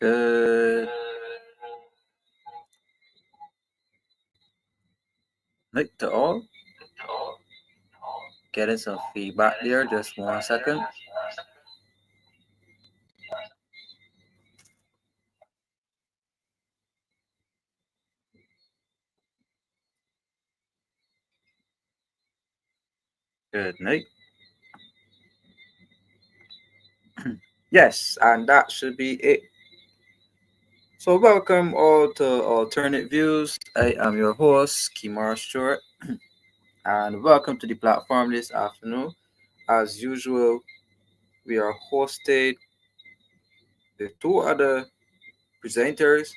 Good night to all. Getting some feedback there. Just 1 second. Good night. Yes, and that should be it. So, welcome all to Alternate Views. I am your host, Kemar Stuart, and welcome to the platform this afternoon. As usual, we are hosted with two other presenters,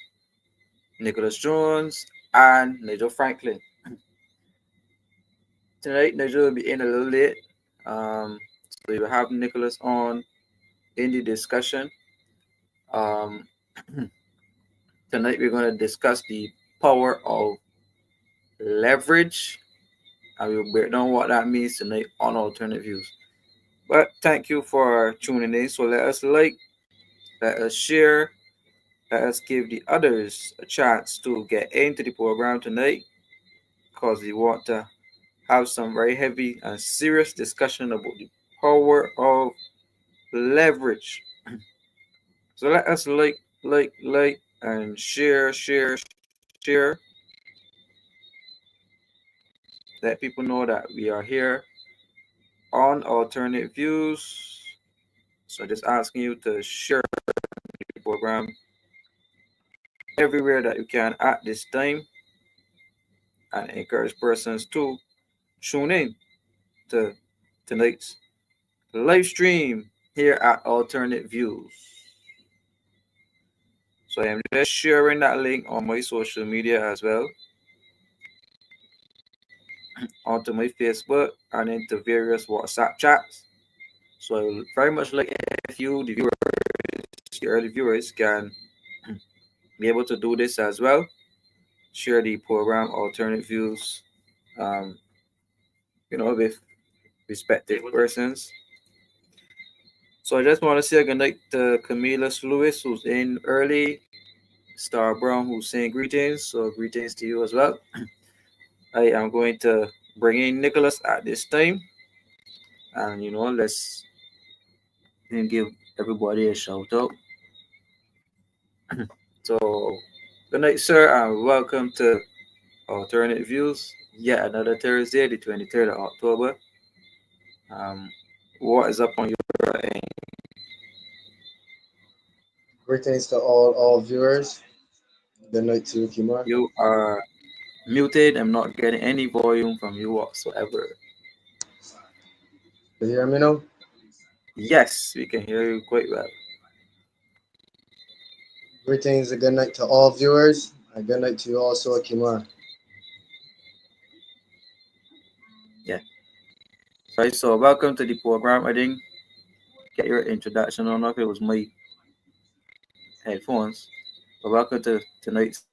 Nicholas Jones and Nigel Franklyn. Tonight, Nigel will be in a little late, so we will have Nicholas on in the discussion. Um, Tonight, we're going to discuss the power of leverage, and we'll break down what that means tonight on Alternate Views. But thank you for tuning in. So let us like, let us share, let us give the others a chance to get into the program tonight because we want to have some very heavy and serious discussion about the power of leverage. So let us like, and share. Let people know that we are here on Alternate Views. So just asking you to share the program everywhere that you can at this time and encourage persons to tune in to tonight's live stream here at Alternate Views. So I am just sharing that link on my social media as well, onto my Facebook and into various WhatsApp chats. So I would very much like if you, the viewers, the early viewers, can be able to do this as well. Share the program Alternate Views, um, with respective persons. So I just want to say good night to Camila Lewis, who's in early, Star Brown, who's saying greetings. So greetings to you as well. I am going to bring in Nicholas at this time, and let's give everybody a shout out. So good night, sir, and welcome to Alternate Views. Yet another Thursday, the 23rd of October. Um, what is up on your end? Greetings to all viewers. Good night to you, Kimar. You are muted. I'm not getting any volume from you whatsoever. You hear me now? Yes, we can hear you quite well. Greetings and good night to all viewers. And good night to you also, Kimar. Yeah. Right. So welcome to the program. I didn't get your introduction. I don't know if it was my headphones, but welcome to tonight's.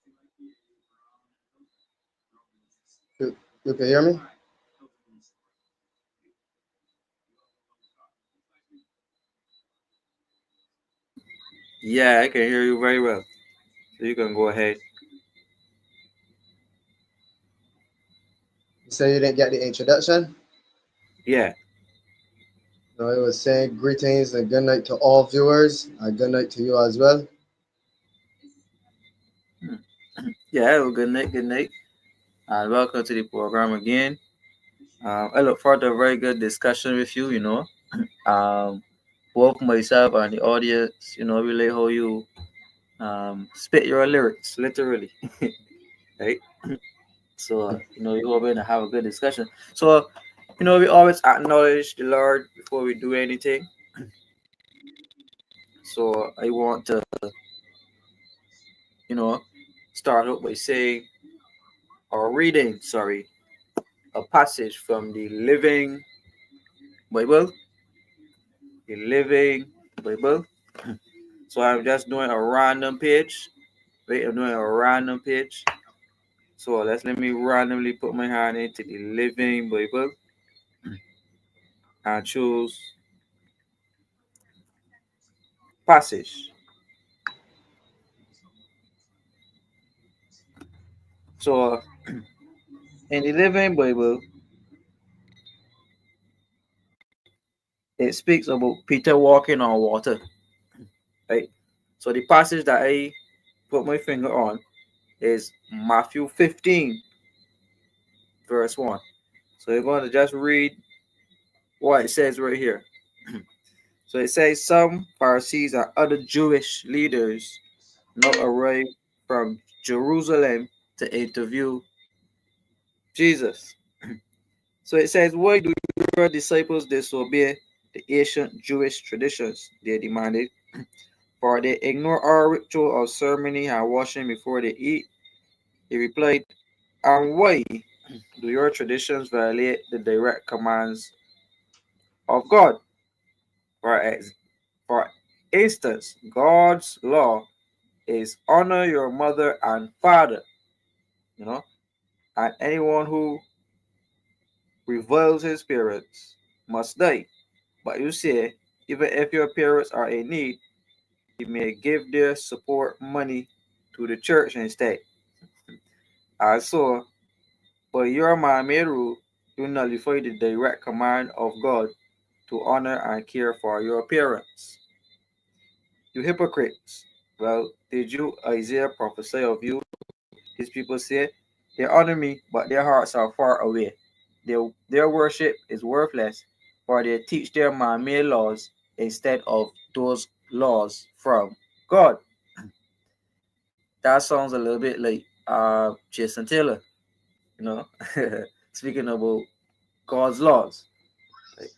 You can hear me? Yeah, I can hear you very well. So you can go ahead. You say you didn't get the introduction? Yeah. No, I was saying greetings and good night to all viewers. And good night to you as well. Hmm. Yeah. Well, good night. Good night. And welcome to the program again. I look forward to a very good discussion with you. Both myself and the audience. Really how you spit your lyrics, literally, right? So we're going to have a good discussion. So we always acknowledge the Lord before we do anything. So I want to you know start out by saying or reading, sorry, a passage from the Bible, the Living Bible. So I'm just doing a random page. Wait, I'm doing a random page. So let me randomly put my hand into the Living Bible and choose passage. So in the Living Bible, it speaks about Peter walking on water, right? So the passage that I put my finger on is Matthew 15, verse 1. So you're going to just read what it says right here. So it says, some Pharisees and other Jewish leaders now arrived from Jerusalem to interview Jesus. So it says, why do your disciples disobey the ancient Jewish traditions? They demanded. For they ignore our ritual of ceremony and washing before they eat. He replied, and why do your traditions violate the direct commands of God? For, for instance, God's law is honor your mother and father, you know, and anyone who reviles his parents must die. But you say, even if your parents are in need, you may give their support money to the church instead. Also, by your man-made rule, you nullify the direct command of God to honor and care for your parents. You hypocrites! Well, did you Isaiah prophesy of you? These people say, they honor me, but their hearts are far away. Their worship is worthless, for they teach their man-made laws instead of those laws from God. That sounds a little bit like Jason Taylor, you know, speaking about God's laws. Right?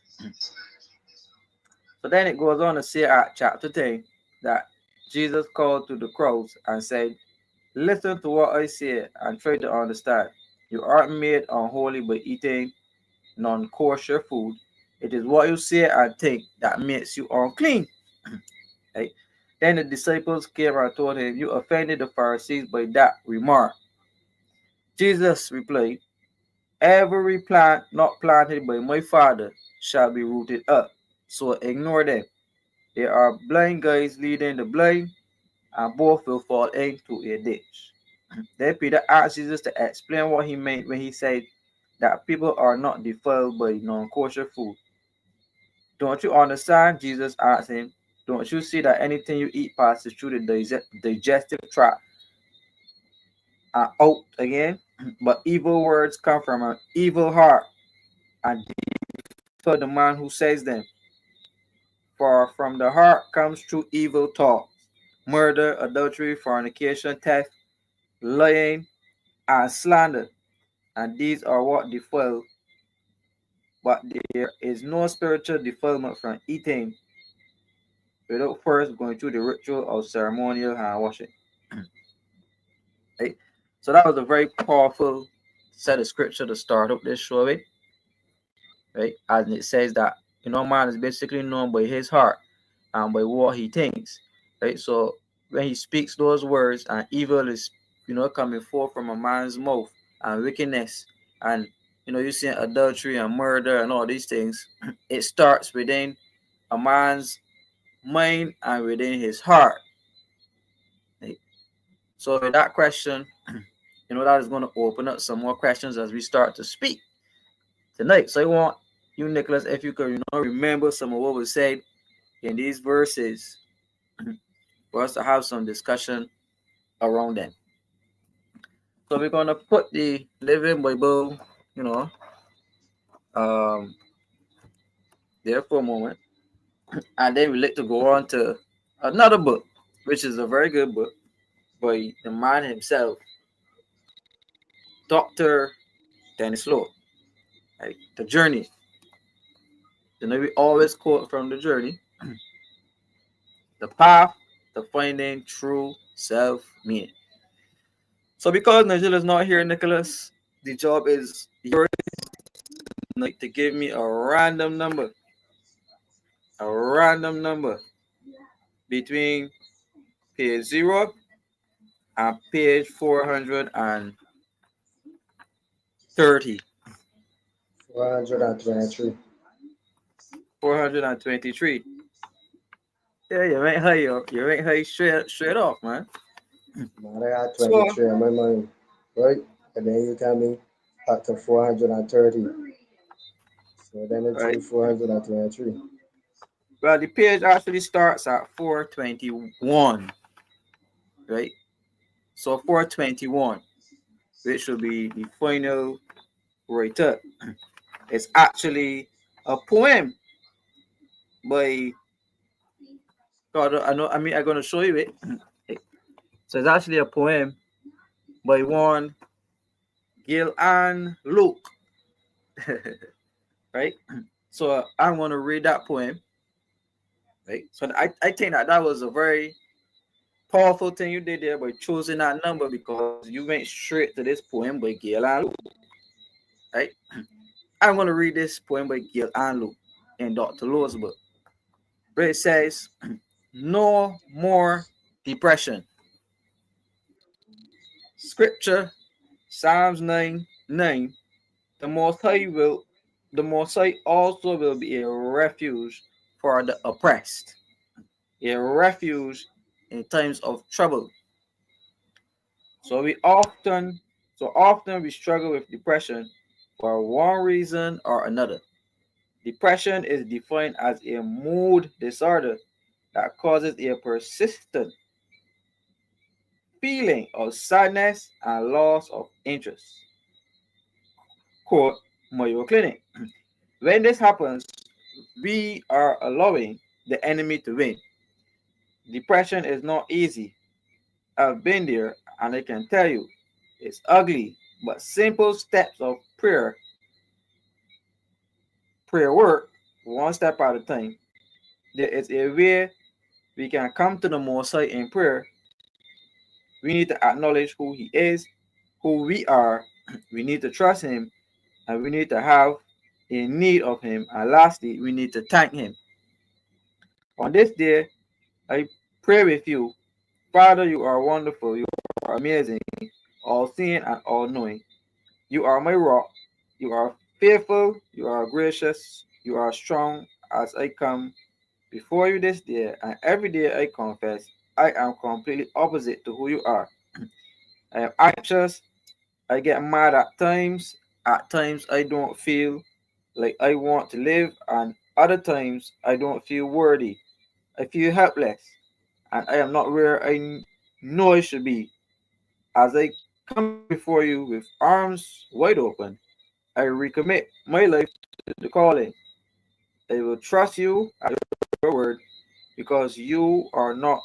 So then it goes on to say at chapter 10 that Jesus called to the crowds and said, listen to what I say and try to understand. You aren't made unholy by eating non kosher food. It is what you say and think that makes you unclean. Right? Then the disciples came and told him, you offended the Pharisees by that remark. Jesus replied, every plant not planted by my Father shall be rooted up. So ignore them. They are blind guys leading the blind, and both will fall into a ditch. Then Peter asked Jesus to explain what he meant when he said that people are not defiled by non kosher food. Don't you understand? Jesus asked him. Don't you see that anything you eat passes through the digestive tract and out again? But evil words come from an evil heart, and for the man who says them. For from the heart comes true evil thoughts, murder, adultery, fornication, theft, lying, and slander. And these are what defile, but there is no spiritual defilement from eating without first going through the ritual of ceremonial hand washing. Right? So that was a very powerful set of scripture to start up this show with. Right? And it says that man is basically known by his heart and by what he thinks. Right? So when he speaks those words and evil is coming forth from a man's mouth and wickedness and you see adultery and murder and all these things, it starts within a man's mind and within his heart. Right? So with that question, that is going to open up some more questions as we start to speak tonight. So I want you, Nicholas, if you could, remember some of what was said in these verses for us to have some discussion around them. So we're going to put the Living Bible, um, there for a moment. And then we like to go on to another book, which is a very good book by the man himself, Dr. Dennis Law. Right? The Journey. We always quote from The Journey. The path to finding true self-meaning. So because Nigel is not here, Nicholas, the job is yours to give me a random number. A random number between page 0 and page 430. 123. 423. Yeah, you ain't high straight off, man. Now I got So 23 on my mind. Right? and then you coming up to 430. So then it's right? 423. Well, the page actually starts at 421, right? So 421, which will be the final write-up. It's actually a poem by God. I know. I mean, I'm gonna show you it. So it's actually a poem by one Gil and Luke, right? So I'm gonna read that poem, right? So I think that that was a very powerful thing you did there by choosing that number because you went straight to this poem by Gil and Luke, right? I'm gonna read this poem by Gil and Luke in Dr. Low's book, where it says, "No more depression." Scripture, Psalms 9:9. The Most High also will be a refuge for the oppressed, a refuge in times of trouble. So we often, so often we struggle with depression for one reason or another. Depression is defined as a mood disorder that causes a persistent feeling of sadness and loss of interest. Quote Mayo Clinic. When this happens, we are allowing the enemy to win. Depression is not easy. I've been there and I can tell you it's ugly, but simple steps of prayer work, one step at a time. There is a way we can come to the Most High in prayer. We need to acknowledge who He is, who we are. We need to trust Him, and we need to have a need of Him. And lastly, we need to thank Him. On this day, I pray with you. Father, you are wonderful. You are amazing, all seeing and all knowing. You are my rock. You are faithful. You are gracious. You are strong as I come before you this day. And every day I confess I am completely opposite to who you are. I am anxious. I get mad at times. At times I don't feel like I want to live. And other times I don't feel worthy. I feel helpless. And I am not where I know I should be. As I come before you with arms wide open, I recommit my life to the calling. I will trust you at your word because you are not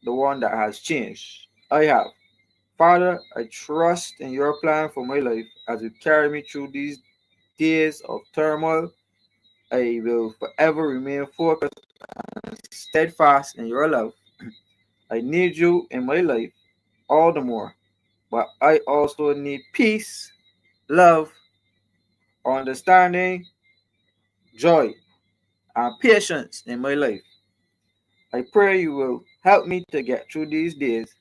the one that has changed. I have. Father, I trust in your plan for my life as you carry me through these days of turmoil. I will forever remain focused and steadfast in your love. I need you in my life all the more, but I also need peace, love, understanding, joy, and patience in my life. I pray you will help me to get through these days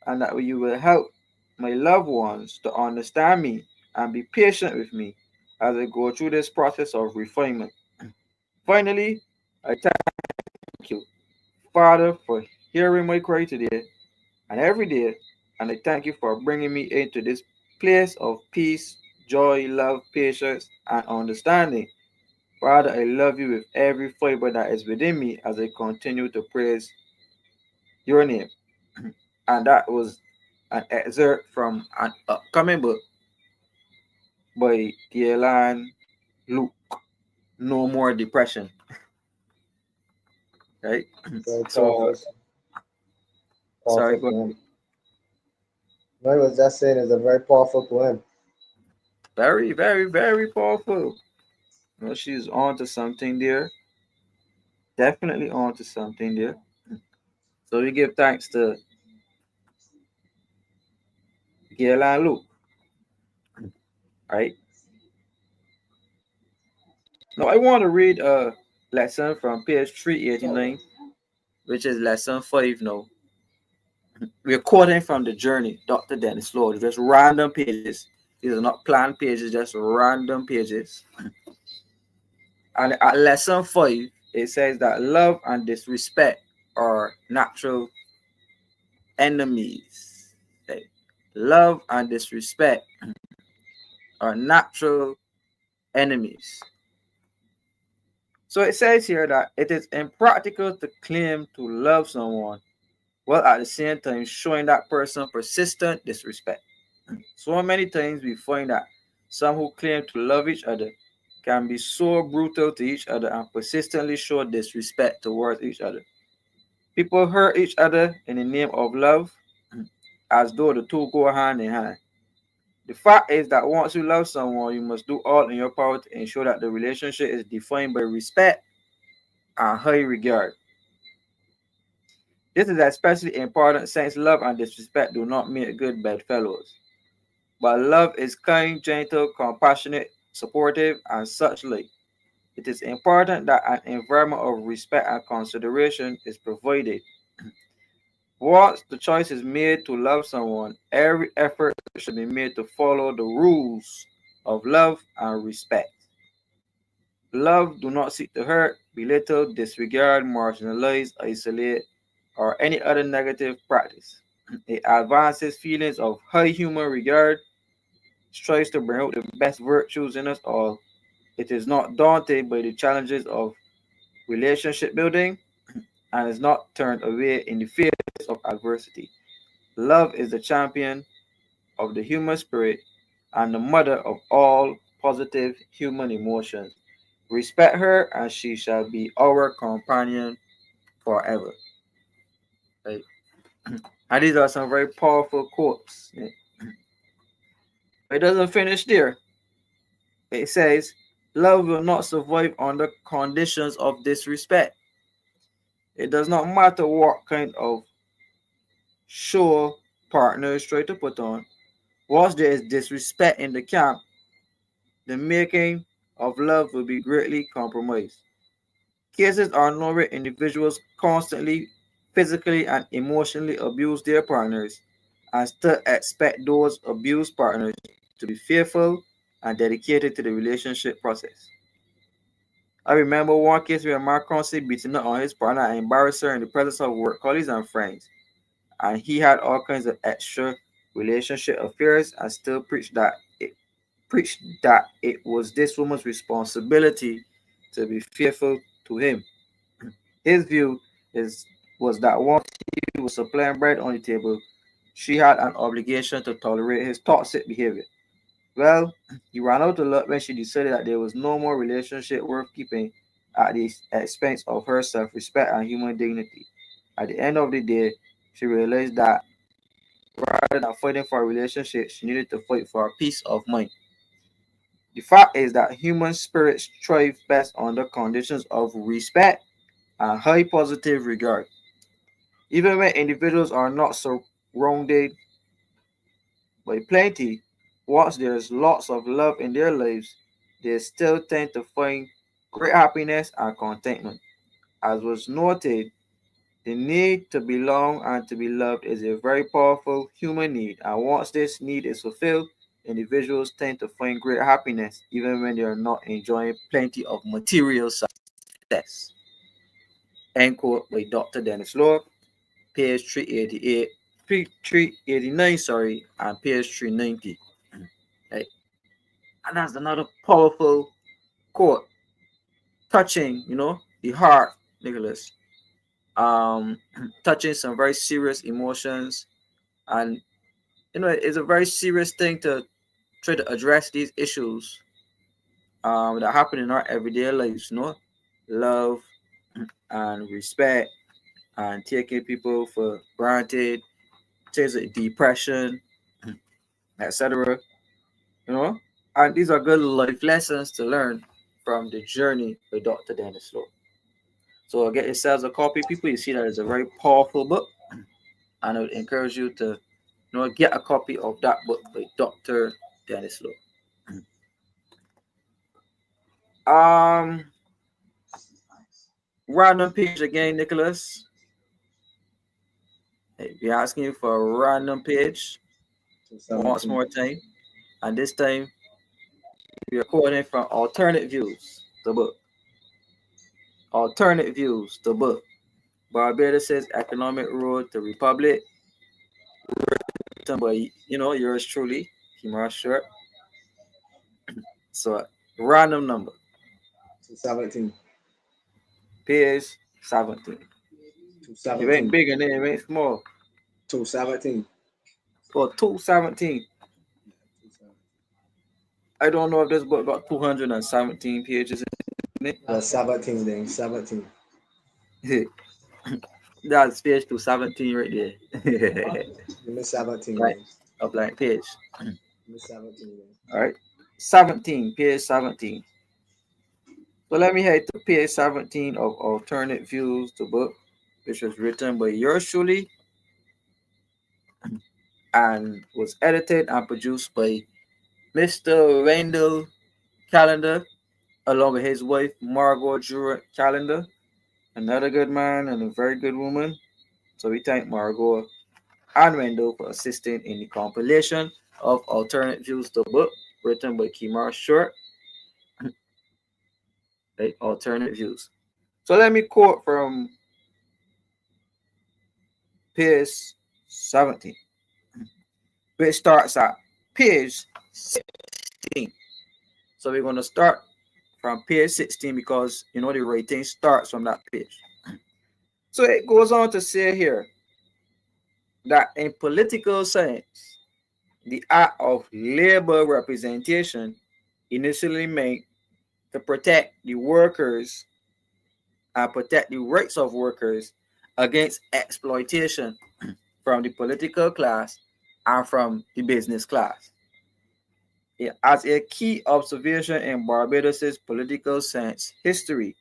and that you will help my loved ones to understand me and be patient with me as I go through this process of refinement. Finally, I thank you, Father, for hearing my cry today and every day, and I thank you for bringing me into this place of peace, joy, love, patience, and understanding. Father, I love you with every fiber that is within me as I continue to praise your name. And that was an excerpt from an upcoming book by Galen Luke, No More Depression. Right? Very So, powerful, sorry, powerful go poem. ahead. No, I was just saying it's a very powerful poem. Very, very, very powerful. You know, she's on to something there. Definitely on to something there. So we give thanks to Galen Luke, right? Now I want to read a lesson from page 389, which is lesson 5 now. We're quoting from the journey, Dr. Dennis Lord, just random pages. These are not planned pages, just random pages. And at lesson 5, it says that love and disrespect are natural enemies. Okay. Love and disrespect are natural enemies. So it says here that it is impractical to claim to love someone while at the same time showing that person persistent disrespect. So many times we find that some who claim to love each other can be so brutal to each other and persistently show disrespect towards each other. People hurt each other in the name of love as though the two go hand in hand. The fact is that once you love someone, you must do all in your power to ensure that the relationship is defined by respect and high regard. This is especially important since love and disrespect do not make good bedfellows. But love is kind, gentle, compassionate, supportive, and such like. It is important that an environment of respect and consideration is provided. Once the choice is made to love someone, every effort should be made to follow the rules of love and respect. Love do not seek to hurt, belittle, disregard, marginalize, isolate, or any other negative practice. It advances feelings of high human regard, strives to bring out the best virtues in us all. It is not daunted by the challenges of relationship building and is not turned away in the face of adversity. Love is the champion of the human spirit and the mother of all positive human emotions. Respect her, and she shall be our companion forever. Right? And these are some very powerful quotes. Yeah. It doesn't finish there. It says, love will not survive under conditions of disrespect. It does not matter what kind of show partners try to put on. Once there is disrespect in the camp, the making of love will be greatly compromised. Cases are known where individuals constantly physically and emotionally abuse their partners and still expect those abused partners to be faithful and dedicated to the relationship process. I remember one case where a man constantly beating up on his partner and embarrassed her in the presence of work colleagues and friends, and he had all kinds of extra relationship affairs and still preached that it was this woman's responsibility to be faithful to him. His view is was that once he was supplying bread on the table, she had an obligation to tolerate his toxic behavior. Well, he ran out of luck when she decided that there was no more relationship worth keeping at the expense of her self-respect and human dignity. At the end of the day, she realized that rather than fighting for a relationship, she needed to fight for a peace of mind. The fact is that human spirits thrive best under conditions of respect and high positive regard. Even when individuals are not surrounded by plenty, once there's lots of love in their lives, they still tend to find great happiness and contentment. As was noted, the need to belong and to be loved is a very powerful human need, and once this need is fulfilled, individuals tend to find great happiness even when they are not enjoying plenty of material success. End quote by Dr. Dennis Law, page 388, 389, sorry, and page 390. Right? And that's another powerful quote, touching, the heart, Nicholas. Um, touching some very serious emotions, and it's a very serious thing to try to address these issues that happen in our everyday lives. Love and respect and taking people for granted, things like depression, etc. You know, and these are good life lessons to learn from the journey by Dr. Dennis Law. So get yourselves a copy, people. You see that it's a very powerful book, and I would encourage you to get a copy of that book by Dr. Dennis Law. Um, Random page again, Nicholas. Hey, be asking you for a random page once 217. more time, and this time we are quoting from Alternate Views, the book. Alternate Views, the book. Barbados' Economic Road to Republic, written by, yours truly, Kemar Stuart. So, random number, 217. page 17. It ain't 217. big and it ain't small. 217. For 217. 217. I don't know if this book got 217 pages in Yeah, 17 then. 17. it. That's page 217 right there. Give me 17 Right, then. a blank page. Give me 17 then. All right, 17, page 17. So let me head to page 17 of Alternate Views, the book, which was written by yours truly and was edited and produced by Mr. Randall Calendar, along with his wife, Margot Jewett Calendar, another good man and a very good woman. So we thank Margot and Randall for assisting in the compilation of Alternate Views, the book, written by Kemar Stuart, right? Alternate Views. So let me quote from page 17, which starts at page 16. So we're going to start from page 16 because the rating starts from that page. So it goes on to say here that in political science, the act of labor representation initially meant to protect the workers and protect the rights of workers against exploitation from the political class and from the business class. As a key observation in Barbados' political science history,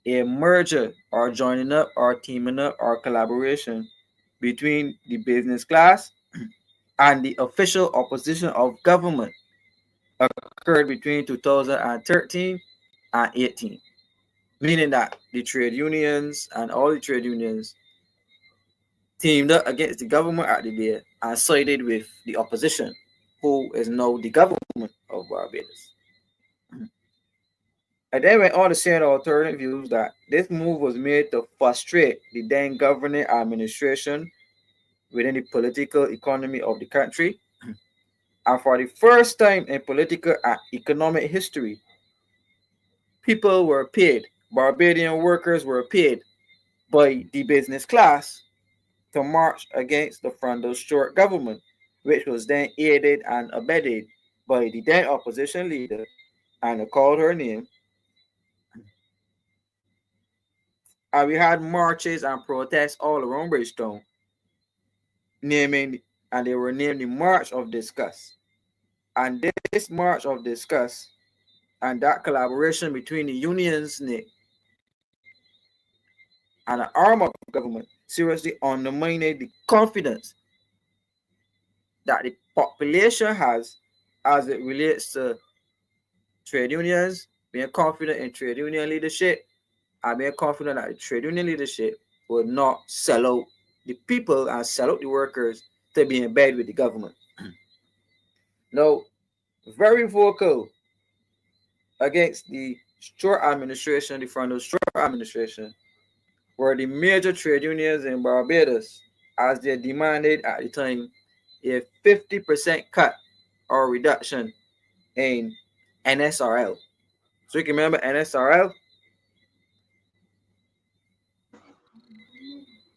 a merger or joining up or teaming up or collaboration between the business class and the official opposition of government occurred between 2013 and 18, meaning that the trade unions and all the trade unions teamed up against the government at the day and sided with the opposition, who is now the government of Barbados. And then went on to say in Alternate Views that this move was made to frustrate the then governing administration within the political economy of the country. And for the first time in political and economic history, people were paid, Barbadian workers were paid by the business class to march against the Frondel Stuart government, which was then aided and abetted by the then opposition leader, and I called her name. And we had marches and protests all around Bridgetown, naming and they were named the March of Disgust. And this March of Disgust and that collaboration between the unions, Nick, and an arm of government seriously undermined the confidence that the population has as it relates to trade unions, being confident in trade union leadership, and being confident that the trade union leadership will not sell out the people and sell out the workers to be in bed with the government. Now, very vocal against the Stuart administration, the Frondel Stuart administration, were the major trade unions in Barbados, as they demanded at the time a 50% cut or reduction in NSRL. So you can remember NSRL?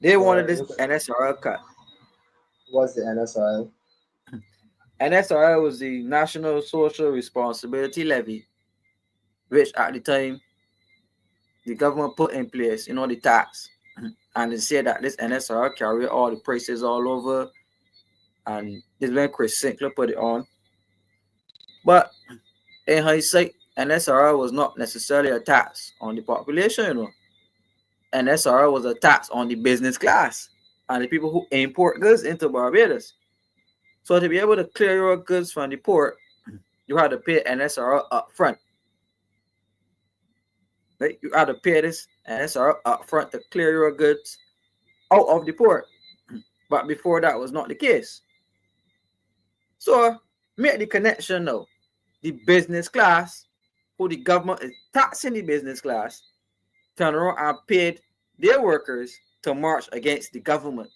They wanted this NSRL cut. What's the NSRL? NSRL was the National Social Responsibility Levy, which at the time the government put in place, the tax. And they said that this NSRL carry all the prices all over. And this when Chris Sinclair put it on. But in hindsight, NSRL was not necessarily a tax on the population, NSRL was a tax on the business class and the people who import goods into Barbados. So to be able to clear your goods from the port, you had to pay NSRL up front. Right? You had to pay this NSRL up front to clear your goods out of the port. But before that was not the case. So make the connection now. The business class, who the government is taxing the business class, turn around and paid their workers to march against the government.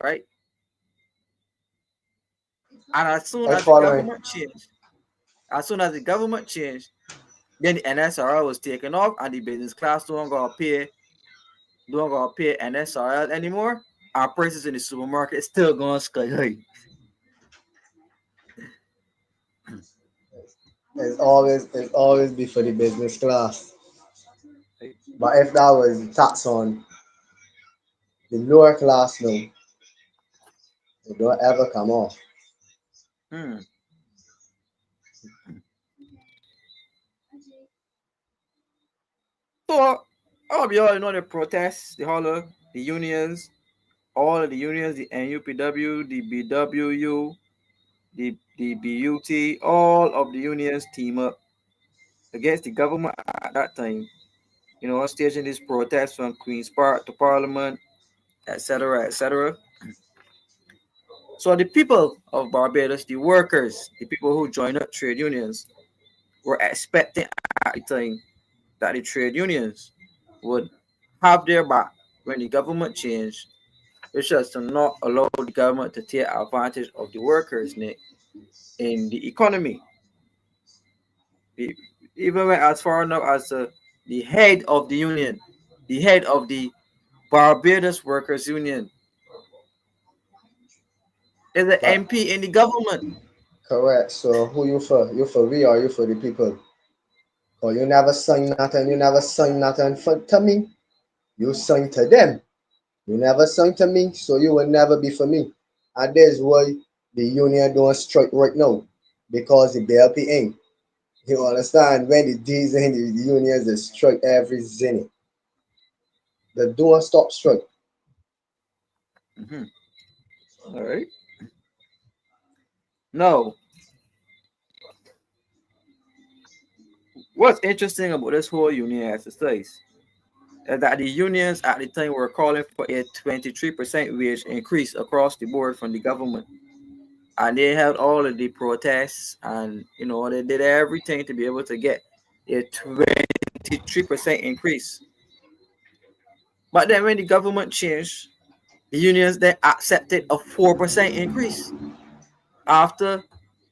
Right? And as soon I as the following. government changed, as soon as the government changed, then the NSRL was taken off, and the business class don't gonna pay NSRL anymore. Our prices in the supermarket still going sky high. It's always be for the business class. Right? But if that was tax on the lower class now, it don't ever come off. Hmm. So all we all know the protests, the holler, the unions, all of the unions, the NUPW, the BWU, the BUT, all of the unions team up against the government at that time. Staging these protests from Queen's Park to Parliament, etc., etc. So the people of Barbados, the workers, the people who joined up trade unions, were expecting at the time that the trade unions would have their back when the government changed, which was to not allow the government to take advantage of the workers, Nick, in the economy. We even went as far enough as the head of the union, the head of the Barbados Workers Union, is an But MP in the government. correct. So who you for? You for we or you for the people? Or you never sign nothing. You never sign nothing for to me. You sign to them. You never sign to me, so you will never be for me. And that's why the union don't strike right now. Because the BLP ain't. You understand? When the D's and the unions they strike every zenny. They don't stop strike. Mm-hmm. All right. No, what's interesting about this whole union exercise is that the unions at the time were calling for a 23% wage increase across the board from the government. And they held all of the protests, and they did everything to be able to get a 23% increase. But then when the government changed, the unions then accepted a 4% increase after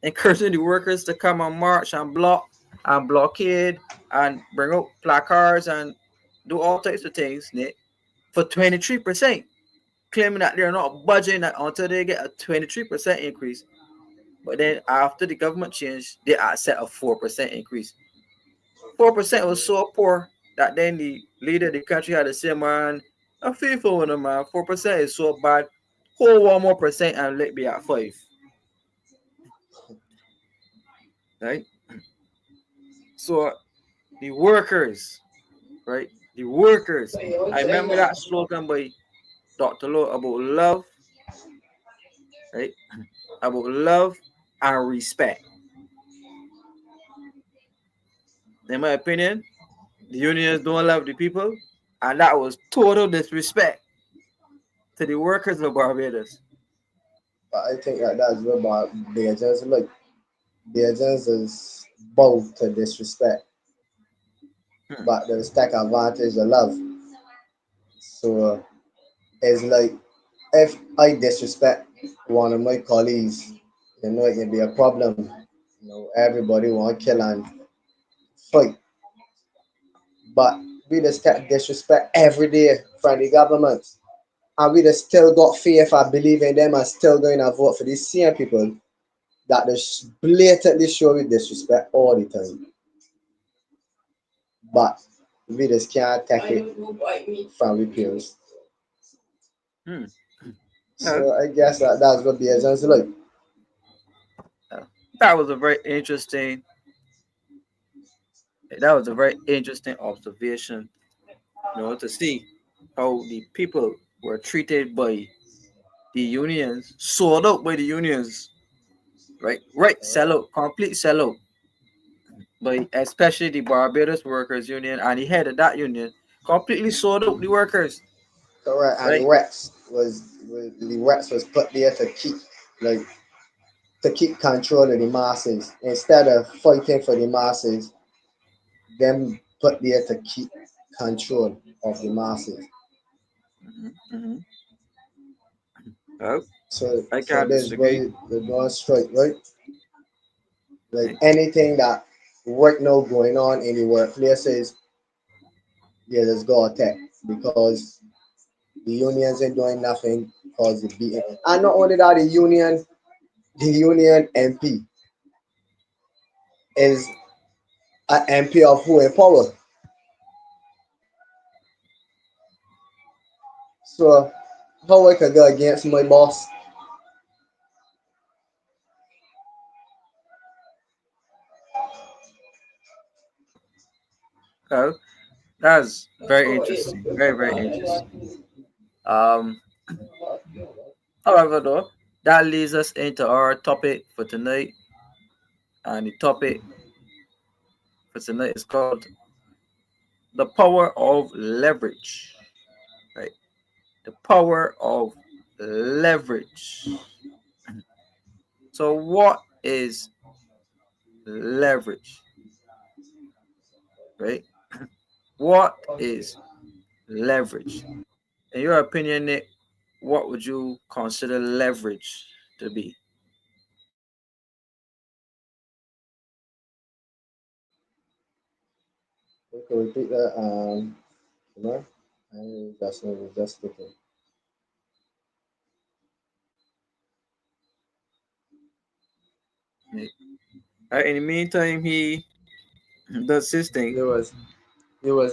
encouraging the workers to come and march and blockade and bring out placards and do all types of things, Nick, for 23%, claiming that they're not budging until they get a 23% increase. But then after the government changed, they accept a 4% increase. 4% was so poor that then the leader of the country had to say, man, I'm faithful with them, man. 4% is so bad. Hold 1 more percent and let me at 5. Right? So the workers, right? The workers. I remember that slogan by Dr. Lowe about love, right? About love and respect. In my opinion, the unions don't love the people, and that was total disrespect to the workers of Barbados. But I think that that's what about the agents like. The agents is both to disrespect, Hmm. but they take advantage of love. So it's like if I disrespect one of my colleagues, it can be a problem. Everybody want to kill and fight, but we just take disrespect every day from the government, and we just still got faith. I believe in them and still going to vote for these same people that they blatantly show with disrespect all the time. But we just can't take it from the peers. Hmm. Uh, So I guess that's what the agents like. uh, that was a very interesting. That was a very interesting observation. To see how the people were treated by the unions, sold out by the unions, right? Right, sell out, complete sellout by especially the Barbados Workers Union, and the head of that union completely sold out the workers, Correct. And right? the Rex was put there to keep control of the masses instead of fighting for the masses. Them put there to keep control of the masses. Mm-hmm. Mm-hmm. Oh. So I so can't this why disagree. you're going straight, right? Like Right? anything that right now going on in the workplaces, yeah, let's go attack because the unions ain't doing nothing because the beating. And not only that, the union MP is an MP of who in power. So how I could go against my boss? Well, that's very interesting. Very, very interesting. Um, However, though, that leads us into our topic for tonight, and the topic for tonight is called the power of leverage. Right? The power of leverage. So, what is leverage? Right? What is leverage? In your opinion, Nick, what would you consider leverage to be? You could repeat that, Kumar? I just thinking. Nick? In the meantime, he does his thing. It was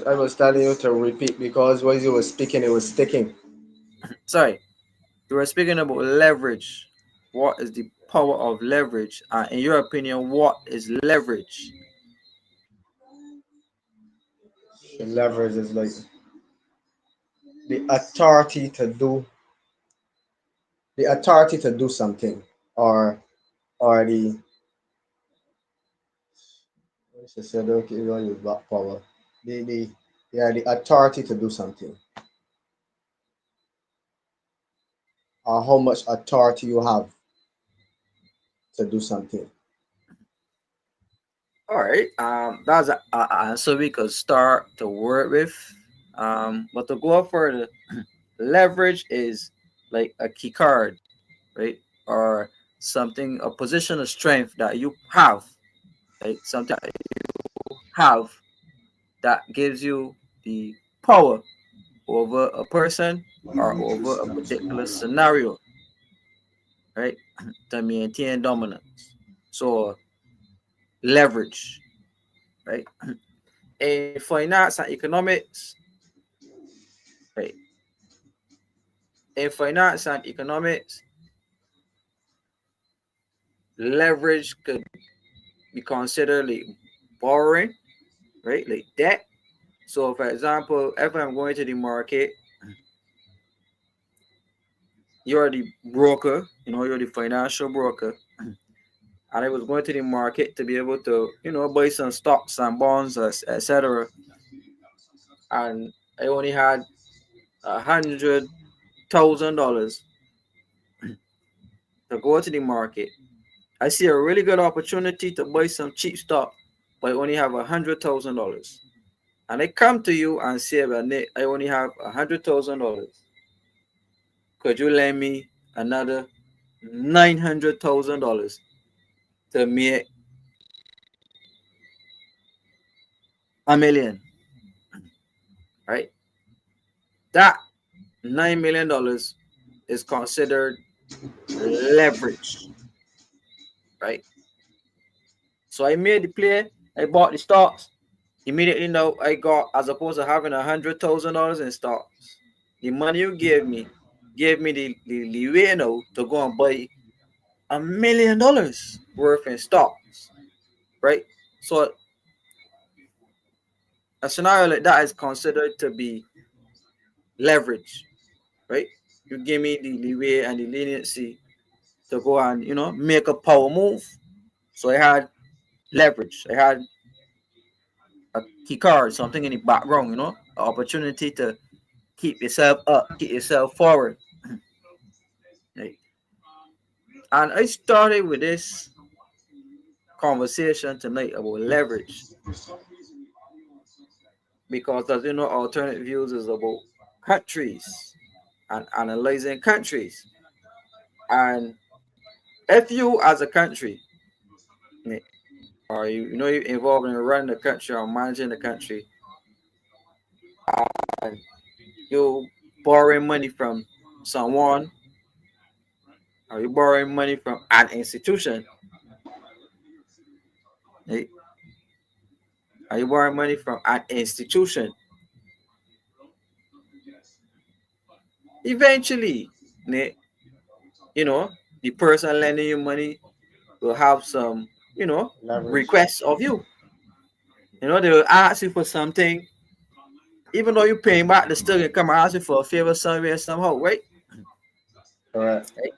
I was telling you to repeat because while you were speaking, it was sticking. Sorry, we were speaking about leverage. What is the power of leverage? In your opinion, what is leverage? The leverage is like the authority to do something, or the what's the said okay, you don't use back power. The yeah, the authority to do something, or how much authority you have to do something. All right. That's an answer we could start to work with. But to go further, leverage is like a key card, right? Or something, a position of strength that you have, right? Something that you have that gives you the power over a person or over a particular scenario, right? To maintain dominance. So leverage, right? In finance and economics, right? In finance and economics, leverage could be considered like borrowing, right? Like debt. So, for example, if I'm going to the market, you're the broker, you're the financial broker, and I was going to the market to be able to, buy some stocks and bonds, etc. And I only had $100,000 to go to the market. I see a really good opportunity to buy some cheap stock, but I only have $100,000. And I come to you and say, well, Nick, I only have $100,000. Could you lend me another $900,000 to make a million? Right? That $9 million is considered leverage, right? So I made the play, I bought the stocks. Immediately now I got, as opposed to having $100,000 in stocks, the money you gave me the leeway now to go and buy $1 million worth in stocks, right? So a scenario like that is considered to be leverage, right? You give me the leeway and the leniency to go and make a power move. So I had leverage. I had a key card, something in the background, an opportunity to keep yourself up, keep yourself forward. Right? And I started with this conversation tonight about leverage because, as you know, alternate views is about countries and analyzing countries. And if you as a country, or you're involved in running the country or managing the country, and you borrowing money from someone, or you borrowing money from an institution, eh, are you borrowing money from an institution? Eventually, eh, you know, the person lending you money will have some, Leverage. requests of you. They will ask you for something, even though you're paying back, they still gonna come and ask you for a favor somewhere, somehow, right? Correct. Right?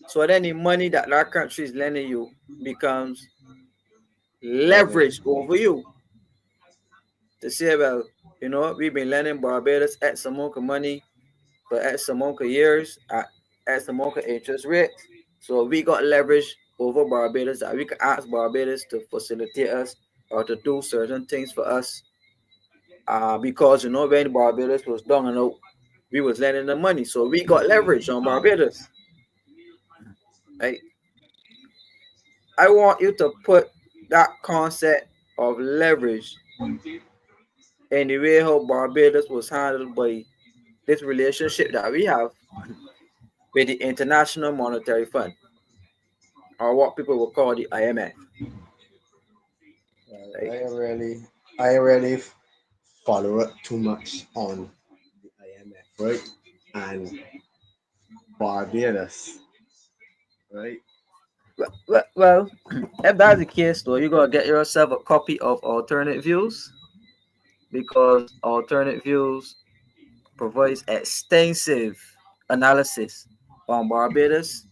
So then the money that that country is lending you becomes Leverage. leverage over you to say, well, we've been lending Barbados X amount of money for X amount of years at X amount of interest rates. So we got leverage over Barbados that we can ask Barbados to facilitate us or to do certain things for us. Because when Barbados was down and out, we was lending the money, so we got leverage on Barbados. Right? I want you to put that concept of leverage in the way how Barbados was handled by this relationship that we have with the International Monetary Fund, or what people will call the IMF. Well, Right? I really follow it too much on the IMF, right? And Barbados, right? Well, if that's the case, though, you gotta get yourself a copy of Alternate Views, because Alternate Views provides extensive analysis on Barbados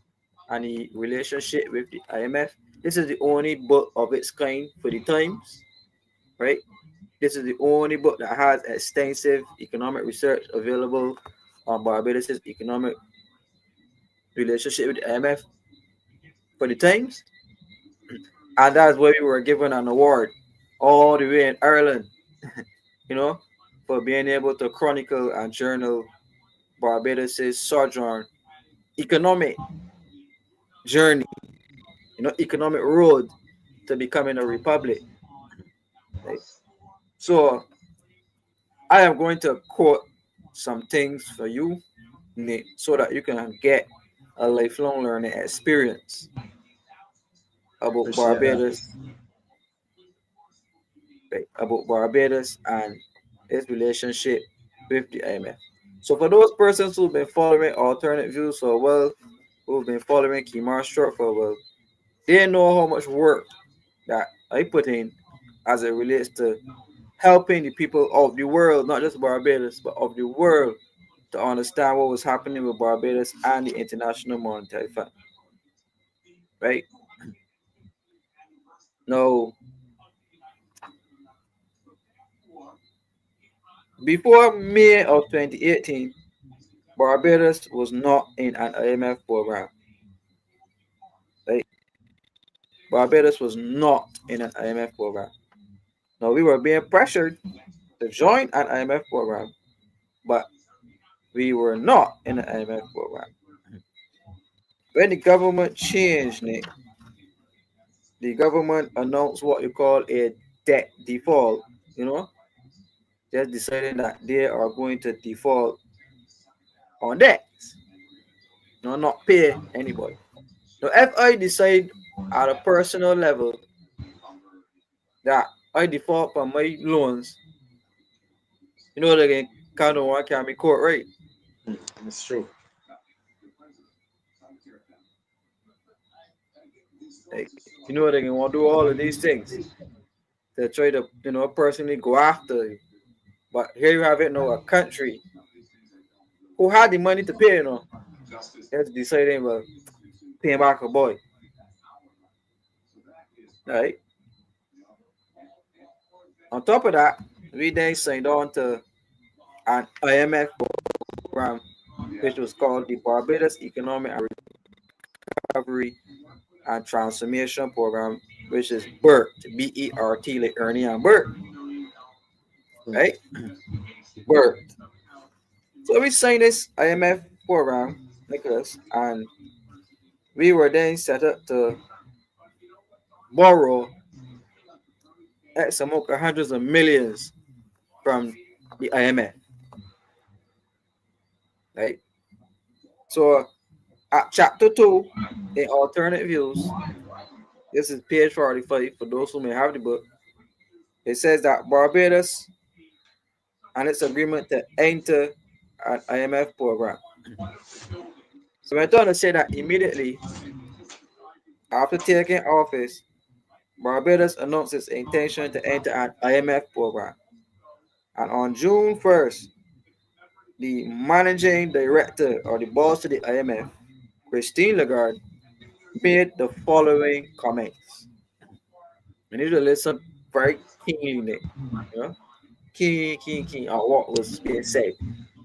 and the relationship with the IMF. This is the only book of its kind for the times, right? This is the only book that has extensive economic research available on Barbados' economic relationship with the IMF for the times. And that's why we were given an award all the way in Ireland, you know, for being able to chronicle and journal Barbados' sojourn, economic journey, economic road to becoming a republic. Right? So I am going to quote some things for you, Nick, so that you can get a lifelong learning experience about Appreciate that. Barbados, right? About Barbados and its relationship with the IMF. So for those persons who've been following alternate views for a while, who've been following Kemar Stuart for a while, they know how much work that I put in as it relates to helping the people of the world, not just Barbados, but of the world, to understand what was happening with Barbados and the International Monetary Fund. Right? Now, before May of 2018, Barbados was not in an IMF program. Right? Barbados was not in an IMF program. Now, we were being pressured to join an IMF program, but we were not in an IMF program. When the government changed, Nick, the government announced what you call a debt default, you know, just deciding that they are going to default on debts, not pay anybody. Now, if I decide at a personal level that I default on my loans, they can kind of want to carry me court, right? It's true. Like, they can want to do all of these things to try to, personally go after you. But here you have it, a country who had the money to pay, that's deciding, well, paying back a boy, right? On top of that, we then signed on to an IMF program, which was called the Barbados Economic and Recovery and Transformation Program, which is BERT, BERT, like Ernie and Bert, Mm. right? BERT. So we signed this IMF program, Nicholas, and we were then set up to borrow X amount of hundreds of millions from the IMF, right? So at chapter 2, in alternate views, this is page 45 for those who may have the book. It says that Barbados and its agreement to enter an IMF program. So we're trying to say that immediately after taking office, Barbados announced its intention to enter an IMF program. And on June 1st, the managing director or the boss of the IMF, Christine Lagarde, made the following comments. You need to listen very keenly, you know, keen on what was being said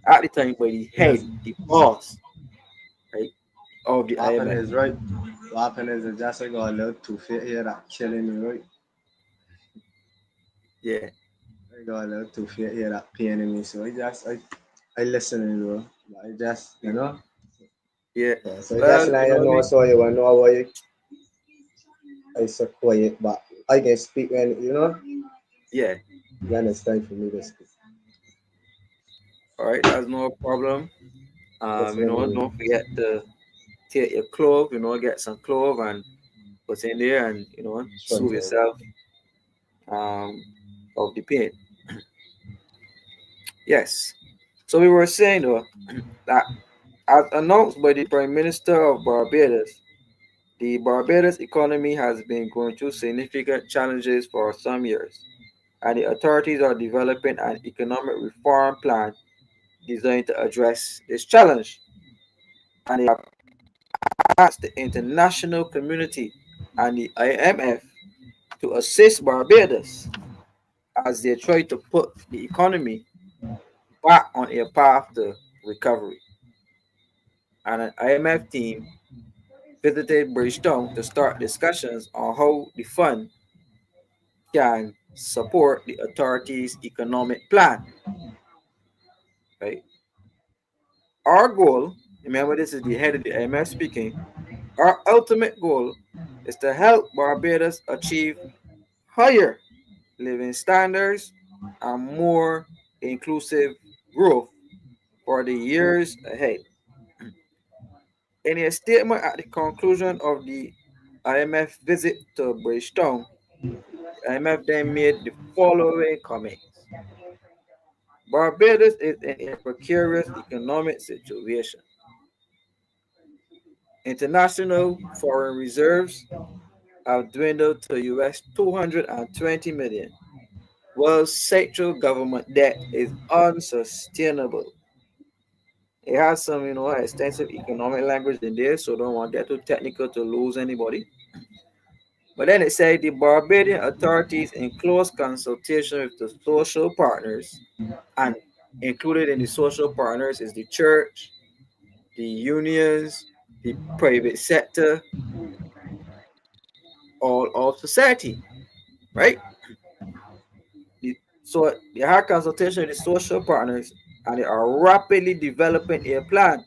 at the time by the head, Yes. the boss, right, of the What happened IMF. is right. What happened is I just got a little too fit here that killing me, right? Yeah, I got a little too fit here that paining me. So I listening, bro. But I just, yeah. yeah, so just Well, let you know so you will know why I so quiet, but I can speak yeah. when it's time for me to speak. All right, that's no problem. Listening to Don't you. forget to take your clove, get some clove and put in there and Sponge soothe out. yourself um of the pain. Yes. So we were saying though that as announced by the Prime Minister of Barbados, the Barbados economy has been going through significant challenges for some years, and the authorities are developing an economic reform plan designed to address this challenge. And they have asked the international community and the IMF to assist Barbados as they try to put the economy back on a path to recovery. And an IMF team visited Bridgetown to start discussions on how the fund can support the authorities' economic plan. Right? Our goal, remember this is the head of the IMF speaking, our ultimate goal is to help Barbados achieve higher living standards and more inclusive growth for the years ahead. In a statement at the conclusion of the IMF visit to Bridgetown, the IMF then made the following comments. Barbados is in a precarious economic situation. International foreign reserves have dwindled to US 220 million, while central government debt is unsustainable. It has some, extensive economic language in there, so don't want that too technical to lose anybody. But then it said the Barbadian authorities, in close consultation with the social partners, and included in the social partners is the church, the unions, the private sector, all of society, right? So they had consultation with the social partners, and they are rapidly developing a plan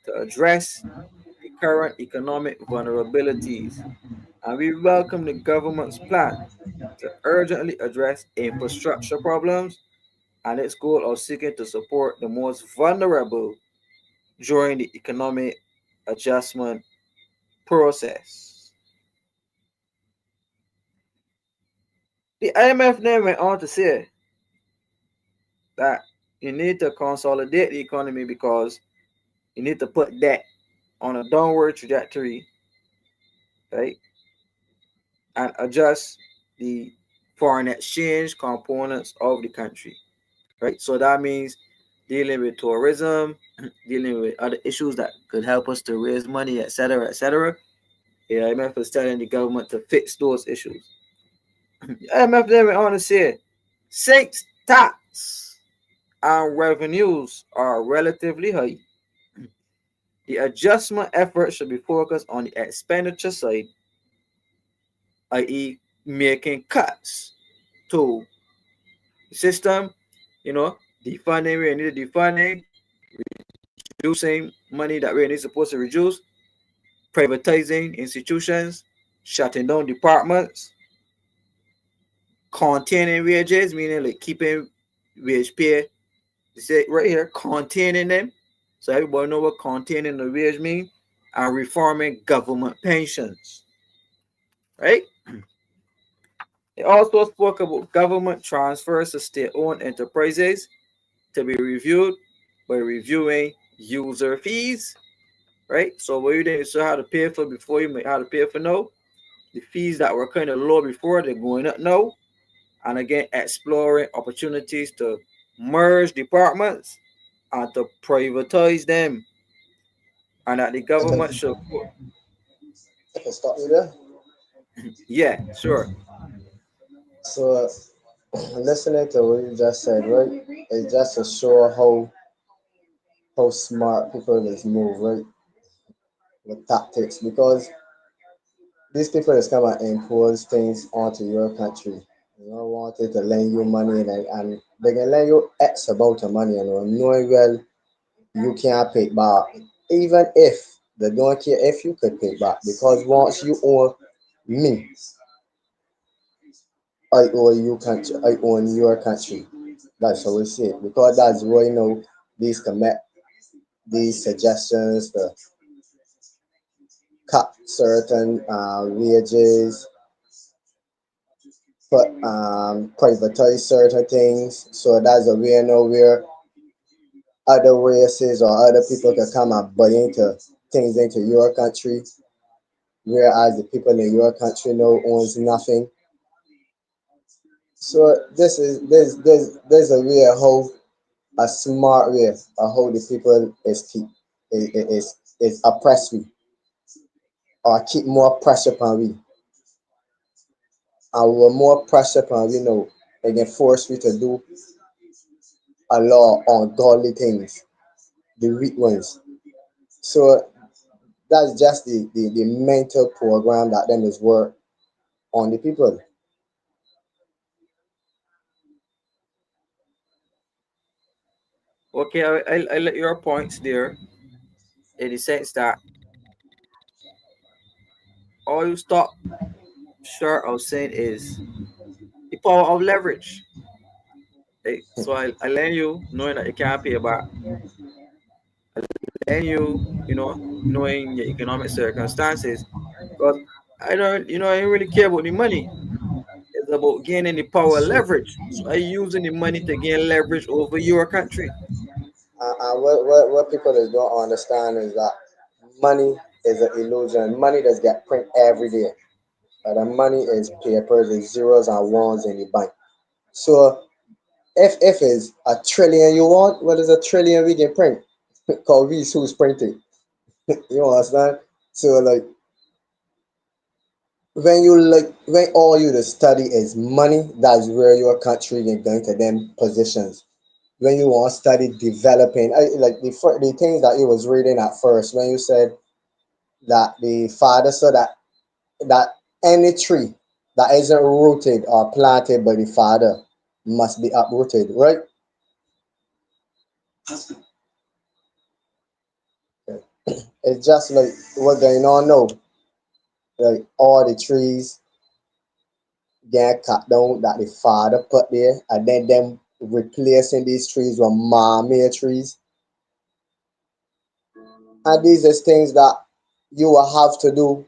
to address the current economic vulnerabilities. And we welcome the government's plan to urgently address infrastructure problems and its goal of seeking to support the most vulnerable during the economic adjustment process. The IMF then went on to say that you need to consolidate the economy because you need to put debt on a downward trajectory, right? And adjust the foreign exchange components of the country, right? So that means dealing with tourism, dealing with other issues that could help us to raise money, etc., etc. The IMF is telling the government to fix those issues. The IMF then went on to say, since tax and revenues are relatively high, the adjustment effort should be focused on the expenditure side, i.e., making cuts to the system, defunding where you need defunding, reducing money that we're supposed to reduce, privatizing institutions, shutting down departments, containing wages, meaning like keeping wage pay. They say right here, containing them. So everybody know what containing the wage mean, and reforming government pensions. Right? They also spoke about government transfers to state-owned enterprises to be reviewed by reviewing user fees. Right? So what you didn't still have to pay for before, you might have to pay for now. The fees that were kind of low before, they're going up now. And again, exploring opportunities to merge departments and to privatize them, and that the I can, government should. I can stop you there. Yeah, sure. So, listening to what you just said, right? It's just to show how smart people is move, right? With tactics, because these people is come and impose things onto your country. You know, wanted to lend you money and they can lend you X amount of money, knowing well you can't pay back. Even if they don't care if you could pay back, because once you owe me, I owe you country, I own your country. That's how we see it. Because that's why these commit these suggestions to cut certain wages, but privatize certain things. So that's a way where other races or other people can come and buy into things into your country, whereas the people in your country owns nothing. So there's a way how a smart way of how the people is oppress we or keep more pressure upon we. And we're more pressure upon they can force we to do a lot on godly things, the weak ones. So that's just the mental program that them is work on the people. Okay, I let your points there in the sense that all you stop short of saying is the power of leverage. Okay? So I lend you knowing that you can't pay back. Lend you, knowing your economic circumstances. Because I don't really care about the money. It's about gaining the power leverage. So I using the money to gain leverage over your country. And what people is don't understand is that money is an illusion. Money does get print every day. But the money is papers, it's zeros and ones in the bank. So if it's a trillion you want, what is a trillion we can print? Cause we who's printing. You understand? So like when all you to study is money, that's where your country is going to them positions. When you want to study developing, like the things that you was reading at first when you said that the father said that any tree that isn't rooted or planted by the father must be uprooted, right? It's just like what's going on now. Like all the trees get cut down that the father put there, and then them replacing these trees with man-made trees. And these are things that you will have to do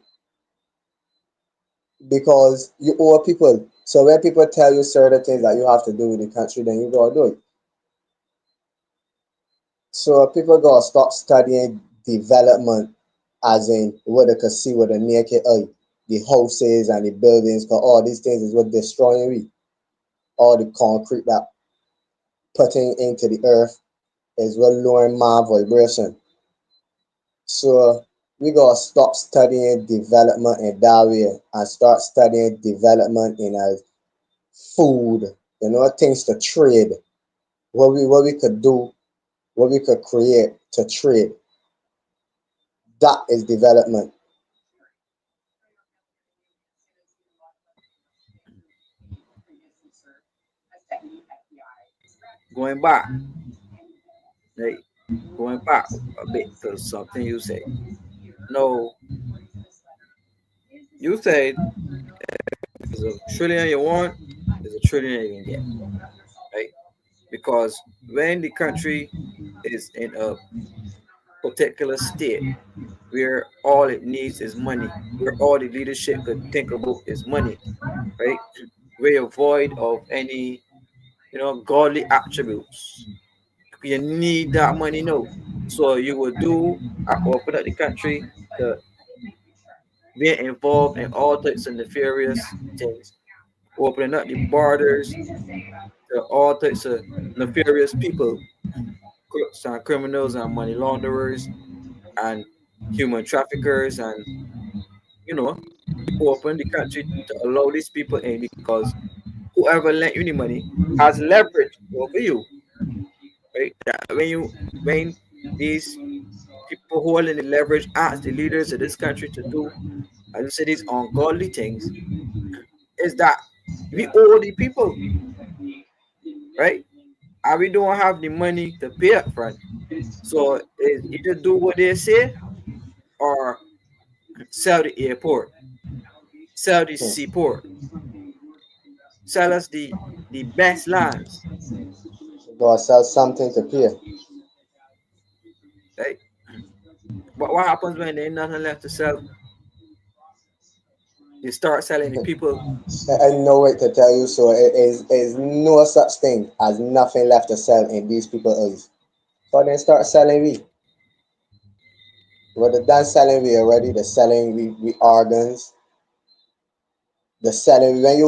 because you owe people. So when people tell you certain things that you have to do with the country, then you gotta do it. So people gotta stop studying development as in what they can see with the naked eye, the houses and the buildings, because all these things is what destroying we. All the concrete that putting into the earth is what lowering my vibration. So we gotta stop studying development in that way and start studying development in as food, things to trade. What we could do, what we could create to trade. That is development. Going back, like going back a bit to something you said. No. You said there's a trillion you want, there's a trillion you can get, right? Because when the country is in a particular state where all it needs is money, where all the leadership could think about is money, right? Where you're void of any, godly attributes. You need that money now. So you will do open up the country to being involved in all types of nefarious things, opening up the borders to all types of nefarious people, crooks and criminals and money launderers and human traffickers, and you know, open the country to allow these people in because whoever lent you the money has leverage over you, right? That when these people holding the leverage ask the leaders of this country to do, as you say, these ungodly things, is that we owe the people, right? And we don't have the money to pay up front. So it's either do what they say or sell the airport, sell the Hmm. seaport, sell us the best lands, Gotta sell something to pay. right? But what happens when there ain't nothing left to sell? You start selling the people. I know it to tell you, so it is no such thing as nothing left to sell in these people's eyes. So then start selling we. Well, they're done selling we already, they're selling we organs, they're selling when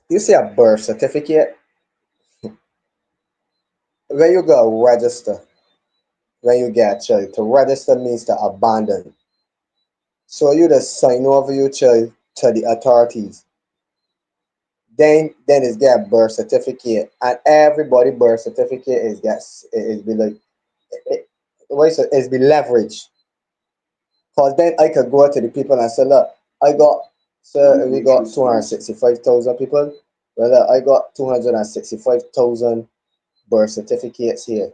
you see a birth certificate, when you go register, when you get a child, to register means to abandon. So you just sign over your child to the authorities. Then it's get birth certificate, and everybody birth certificate is be like it, what is it? It's be leverage. Cause then I could go to the people and say, look, I got so we got 265,000 people. Well, I got 265,000 birth certificates here,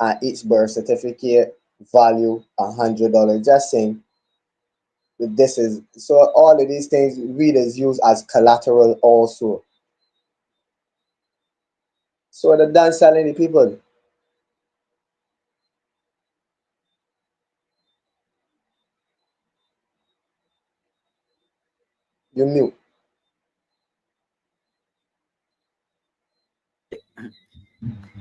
and each birth certificate value $100. Just saying, this is so all of these things readers use as collateral also. So they're done selling the people. You mute.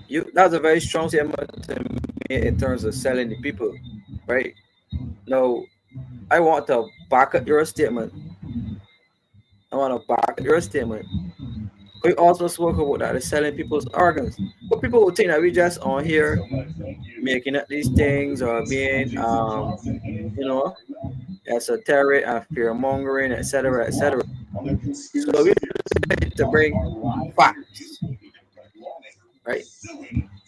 You That's a very strong statement to me in terms of selling the people, right? Now, I want to back up your statement. I want to back up your statement. We also spoke about that, is selling people's organs. But people will think that we just on here making up these things or being, you know, esoteric and fear mongering, etc., etc. So we need to bring facts, right?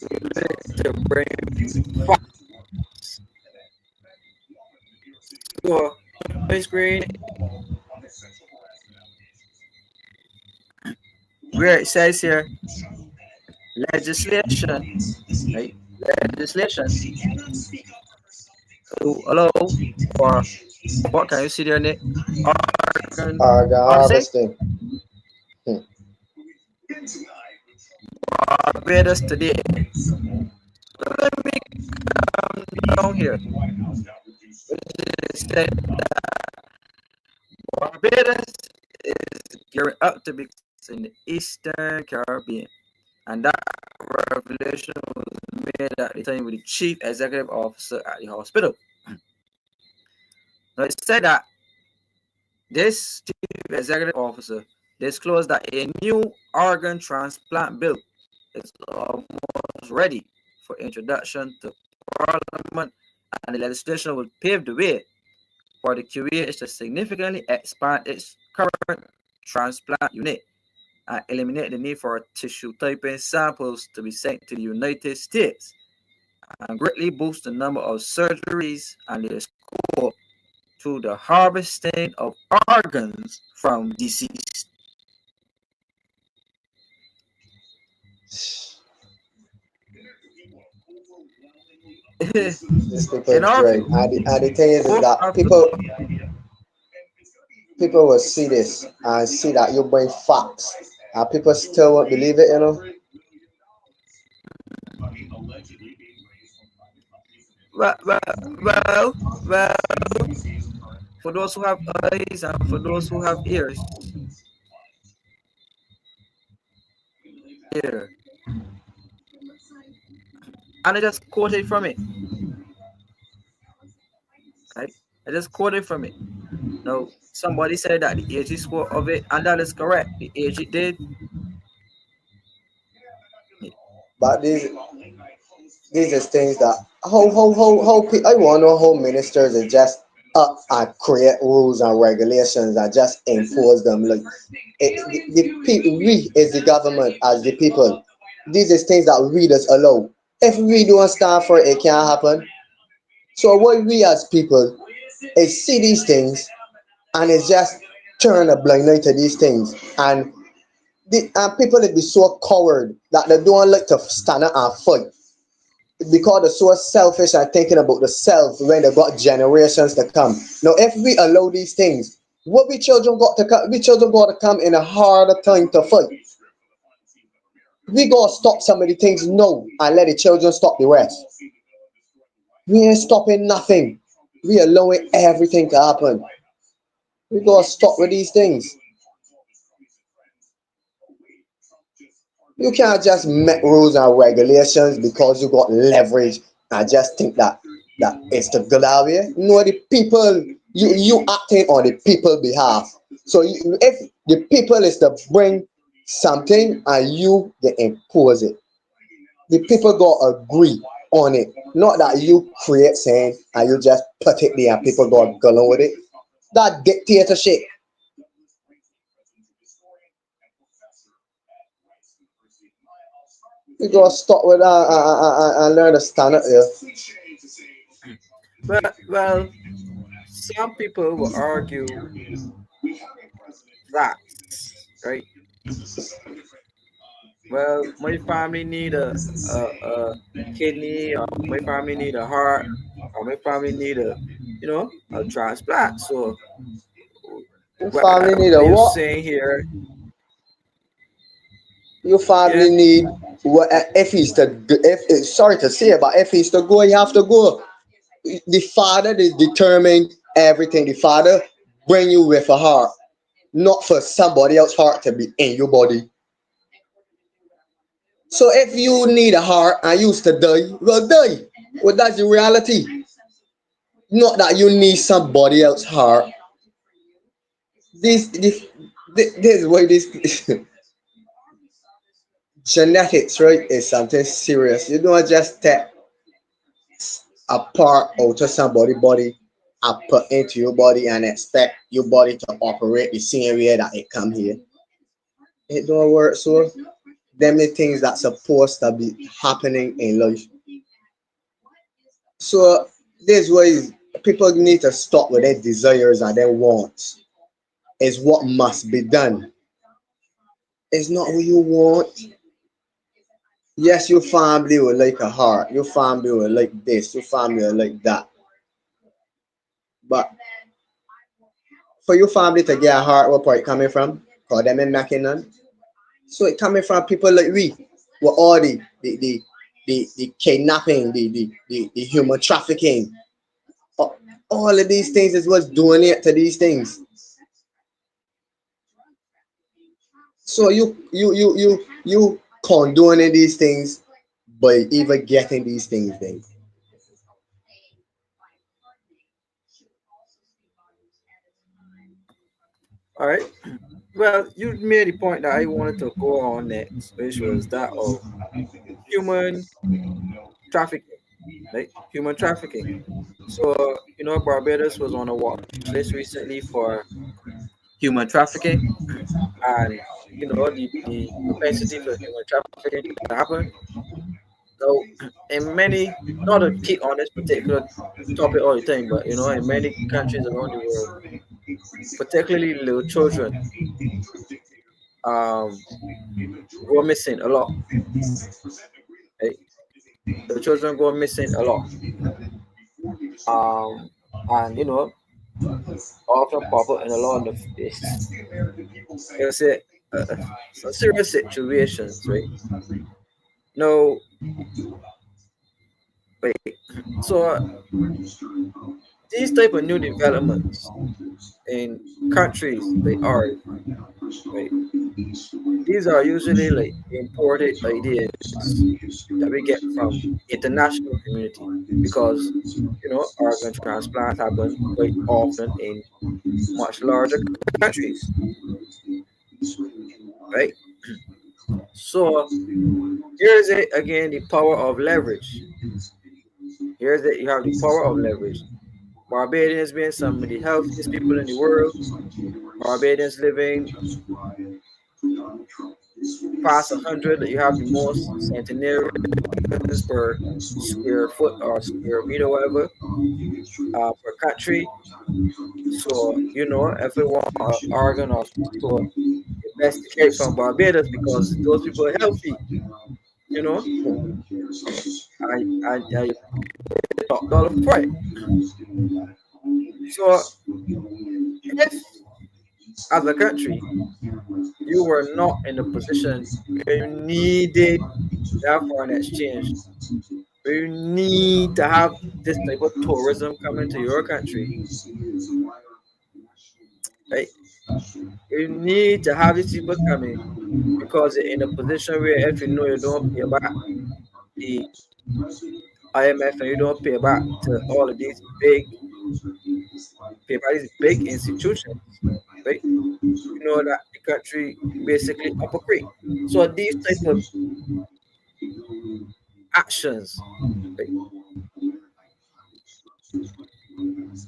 We need to bring facts. So, my screen where it says here legislation, right? Legislation to allow for what can you see there, Nick? Organ Organ harvesting. harvesting. Hmm. Barbados today. So let me come down here. It said Barbados is gearing up to be in the Eastern Caribbean, and that revelation was made at the time with the chief executive officer at the hospital. Now it said that this chief executive officer disclosed that a new organ transplant bill is almost ready for introduction to Parliament, and the legislation will pave the way for the QAH to significantly expand its current transplant unit and eliminate the need for tissue typing samples to be sent to the United States, and greatly boost the number of surgeries and the scope to the harvesting of organs from deceased. These people In our dread. view, And the thing is both that are people, people will see this and see that you bring facts, and people still won't believe it. Well, for those who have eyes and for those who have ears, here, and I just quoted from it, right? I just quoted from it. Now, somebody said that the age is score of it, and that is correct. The age it did. But these is things that I want to know how ministers are just up and create rules and regulations and just enforce them. Like the people, we as the government, as the people, these is things that we just allow. If we don't stand for it, it can't happen. So what we as people is see these things and it's just turn a blind eye to these things, and people will be so coward that they don't like to stand up and fight because they're so selfish and thinking about the self when they got generations to come. Now, if we allow these things, what we children got to come, we children got to come in a harder time to fight. We gotta stop some of the things now and let the children stop the rest. We ain't stopping nothing. We allowing everything to happen. We gotta stop with these things. You can't just make rules and regulations because you got leverage and just think that it's the good idea. No, the people, you acting on the people behalf. So if the people is to bring something and you they impose it, the people got agree on it. Not that you create saying and you just put it there and people got go along with it. That dictatorship. We gotta stop with that and learn to stand up here. Well, some people will argue that, right? Well, my family need a kidney, or my family need a heart, or my family need a transplant. So Your what family need a we are what? saying here, Your yeah, family need what? If he's to sorry to say it, but if he's to go, you have to go. The father is determine everything. The father bring you with a heart, not for somebody else's heart to be in your body. So if you need a heart and you used to die, well die. Well, that's the reality. Not that you need somebody else's heart. This is why this genetics, right, is something serious. You don't just take a part out of somebody's body and put into your body and expect your body to operate the same way that it come here. It don't work so. Them the things that's supposed to be happening in life. So this way people need to stop with their desires and their wants. It's what must be done. It's not what you want. Yes, your family will like a heart. Your family will like this. Your family will like that. But for your family to get a heart, where part it coming from? Cause them in Mackinnon. So it coming from people like we, with all the kidnapping, the human trafficking. All of these things is what's doing it to these things. So you condoning these things by even getting these things then. all right. Well, you made the point that I wanted to go on next, which was that of human trafficking, right? Human trafficking. So, Barbados was on a watch list recently for human trafficking, and the propensity for human trafficking to happen. So, in many, not to keep on this particular topic all the time, but in many countries around the world, particularly little children, um, go missing a lot. Right? The children go missing a lot. Um, and often pop up in a lot of it's a, some serious situations, right? No, wait. So these type of new developments in countries like ours, right? These are usually like imported ideas that we get from international community because organ transplants happen quite often in much larger countries, right? So here's it again, the power of leverage. Here's it, you have the power of leverage. Barbadians being some of the healthiest people in the world, Barbadians living past 100, you have the most centenarians per square foot or square meter, whatever, per country. So, if we want an organ or so, the best to get from Barbados because those people are healthy, you know, I top dollar for it. So, if as a country you were not in a position where you needed that foreign exchange, where you need to have this type of tourism coming to your country, right? You need to have these people coming because you're in a position where if you don't pay back the IMF and you don't pay back to all of these big institutions, right? You know that the country basically up a creek. So these type of actions, right?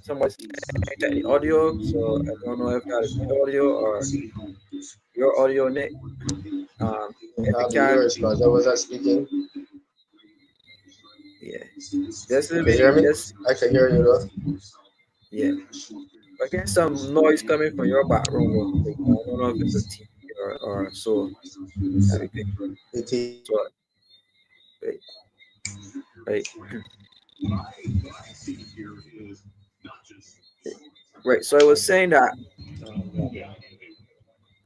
Somebody's at the audio, so I don't know if that is my audio or your audio, Nick. If you Probably can, yours, cause I wasn't speaking. yeah, just You let can me hear me? just I can hear you though. yeah. I get some noise coming from your background though. Like, I don't know if it's a TV or so that we can hear. It is. So right, right, right. So I was saying that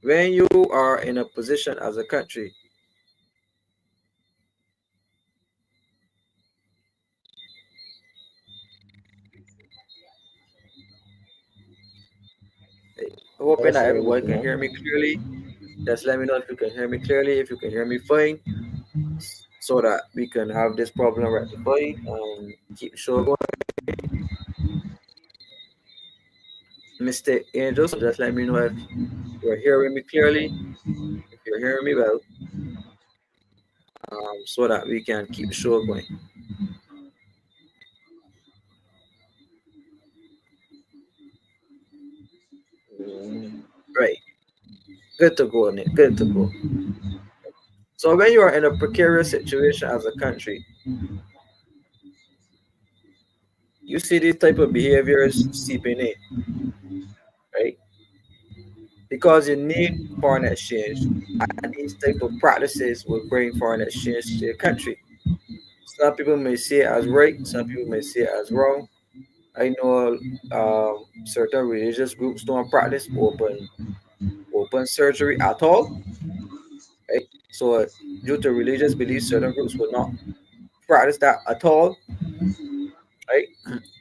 when you are in a position as a country, right, hoping that Listening with everybody you, can man. hear me clearly. Just let me know if you can hear me clearly, if you can hear me fine, so that we can have this problem rectified and keep the show going. Mr. Angel, so just let me know if you're hearing me clearly, if you're hearing me well, so that we can keep the show going. Right. Good to go, Nick. Good to go. So when you are in a precarious situation as a country, you see these type of behaviors seeping in, right? Because you need foreign exchange, and these type of practices will bring foreign exchange to your country. Some people may see it as right, some people may see it as wrong. I know certain religious groups don't practice open surgery at all, right? So due to religious beliefs, certain groups will not practice that at all, right?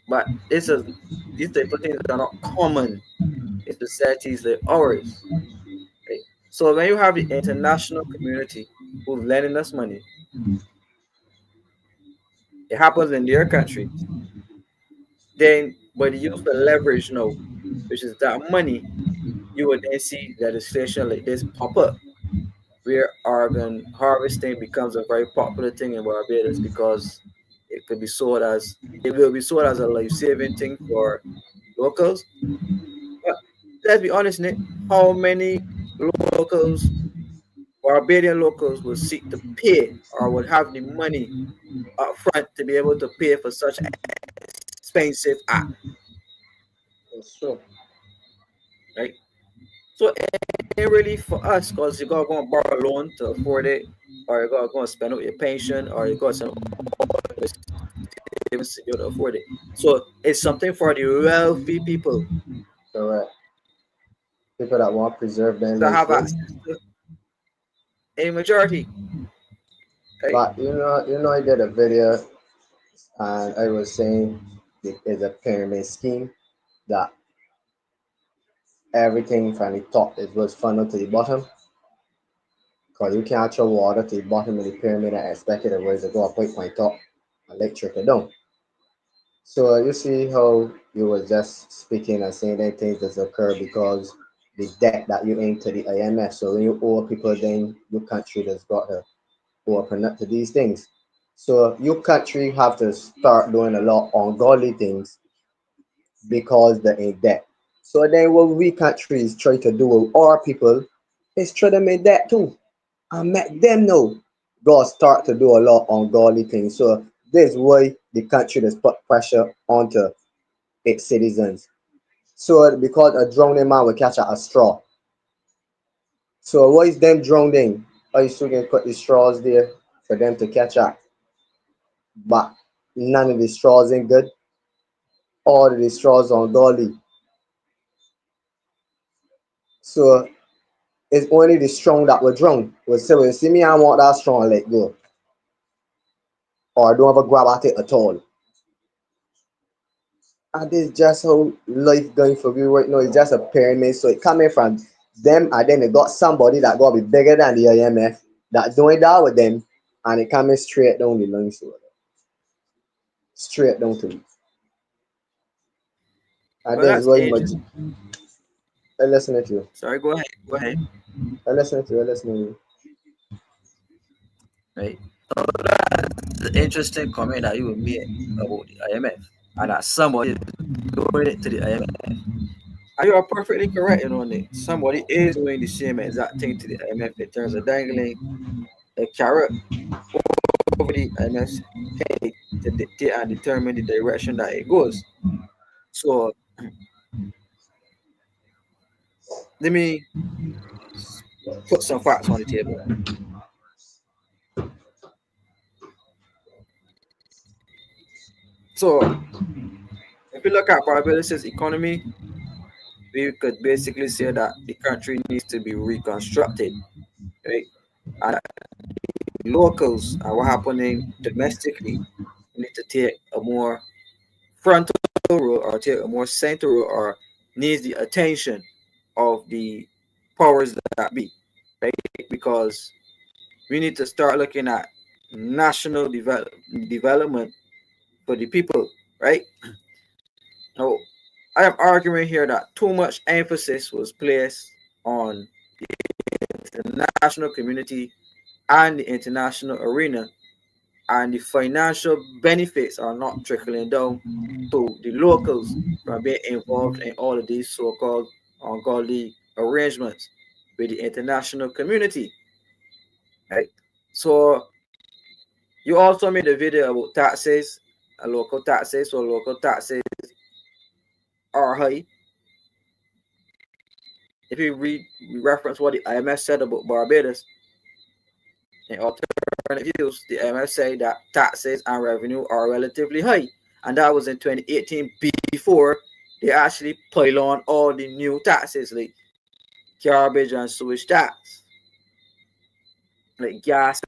But these type of things are not common in societies like ours, right? So when you have the international community who's lending us money, it happens in their country. Then, but you use the leverage now, which is that money, you would then see legislation like this pop up, where organ harvesting becomes a very popular thing in Barbados because it will be sold as a life saving thing for locals. But let's be honest, Nick, how many locals, Barbadian locals, will seek to pay or would have the money up front to be able to pay for such an expensive act, It's true. right? So it ain't really for us because you gotta go and borrow a loan to afford it, or you gotta go and spend out your pension, or you gotta spend even be able to afford it. So it's something for the wealthy people Correct. People that want to preserve their that life have good. access to a majority, right? But I did a video and I was saying it is a pyramid scheme that everything from the top is was funneled to the bottom. Because you can't throw water to the bottom of the pyramid and expect it to raise it go up right point top and like trick it down. So you see how you were just speaking and saying that things that occur because the debt that you into the IMF. So when you owe people, then your country has got to open up to these things. So your country have to start doing a lot ungodly things because they're in debt. So then what we countries try to do with our people is try to make debt too and make them know God start to do a lot ungodly things. So this is why the country has put pressure onto its citizens. So because a drowning man will catch at a straw. So what is them drowning? Are you still gonna put the straws there for them to catch at? But none of the straws ain't good. All of the straws are ungodly. So it's only the strong that will drown. Will say, well, you see me, I want that strong, let go. Or don't ever grab at it at all. And this is just how life going for you right now. It's just a pyramid. So it coming from them, and then they got somebody that got to be bigger than the IMF that doing that with them, and it coming straight down the line. So straight down to me. And Well, this is that's why much. interesting. I listen to you. Sorry, go ahead. Go ahead. I listen to you. I listen to you. Right. So that's the interesting comment that you made about the IMF and that somebody is doing it to the IMF. And you are perfectly correct, Nick. Somebody is doing the same exact thing to the IMF in terms of dangling a carrot over the IMF's head to dictate and determine the direction that it goes. So let me put some facts on the table. So if you look at Barbados' economy, we could basically say that the country needs to be reconstructed, right? And locals and what happening domestically need to take a more frontal role or take a more central role or needs the attention of the powers that be, right? Because we need to start looking at national development for the people, right? Now, I am arguing here that too much emphasis was placed on the international community and the international arena, and the financial benefits are not trickling down to the locals from being involved in all of these so-called ungodly arrangements with the international community, right? So you also made a video about taxes, local taxes. So local taxes are high. If you read reference what the IMF said about Barbados in alternative views, the IMF say that taxes and revenue are relatively high, and that was in 2018 before they actually pile on all the new taxes like garbage and sewage tax, like gas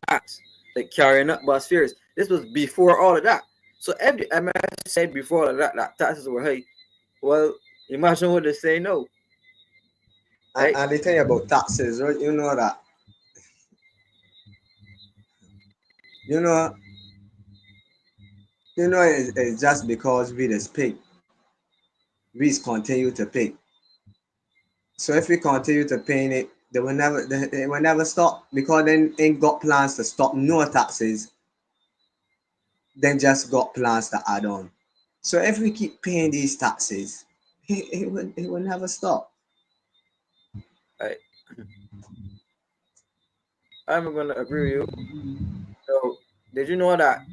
tax, like carrying up bus fares. This was before all of that. So if the IMF said before all of that taxes were high, well, imagine what they say no, right? And the thing about taxes, right? You know, it's just because we just pay, we continue to pay. So if we continue to pay it, they will never stop because then ain't got plans to stop no taxes. Then just got plans to add on. So if we keep paying these taxes, it will never stop. Right. I'm going to agree with you. So, did you know that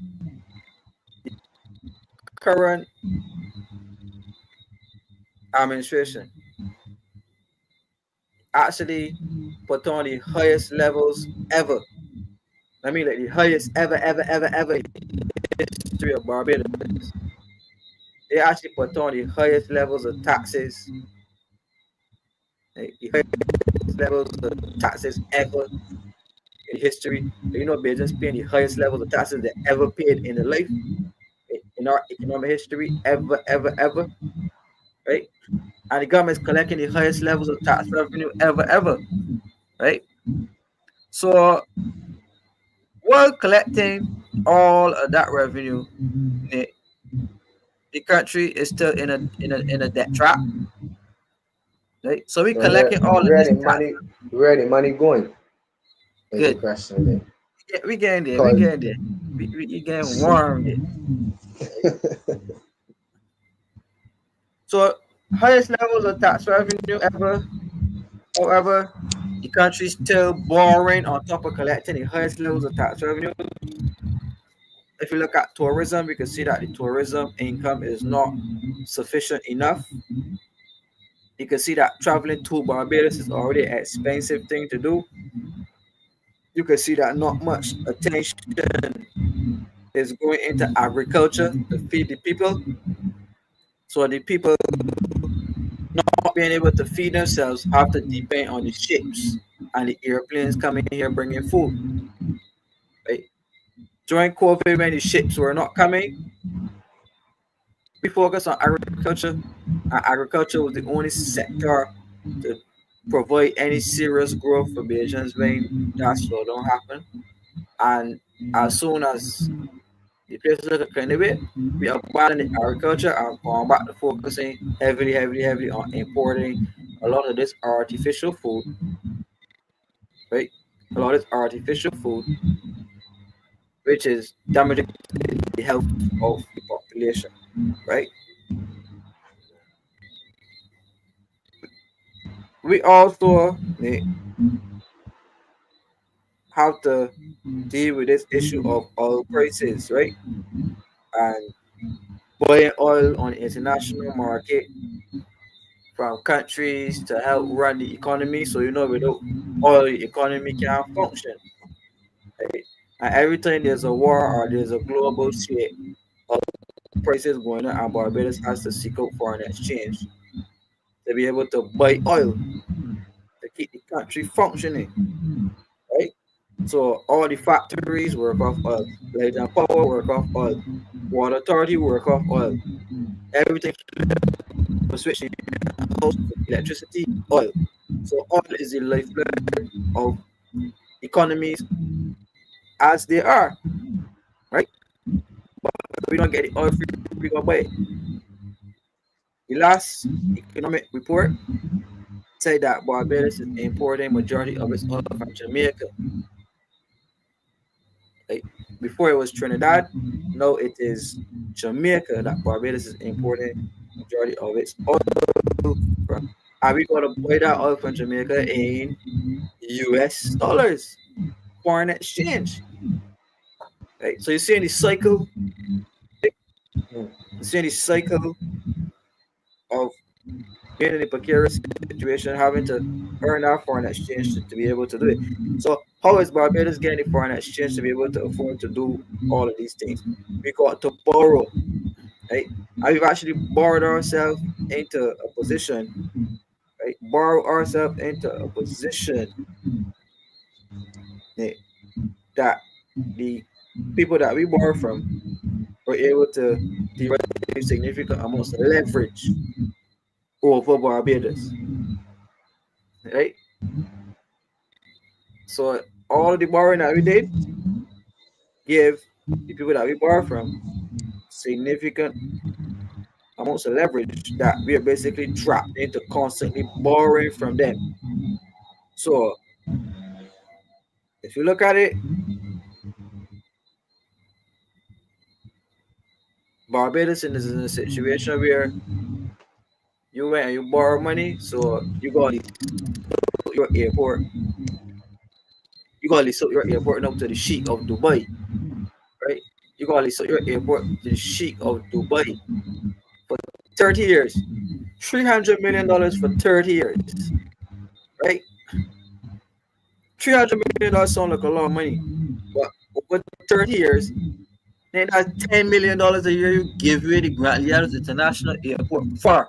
current administration actually put on the highest levels ever? I mean, like the highest ever history of Barbados. They actually put on the highest levels of taxes, the highest levels of taxes ever in history. You know, Belgians paying the highest levels of taxes they ever paid in their life in our economic history, ever, right? And the government is collecting the highest levels of tax revenue ever, right? So while collecting all of that revenue, the country is still in a debt trap, right? So we So where collecting all of where this the tax. money where the money going is the Good. question then. Yeah, we getting there. We Cause getting there. We getting warm there. Right? So highest levels of tax revenue ever. However, the country is still borrowing on top of collecting the highest levels of tax revenue. If you look at tourism, we can see that the tourism income is not sufficient enough. You can see that traveling to Barbados is already an expensive thing to do. You can see that not much attention is going into agriculture to feed the people. So the people not being able to feed themselves have to depend on the ships and the airplanes coming here bringing food. Right? During COVID, when the ships were not coming, we focused on agriculture, and agriculture was the only sector to provide any serious growth for Bajans when that slowdown happened. And as soon as the places look at kind of it, we abandoned agriculture and gone back to focusing heavily on importing a lot of this artificial food, right? A lot of this artificial food, which is damaging the health of the population, right? We also have to deal with this issue of oil prices, right? And buying oil on the international market from countries to help run the economy. So you know, without oil, the economy can't function, right? And every time there's a war or there's a global threat, oil prices going up, and Barbados has to seek out foreign exchange to be able to buy oil to keep the country functioning, right? So all the factories work off oil, light and power work off oil, water authority work off oil, everything for switching house electricity, oil. So oil is the lifeblood of economies as they are, right? But we don't get the oil free, we go buy it. The last economic report said that Barbados is importing majority of its oil from Jamaica. Like before it was Trinidad, now it is Jamaica that Barbados is importing majority of its oil from. And we gotta buy that oil from Jamaica in US dollars, foreign exchange. Right? So you're seeing the cycle, you're seeing the cycle of being in a precarious situation, having to earn our foreign exchange to be able to do it. So how is Barbados getting the foreign exchange to be able to afford to do all of these things? We got to borrow, right? And we've actually borrowed ourselves into a position, right? Borrow ourselves into a position eh, that the people that we borrow from were able to derive significant amounts of leverage over Barbados, right? So all the borrowing that we did give the people that we borrow from significant amounts of leverage that we are basically trapped into constantly borrowing from them. So if you look at it, Barbados is in a situation where you went and you borrow money, so you got to lease your airport. You got to lease your airport now to the Sheikh of Dubai, right? You got to lease your airport to the Sheikh of Dubai for 30 years. $300 million for 30 years, right? $300 million sound like a lot of money, but over 30 years, Then that's $10 million a year you give away the Grant Leaders International Airport for,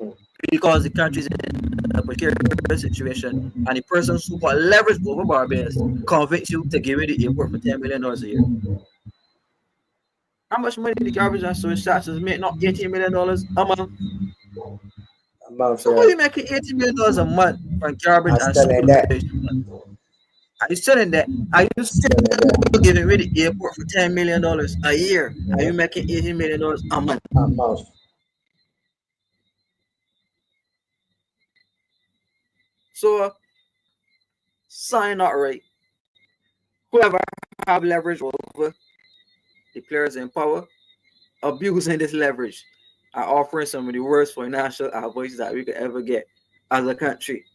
mm. because the country is in a precarious situation and the person who got leverage over Barbados convince you to give away the airport for $10 million a year. How much money the garbage and sewage taxes make? Not $18 million a month. A month, So how yeah. you making $18 million a month from garbage I'm and still in that. sewage? Are you still in that? Are you still Still in that. giving away the airport for $10 million a year? Are Yeah. you making $18 million a month? A month. So sign not right. Whoever have leverage over the players in power, abusing this leverage and offering some of the worst financial advice that we could ever get as a country,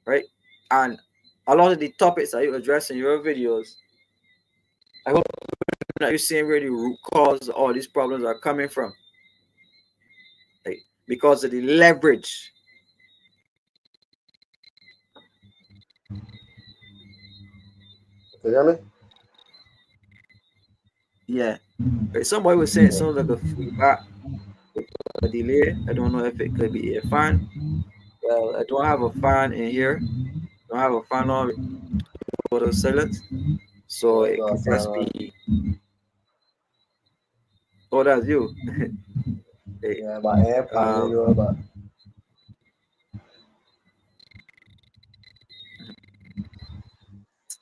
right? And a lot of the topics that you address in your videos, I hope that you're seeing where the root cause of all these problems are coming from, right? Because of the leverage. You hear me? Yeah. Right. Somebody was saying it sounds like a feedback with a delay. I don't know if it could be a fan. Well, I don't have a fan in here. I don't have a fan on auto silence. So Yeah, I it got a could fan just on. be, oh, that's you. Hey, Yeah, but AirPod, you um, know about.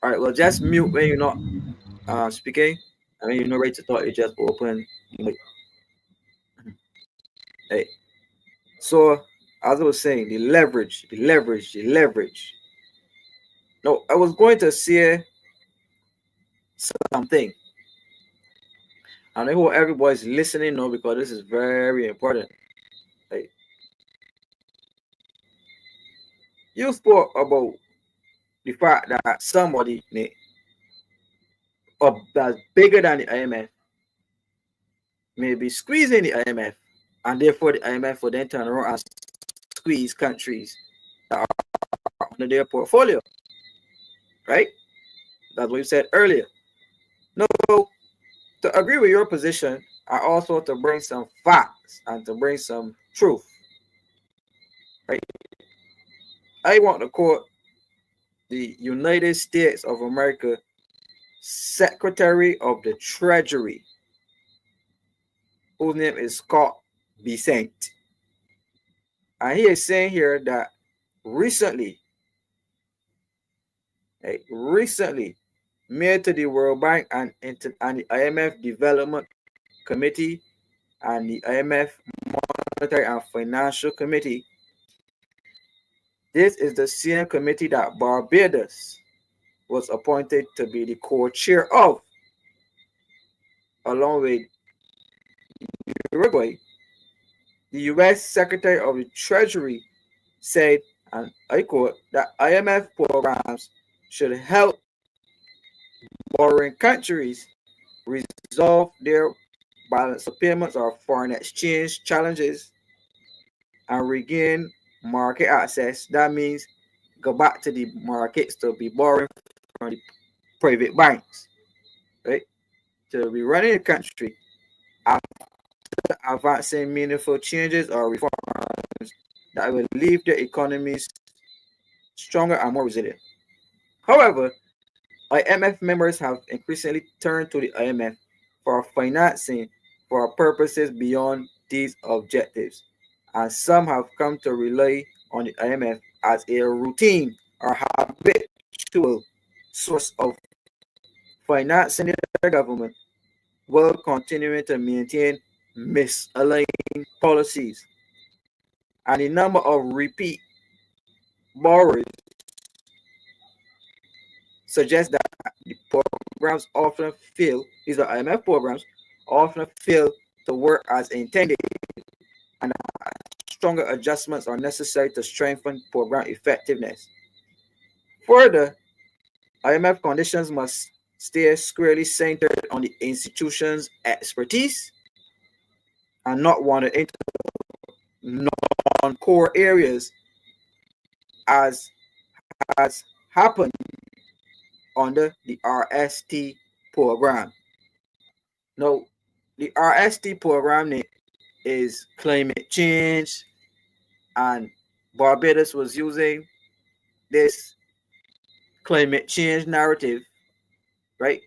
all right, well, just mute when you're not speaking. I mean, you're not ready to talk. You just open. Hey, so as I was saying, the leverage. No, I was going to say something. And I hope everybody's listening now because this is very important. Like, you spoke about the fact that somebody that's bigger than the IMF may be squeezing the IMF, and therefore the IMF will then turn around and squeeze countries that are under their portfolio, right? That's what you said earlier. No, to agree with your position, I also want to bring some facts and to bring some truth, right? I want to quote the United States of America Secretary of the Treasury, whose name is Scott Bessent. And he is saying here that recently, recently, made to the World Bank and the IMF Development Committee and the IMF Monetary and Financial Committee. This is the same committee that Barbados was appointed to be the co-chair of, along with Uruguay. The U.S. Secretary of the Treasury said, and I quote, that IMF programs should help borrowing countries resolve their balance of payments or foreign exchange challenges and regain market access. That means go back to the markets to be borrowing from the private banks, right? To be running the country after advancing meaningful changes or reforms that will leave the economies stronger and more resilient. However, IMF members have increasingly turned to the IMF for financing for purposes beyond these objectives, and some have come to rely on the IMF as a routine or habitual source of financing their government while continuing to maintain misaligned policies. And the number of repeat borrowers suggests that the programs often fail, these are IMF programs, often fail to work as intended, and stronger adjustments are necessary to strengthen program effectiveness. Further, IMF conditions must stay squarely centered on the institution's expertise and not wander into non-core areas as has happened under the RST program. Now, the RST program is climate change, and Barbados was using this climate change narrative, right,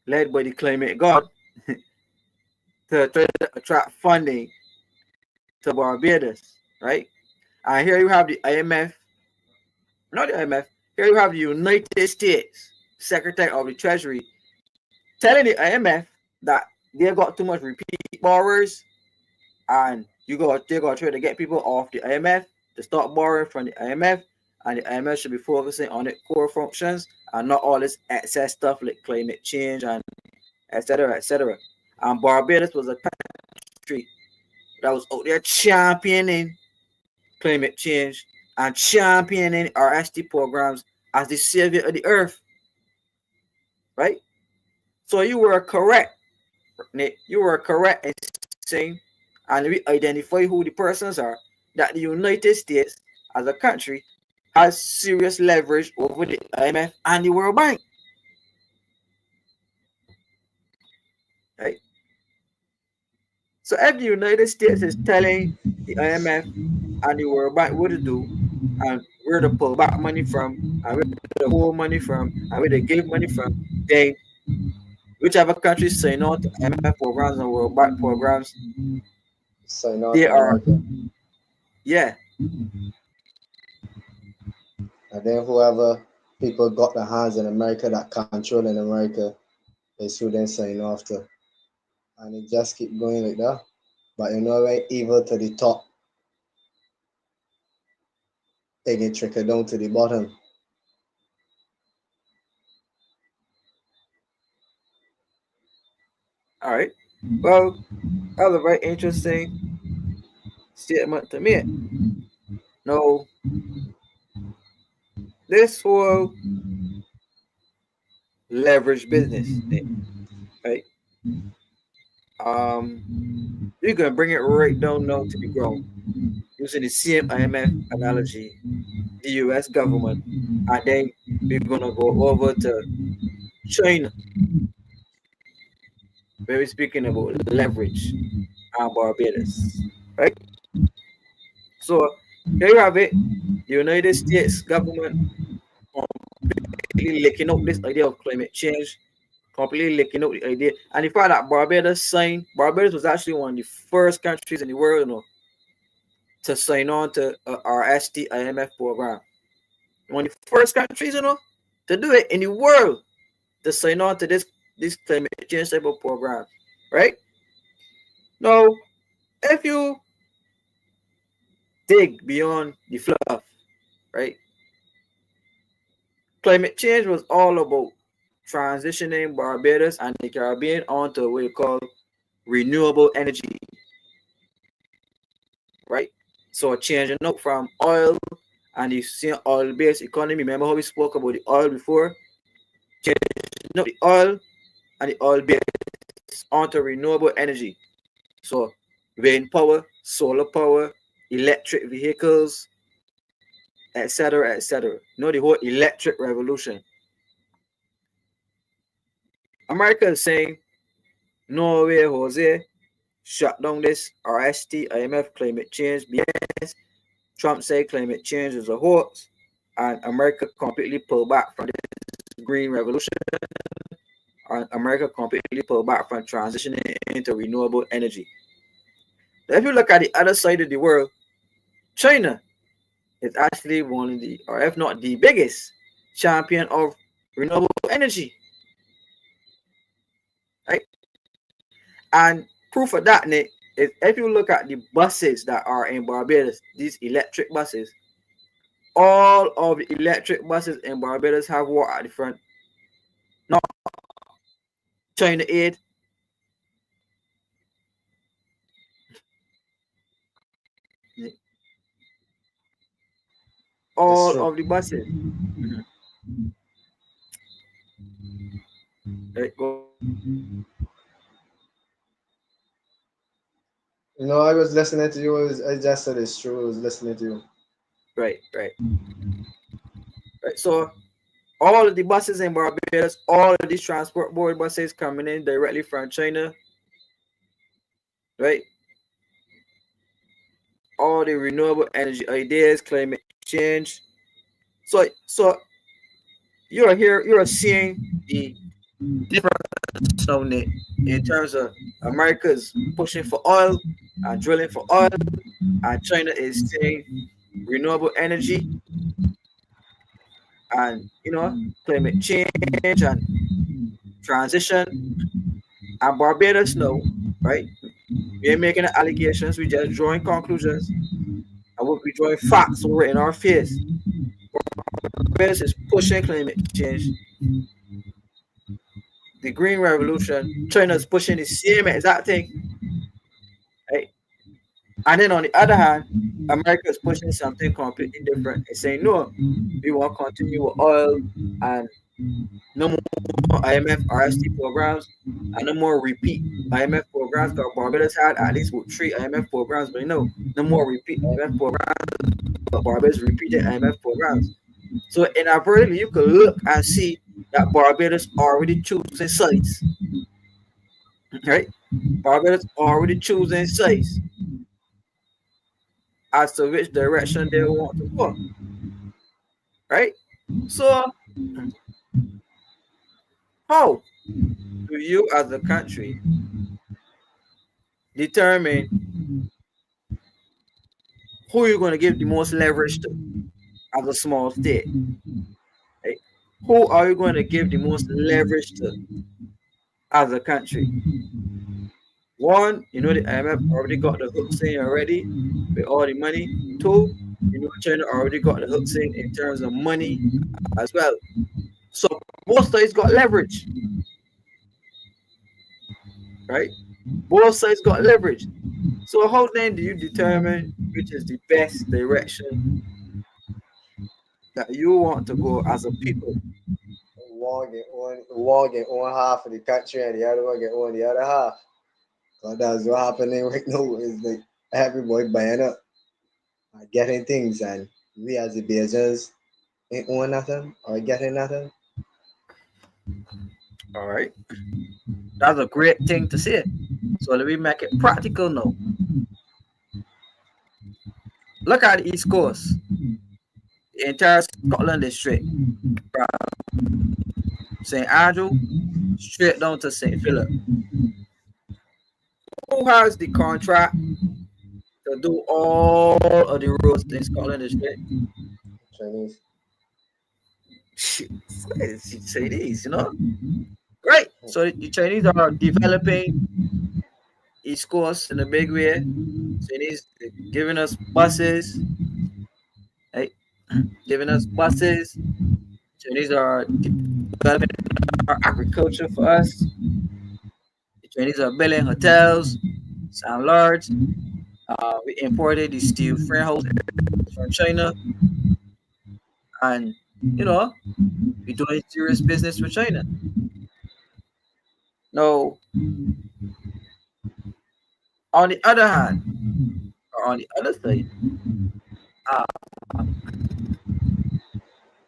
led by the climate god, to try to attract funding to Barbados, right? And here you have the IMF, not the IMF, here you have the United States Secretary of the Treasury telling the IMF that they got too much repeat borrowers, and they're gonna try to get people off the IMF to start borrowing from the IMF, and the IMF should be focusing on its core functions and not all this excess stuff like climate change and etc. etc. And Barbados was a country that was out there championing climate change and championing our ST programs as the savior of the earth, right? So you were correct, Nick. You were correct in saying, and we identify who the persons are, that the United States as a country has serious leverage over the IMF and the World Bank, right? So if the United States is telling the IMF and the World Bank what to do, and where to pull back money from, and where to hold money from, and where to give money from, then whichever countries sign on to IMF programs and World Bank programs, Sign out they to are, America. yeah, And then whoever people got their hands in America that control in America is who then sign off to. And it just keep going like that. But you know when evil to the top, it get trickle down to the bottom. all right. Well, that was a very interesting statement to make. Now, this whole leverage business, right? Um, we're gonna bring it right down now to the ground using the same IMF analogy, the US government, and then we're gonna go over to China, where we're speaking about leverage and Barbados, right? So here you have it. The United States government completely licking up this idea of climate change, completely licking up the idea. And the fact that Barbados signed, Barbados was actually one of the first countries in the world, to sign on to our STIMF program. One of the first countries, to do it in the world, to sign on to this climate change type of program, right? Now, if you dig beyond the fluff, right? Climate change was all about transitioning Barbados and the Caribbean onto what we call renewable energy, right? So changing up from oil and the same oil-based economy. Remember how we spoke about the oil before? Changing up the oil and the oil-based onto renewable energy. So wind power, solar power, electric vehicles, etc., etc. The whole electric revolution. America is saying, no way, Jose, shut down this RST, IMF climate change BS. Trump said climate change is a hoax, and America completely pulled back from this green revolution, and America completely pulled back from transitioning into renewable energy. Now, if you look at the other side of the world, China is actually one of the, or if not the biggest, champion of renewable energy, right? And proof of that, Nick, is if you look at the buses that are in Barbados, these electric buses, all of the electric buses in Barbados have water at the front. Not China aid. It's All true. of the buses. Mhm. Right, go ahead. You know, I was listening to you. I just said it's true. I was listening to you. Right, right, right. So all of the buses in Barbados, all of these transport board buses coming in directly from China. right? All the renewable energy ideas, climate change. So you're seeing the difference now, Nick, in terms of America's pushing for oil and drilling for oil, and China is saying renewable energy and climate change and transition. And Barbados know, right? We ain't making allegations, we just drawing conclusions, and we'll be drawing facts over in our face. Barbados is pushing climate change, the green revolution. China is pushing the same exact thing, right? And then on the other hand, America is pushing something completely different and saying, no, we want to continue with oil and no more IMF RST programs and no more repeat IMF programs. Because Barbados had at least what, 3 IMF programs, but no more repeat IMF programs, but Barbados repeated IMF programs. So inadvertently, you could look and see that Barbados already choosing sides, right? Barbados already choosing sides as to which direction they want to go, right? So how do you as a country determine who you're going to give the most leverage to as a small state? Right? Who are you going to give the most leverage to as a country? One, the IMF already got the hook saying already with all the money. Two, China already got the hook saying in terms of money as well. So both sides got leverage, right? Both sides got leverage. So how then do you determine which is the best direction that you want to go as a people? One get one half of the country and the other one get one the other half. So that's what happening right now. Is like everybody buying up and getting things, and we as the business ain't own nothing or getting nothing. All right. That's a great thing to say. So let me make it practical now. Look at the East Coast, the entire Scotland district, St. Andrew, straight down to St. Philip. Who has the contract to do all of the roads in Scotland district? Chinese. Say this. Right. So the Chinese are developing East Coast in a big way. Chinese giving us buses, right? Giving us buses. Chinese are developing our agriculture for us. The Chinese are building hotels, sound large. We imported the steel frame houses from China, and you know we're doing serious business with China. Now, on the other hand, or on the other side, uh,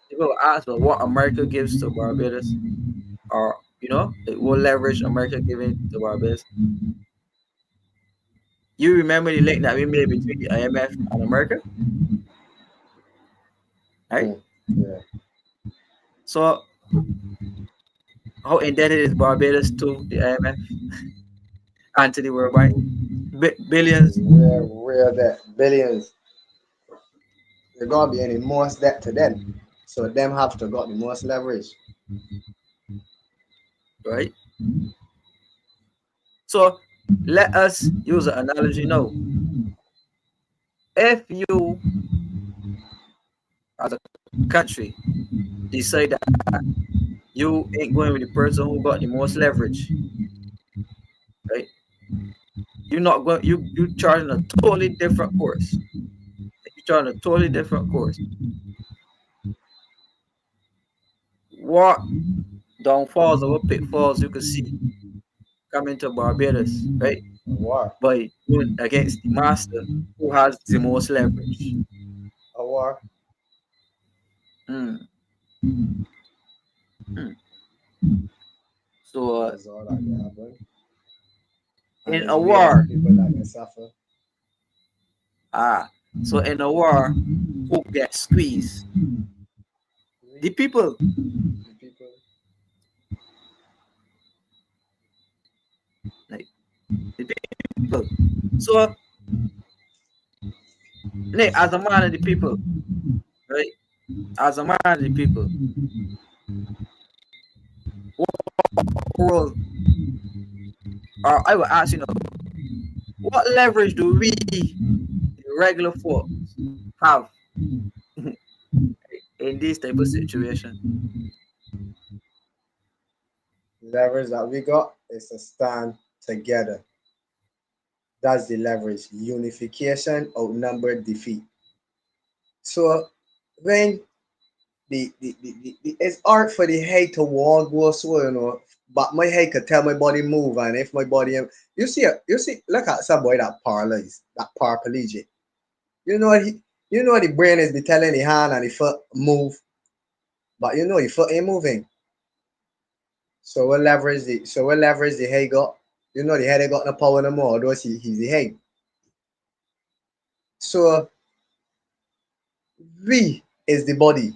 people ask about what America gives to Barbados, or what leverage America giving to Barbados. You remember the link that we made between the IMF and America, right? Yeah. So, how indebted is Barbados to the IMF and to the World Bank? Billions. Where that billions, there gonna be any most debt to them. So them have to got the most leverage. Right? So let us use an analogy now. If you, as a country, decide that you ain't going with the person who got the most leverage, right? You're not going. You charging a totally different course. You're charging a totally different course. What downfalls or what pitfalls you could see coming to Barbados, right? A war. By going against the master who has the most leverage. A war. Mm, mm. So That's all that can happen. and In it's a we as the war, people that can suffer. ah, so in a war, who gets squeezed? We, The people, the people. like the people. So, like, as a man of the people, right? As a man of the people, what role, or I will ask, what leverage do we, the regular folks, have in this type of situation? Leverage that we got is to stand together. That's the leverage. Unification outnumbered defeat. So when it's art for the head to walk go so but my head could tell my body move, and if my body you see look at some boy that paralyzed, that paraplegic. You know what you know the brain is be telling the hand and the foot move, but you know the foot ain't moving. So we leverage the head got. You know the head ain't got no power no more, although he's the head. So we is the body.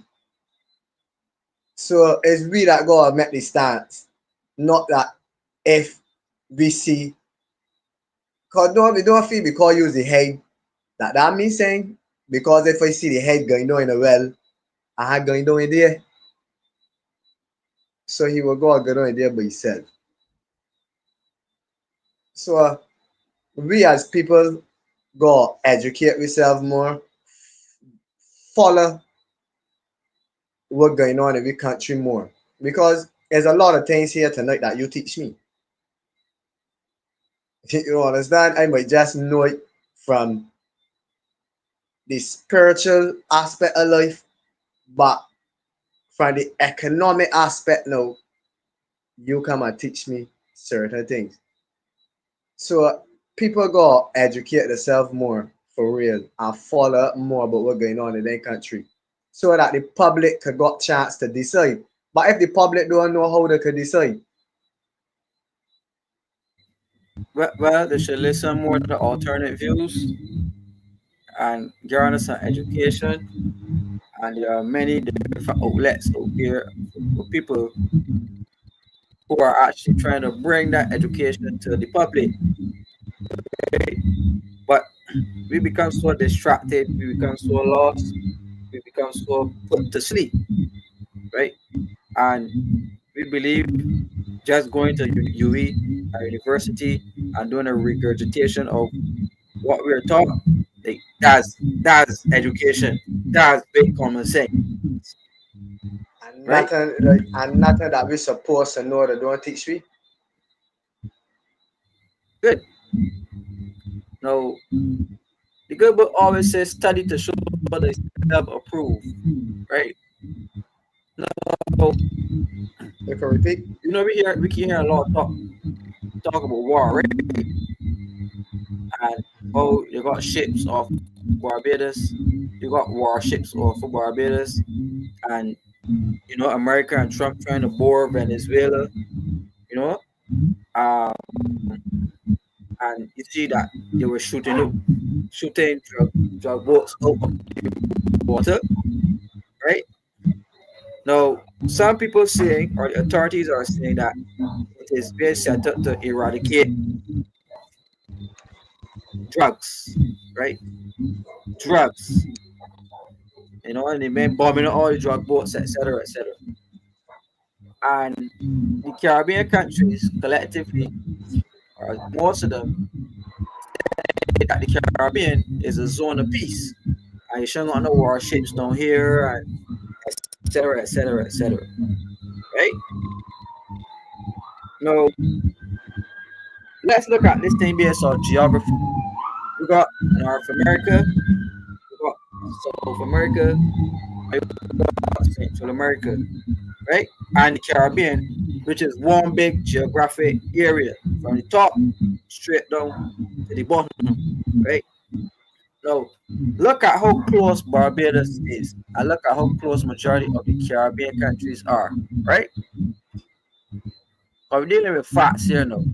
So it's we that gotta make the stance. Not that if we see, cause don't feel because use the head that means saying, because if I see the head going down in the well, I had going down in there. So he will go down in there by himself. So we as people go educate ourselves more, follow what going on in the country more. Because there's a lot of things here tonight that you teach me. You understand? I might just know it from the spiritual aspect of life, but from the economic aspect now, you come and teach me certain things. So people go educate themselves more for real and follow more about what's going on in their country. So that the public could got chance to decide. But if the public don't know how they could decide, Well, they should listen more to the alternate views and garner some education. And there are many different outlets out here for people who are actually trying to bring that education to the public. Right? But we become so distracted, we become so lost, we become so put to sleep, right? And we believe just going to UE, our university, and doing a regurgitation of what we are taught, like that's education, that's big common sense, and right? nothing that we supposed to know they don't teach we. Good. Now, the good book always says study to show thyself approved, right? So, You can repeat. we can hear a lot of talk about war, right? And oh, you got ships off Barbados, you got warships off of Barbados, and America and Trump trying to bore Venezuela, you know, um, and you see that they were shooting drug boats out of the water, right? Now, some people saying, or the authorities are saying that it is being set up to eradicate drugs, right? Drugs, and they been bombing all the drug boats, etc., etc. And the Caribbean countries collectively, or most of them, say that the Caribbean is a zone of peace. And you shouldn't got no warships down here, and etc., etc., etc. Right? Now, let's look at this thing based on geography. We got North America, we got South America, and we got Central America, right? And the Caribbean, which is one big geographic area from the top straight down to the bottom, right? Now, look at how close Barbados is, and look at how close majority of the Caribbean countries are, right? But we're dealing with facts here now.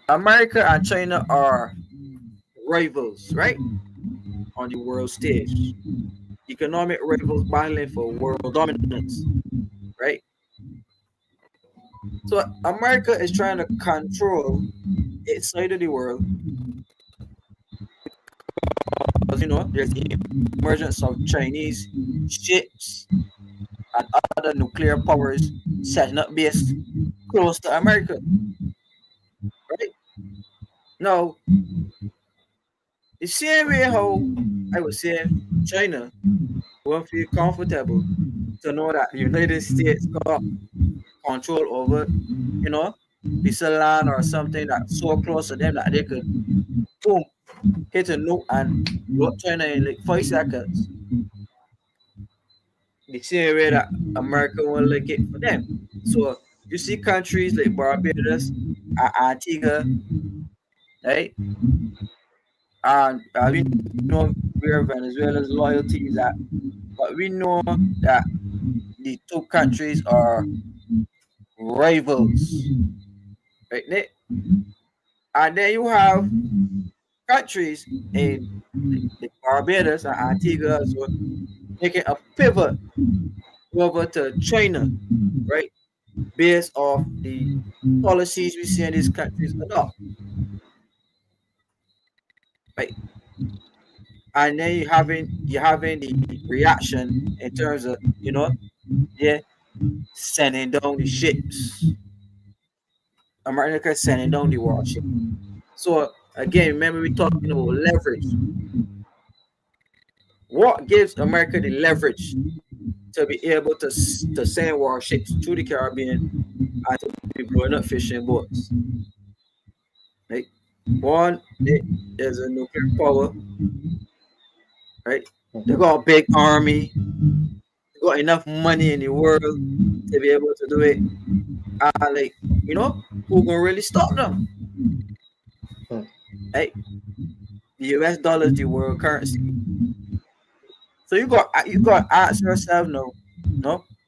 America and China are rivals, right? On the world stage. Economic rivals battling for world dominance, right? So America is trying to control its side of the world because there's the emergence of Chinese ships and other nuclear powers setting up base close to America, right? Now, the same way how I was saying China won't feel comfortable to know that the United States got control over, you know, piece of land or something that's so close to them that they could boom hit a nuke and blow up China in like 5 seconds. The same way that America won't like it for them. So you see countries like Barbados, Antigua, right? And we know where Venezuela's loyalty is at, but we know that the two countries are rivals, right, Nick? And then you have countries in the Barbados and Antigua as well making a pivot over to China, right? Based off the policies we see in these countries adopt, right? And then you having the reaction in terms of yeah sending down the ships. America sending down the warship. So again, remember we talking about leverage. What gives America the leverage to be able to send warships through the Caribbean and to be blowing up fishing boats? Right? One, there's a nuclear power, right? They got a big army, they got enough money in the world to be able to do it. And like, who gonna really stop them? Right? The US dollar is the world currency. So you got to ask yourself, no,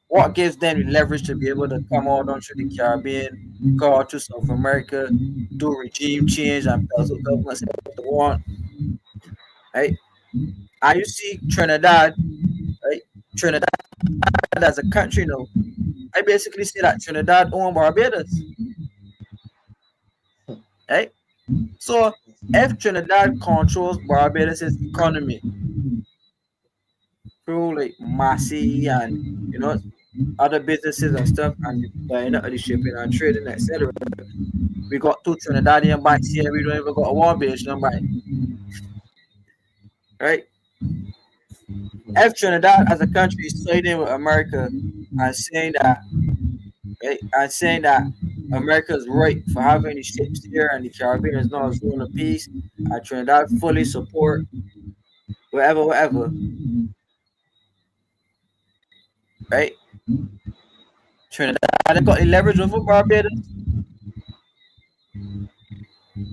what gives them the leverage to be able to come out onto the Caribbean, go out to South America, do regime change and pursue governments if they want, right? And you see Trinidad, right? Trinidad as a country now. I basically say that Trinidad own Barbados, right? So if Trinidad controls Barbados' economy through like Massey and you know other businesses and stuff and the shipping and trading, etc. We got two Trinidadian banks here. We don't even got a one Bayesian bank, right? If Trinidad as a country is siding with America and saying that, right, and saying that America's right for having these ships here and the Caribbean is not a zone of peace, and Trinidad fully support whatever, right? Trinidad got the leverage over Barbados.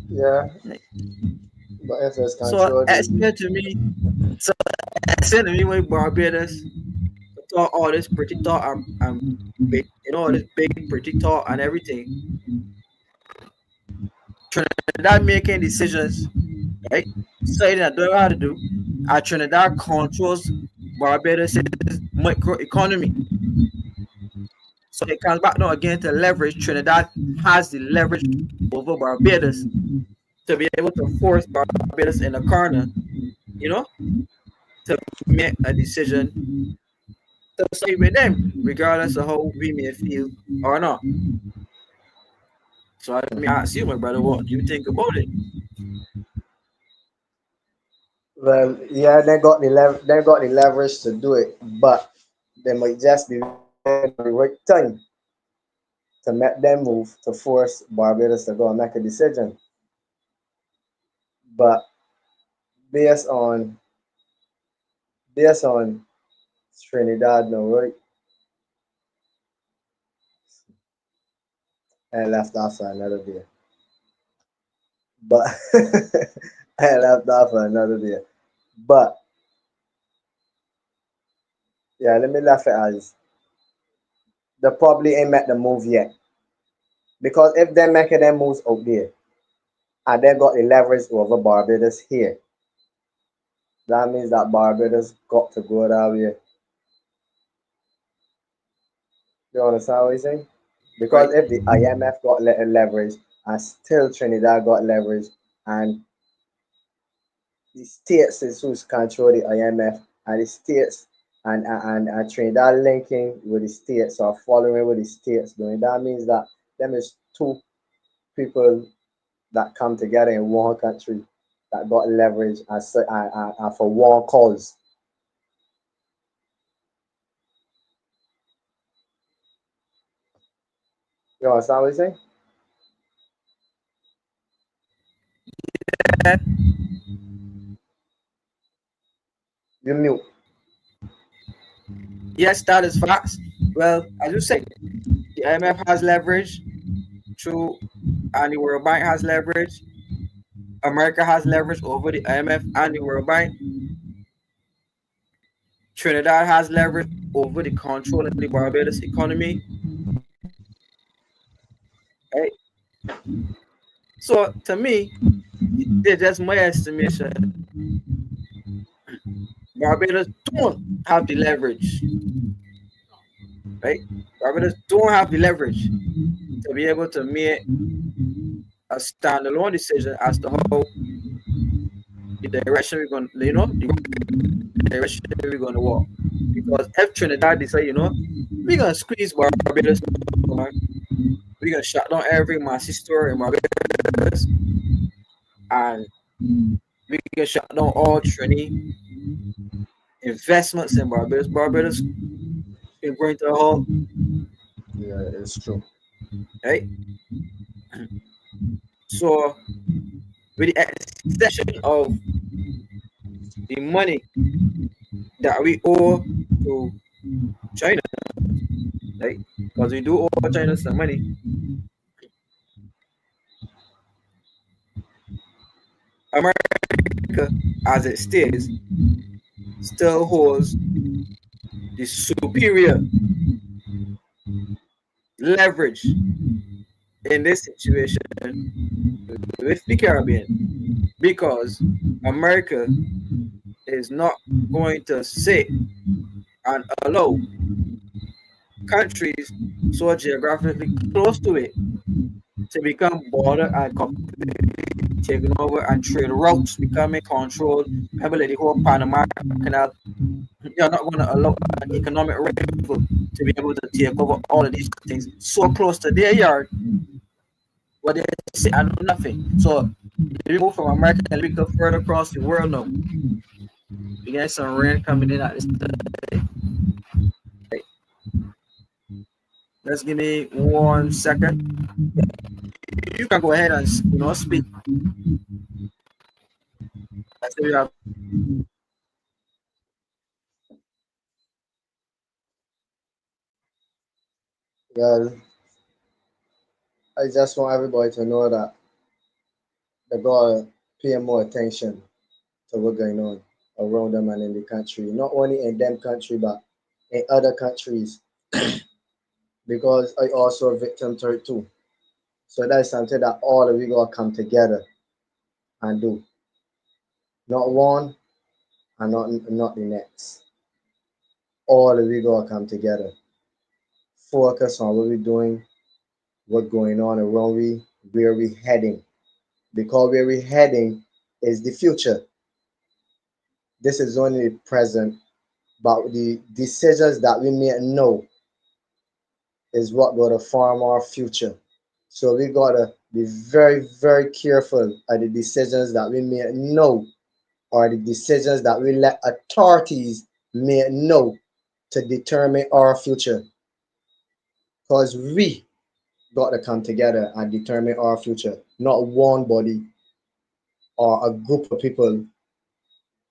Yeah, but if it's So controlled, explain to me, so explain to me why Barbados thought all this pretty thought and big, all this big pretty thought and everything. Trinidad making decisions, right? Saying that don't know how to do. And Trinidad controls Barbados' micro economy. So it comes back now again to leverage. Trinidad has the leverage over Barbados to be able to force Barbados in a corner, you know, to make a decision to side with them, regardless of how we may feel or not. So let me ask you, my brother, what do you think about it? well, yeah, they got the leverage to do it, but they might just be waiting for the right time to make them move to force Barbados to go and make a decision. But based on based on Trinidad now, right? I left off for another day. But I left off for another day. But yeah, let me laugh at as they probably ain't met the move yet. Because if they're making them moves out there, and they got the leverage over Barbados here. That means that Barbados got to go that way. You understand what I'm saying? right? Because if the IMF got leverage and still Trinidad got leverage and the states is who's control the IMF and the states and Trinidad linking with the states or following with the states doing that means that them is two people that come together in one country that got leverage and for one cause. You understand what I'm saying? That, You mute. yes, that is facts. Well, as you say, the IMF has leverage through, and the World Bank has leverage. America has leverage over the IMF and the World Bank. Trinidad has leverage over the control of the Barbados economy. Right? So to me, that's my estimation. Barbados don't have the leverage, right? Barbados don't have the leverage to be able to make a standalone decision as to how the direction we're going, the direction we're going to walk. Because if Trinidad decide, we're gonna squeeze Barbados, we're gonna shut down every massy store in Barbados, and we can shut down all Trini investments in Barbados. Barbados can bring to a halt, Yeah, it's true. right? So with the exception of the money that we owe to China, right? Because we do owe China some money. America, as it stays, still holds the superior leverage in this situation with the Caribbean because America is not going to sit and allow countries so geographically close to it to become border and completely taken over and trade routes becoming controlled. Remember, like the whole Panama Canal, you're not going to allow an economic rival to be able to take over all of these things so close to their yard where they sit and do nothing. So we move from America and we go further across the world now. We get some rain coming in at this time. Let's give me 1 second. You can go ahead and speak. I say we have Well, I just want everybody to know that they gotta pay more attention to what's going on around them and in the country. Not only in them country, but in other countries. Because I also a victim to it too. So that's something that all of we gotta come together and do. Not one and not the next. All of we gotta come together. Focus on what we're doing, what's going on around we, where we heading. Because where we heading is the future. This is only the present, but the decisions that we make now is what gonna form our future. So we gotta be very, very careful of the decisions that we make now or the decisions that we let authorities make now to determine our future. Because we got to come together and determine our future, not one body or a group of people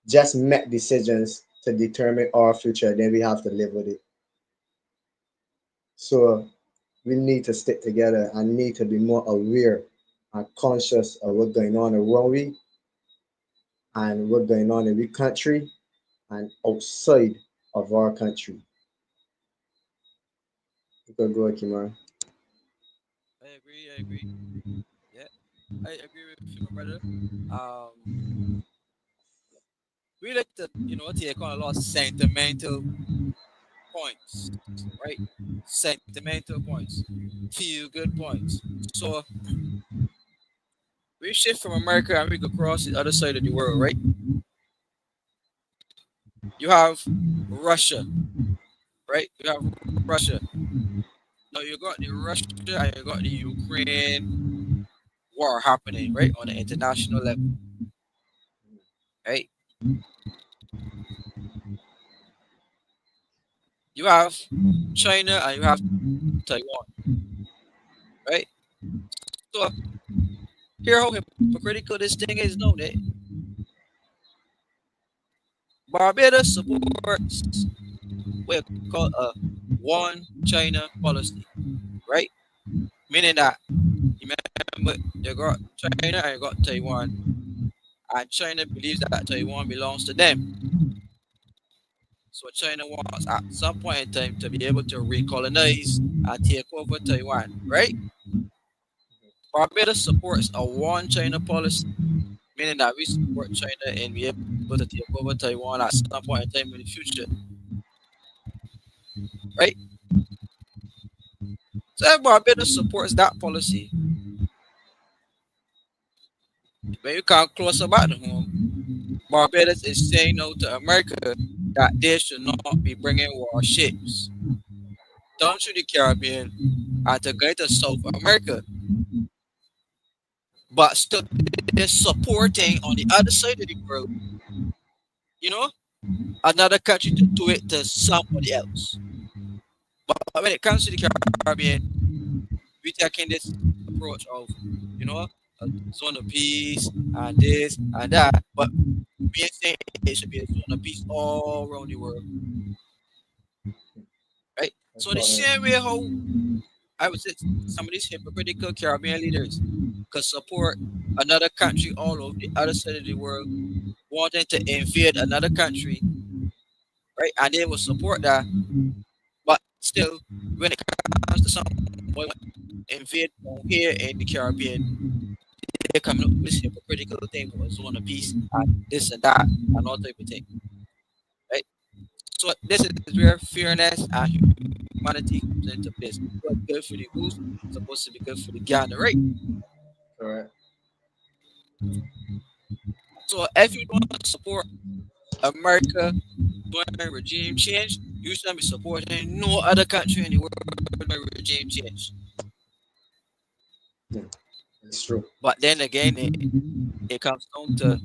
just make decisions to determine our future. Then we have to live with it. So we need to stick together and need to be more aware and conscious of what's going on around we and what's going on in the country and outside of our country. You can go, Kimar. I agree. I agree. Yeah. I agree with you, my brother. Um, we like to, take on a lot of sentimental points, right? Sentimental points, feel good points. So we shift from America and we go across the other side of the world, right? You have Russia, right? You have Russia. Now you got the Russia and you got the Ukraine war happening, right, on the international level, right? You have China and you have Taiwan, right? So here how hypocritical this thing is, no, that Barbados supports what you call a one China policy, right? Meaning that you remember you got China and you got Taiwan, and China believes that Taiwan belongs to them. So China wants at some point in time to be able to recolonize and take over Taiwan, right? Barbados supports a one China policy, meaning that we support China and be able to take over Taiwan at some point in time in the future, right? So if Barbados supports that policy, when you come closer back to home, Barbados is saying no to America that they should not be bringing warships down to the Caribbean and to go to South America, but still they're supporting on the other side of the world, you know, another country to do it to somebody else. But when it comes to the Caribbean, we taking this approach of, you know, a zone of peace and this and that. But we ain't saying it should be a zone of peace all around the world, right? That's So the correct. same way how I would say some of these hypocritical Caribbean leaders could support another country all over the other side of the world wanting to invade another country, right? And they will support that, but still, when it comes to some boy want to invade down here in the Caribbean, they're coming up with this hypocritical thing about zone of peace and this and that and all type of thing, right? So this is where fairness and humanity comes into place. What's good for the goose is supposed to be good for the gander, right? Correct. So if you don't support America doing regime change, you shouldn't be supporting no other country in the world doing regime change. Yeah, it's true. But then again, it comes down to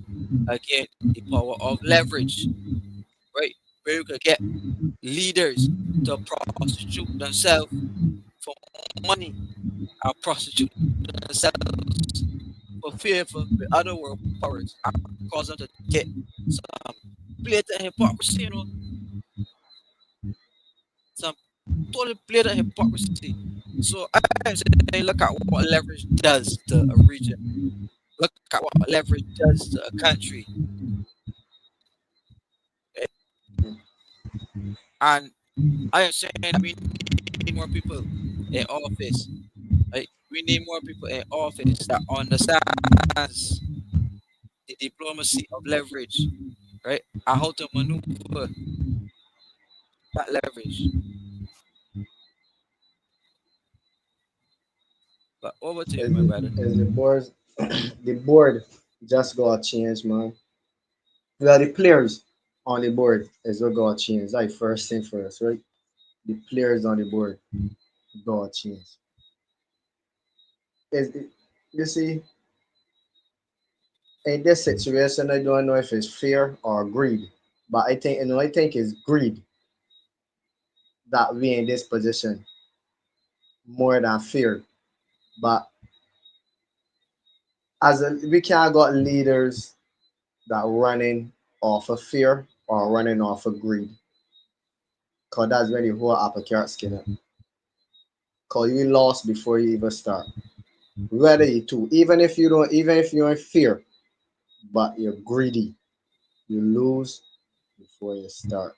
again the power of leverage, right? Where you could get leaders to prostitute themselves for money and prostitute themselves for favor with other world powers and cause them to get some blatant hypocrisy, some total blatant hypocrisy. So I'm saying, look at what leverage does to a region. Look at what leverage does to a country. Eh, And I am saying that we need more people in office. Right? We need more people in office that understands the diplomacy of leverage, right? And how to maneuver that leverage. But over to you, As my the, brother. as the board, the board just got changed, man. Well, the players on the board is what got changed. Like first thing first, right? The players on the board got changed. Is it, you see, in this situation, I don't know if it's fear or greed, but I think it's greed that we in this position more than fear. But we can't got leaders that running off of fear or running off of greed. Cause that's when the whole apple carrot skin up. Cause you lost before you even start. Whether you do, even if you're in fear, but you're greedy, you lose before you start.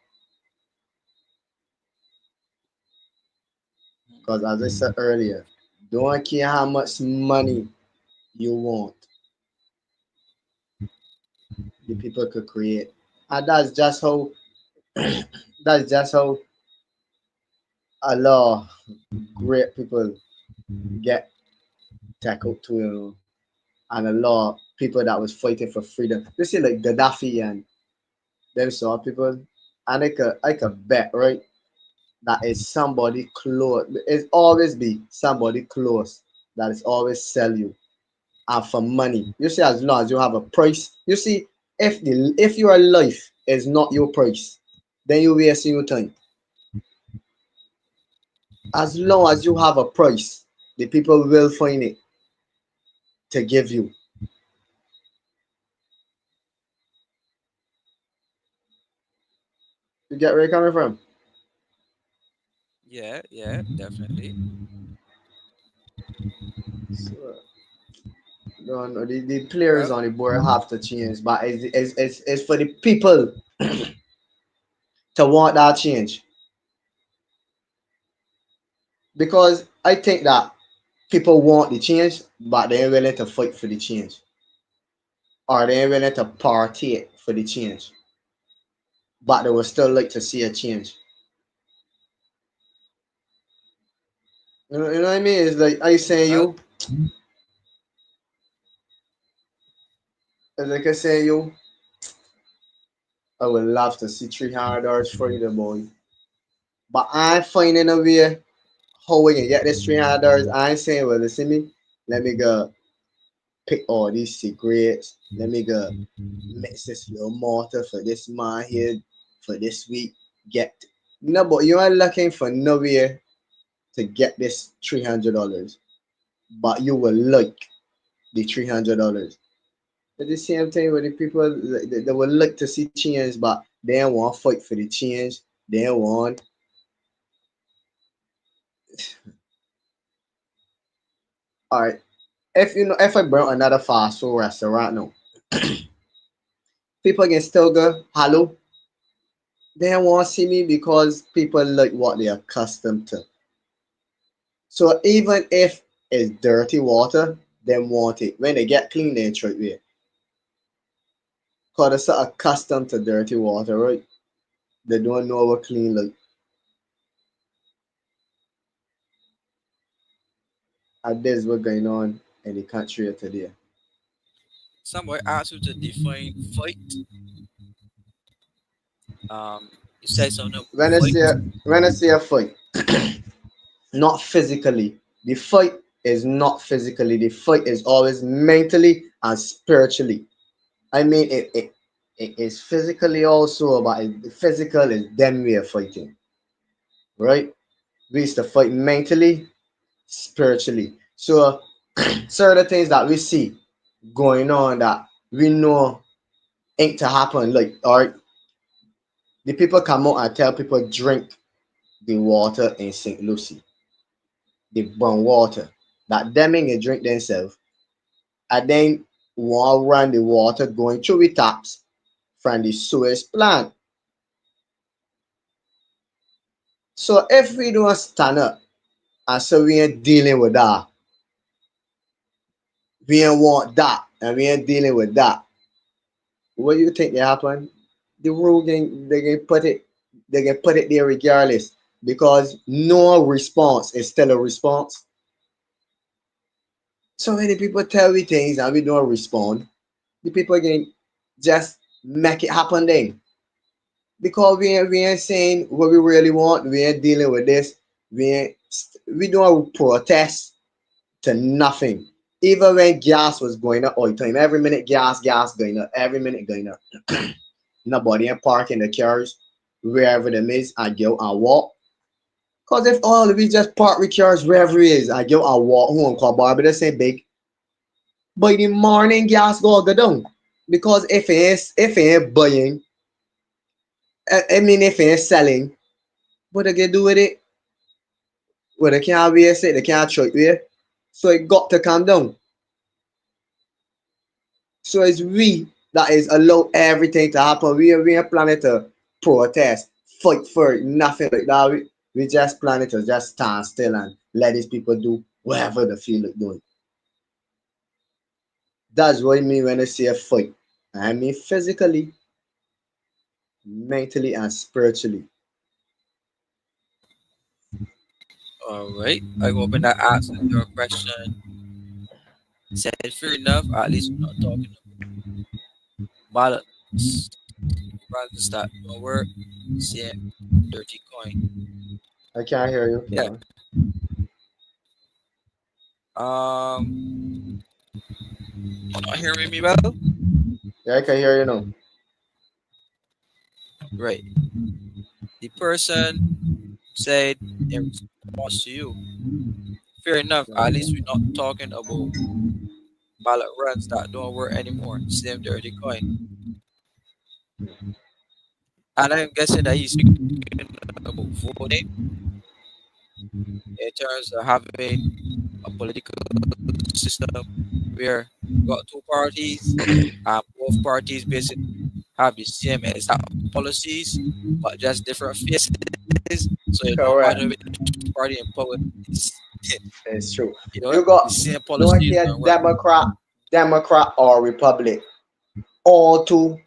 Cause as I said earlier, don't care how much money you want, the people could create. And that's just how that's just how a lot of great people get tackled to, and a lot of people that was fighting for freedom. You see like Gaddafi and them sort of people, and I could bet, right, that is somebody close. It's always be somebody close that is always sell you and for money. You see, as long as you have a price, you see, if your life is not your price, then you wasting your time. As long as you have a price, the people will find it to give you. You get where you're coming from? Yeah, yeah, definitely. So, no, no, the players Well, on the board have to change, but it's for the people to want that change. Because I think that people want the change, but they ain't willing to fight for the change, or they ain't willing to partake for the change, but they would still like to see a change. You know what I mean? It's like I saying well, you, it's like I say you, I would love to see $300 for you, the boy, but I ain't finding a way how we can get this $300. I ain't saying, well, listen me, let me go pick all these cigarettes. Let me go mix this little mortar for this man here for this week. Get no, but you are looking for nowhere to get this $300, but you will like the $300. It's the same thing with the people. They will like to see change, but they don't want to fight for the change. They don't want. All right, if I bring another fast food restaurant now, people can still go hello. They don't want to see me because people like what they're accustomed to. So even if it's dirty water, they want it. When they get clean, they throw it away. Because they're so accustomed to dirty water, right? They don't know what clean like. And this is what's going on in the country today. somebody asked you to define fight. You said something When I say fight. when I say a fight, not physically. The fight is not physically. The fight is always mentally and spiritually. I mean, it is physically also, but the physical is them we are fighting, right? We used to fight mentally, spiritually. So certain things that we see going on that we know ain't to happen. Like, or the people come out and tell people drink the water in St. Lucie, the brown water. That them ain't drink themselves. And then want run the water going through the taps from the sewage plant. So if we don't stand up and so we ain't dealing with that, we ain't want that, and we ain't dealing with that, what do you think will happen? The rule can they can put it there regardless because no response is still a response. So many people tell me things and we don't respond. The people can just make it happen then. Because we ain't saying what we really want, we ain't dealing with this, we don't protest to nothing. Even when gas was going up all the time, every minute gas going up, every minute going up. Nobody ain't parking the cars wherever them is and go and walk. Cause if all we just park the cars wherever it is and go and walk home, cause Barbados ain't big. By the morning gas go down. Because if it ain't buying, I mean if it ain't selling, what they can do with it? Well, they can't waste it, they can't throw it away. So it got to calm down. So it's we that is allow everything to happen. We ain't planning to protest, fight for it, nothing like that. We just planning to just stand still and let these people do whatever they feel like doing. That's what I mean when I say a fight. I mean physically, mentally, and spiritually. All right. I hope that answers your question. Said fair enough. At least we're not talking ballots. Runs that don't work. Same dirty coin. I can't hear you, Yeah. Kemar. Um. You not hearing me well? Yeah, I can hear you now. Right. The person said in response to you, fair enough. At least we're not talking about ballot runs that don't work anymore. Same dirty coin. And I'm guessing that he's speaking about voting in terms of having a political system where you got two parties, and both parties basically have the same exact policies, but just different faces. So it don't Correct. matter which party in power is, It's true. you know, You the got same no policies here don't work. Democrat or Republic. All two.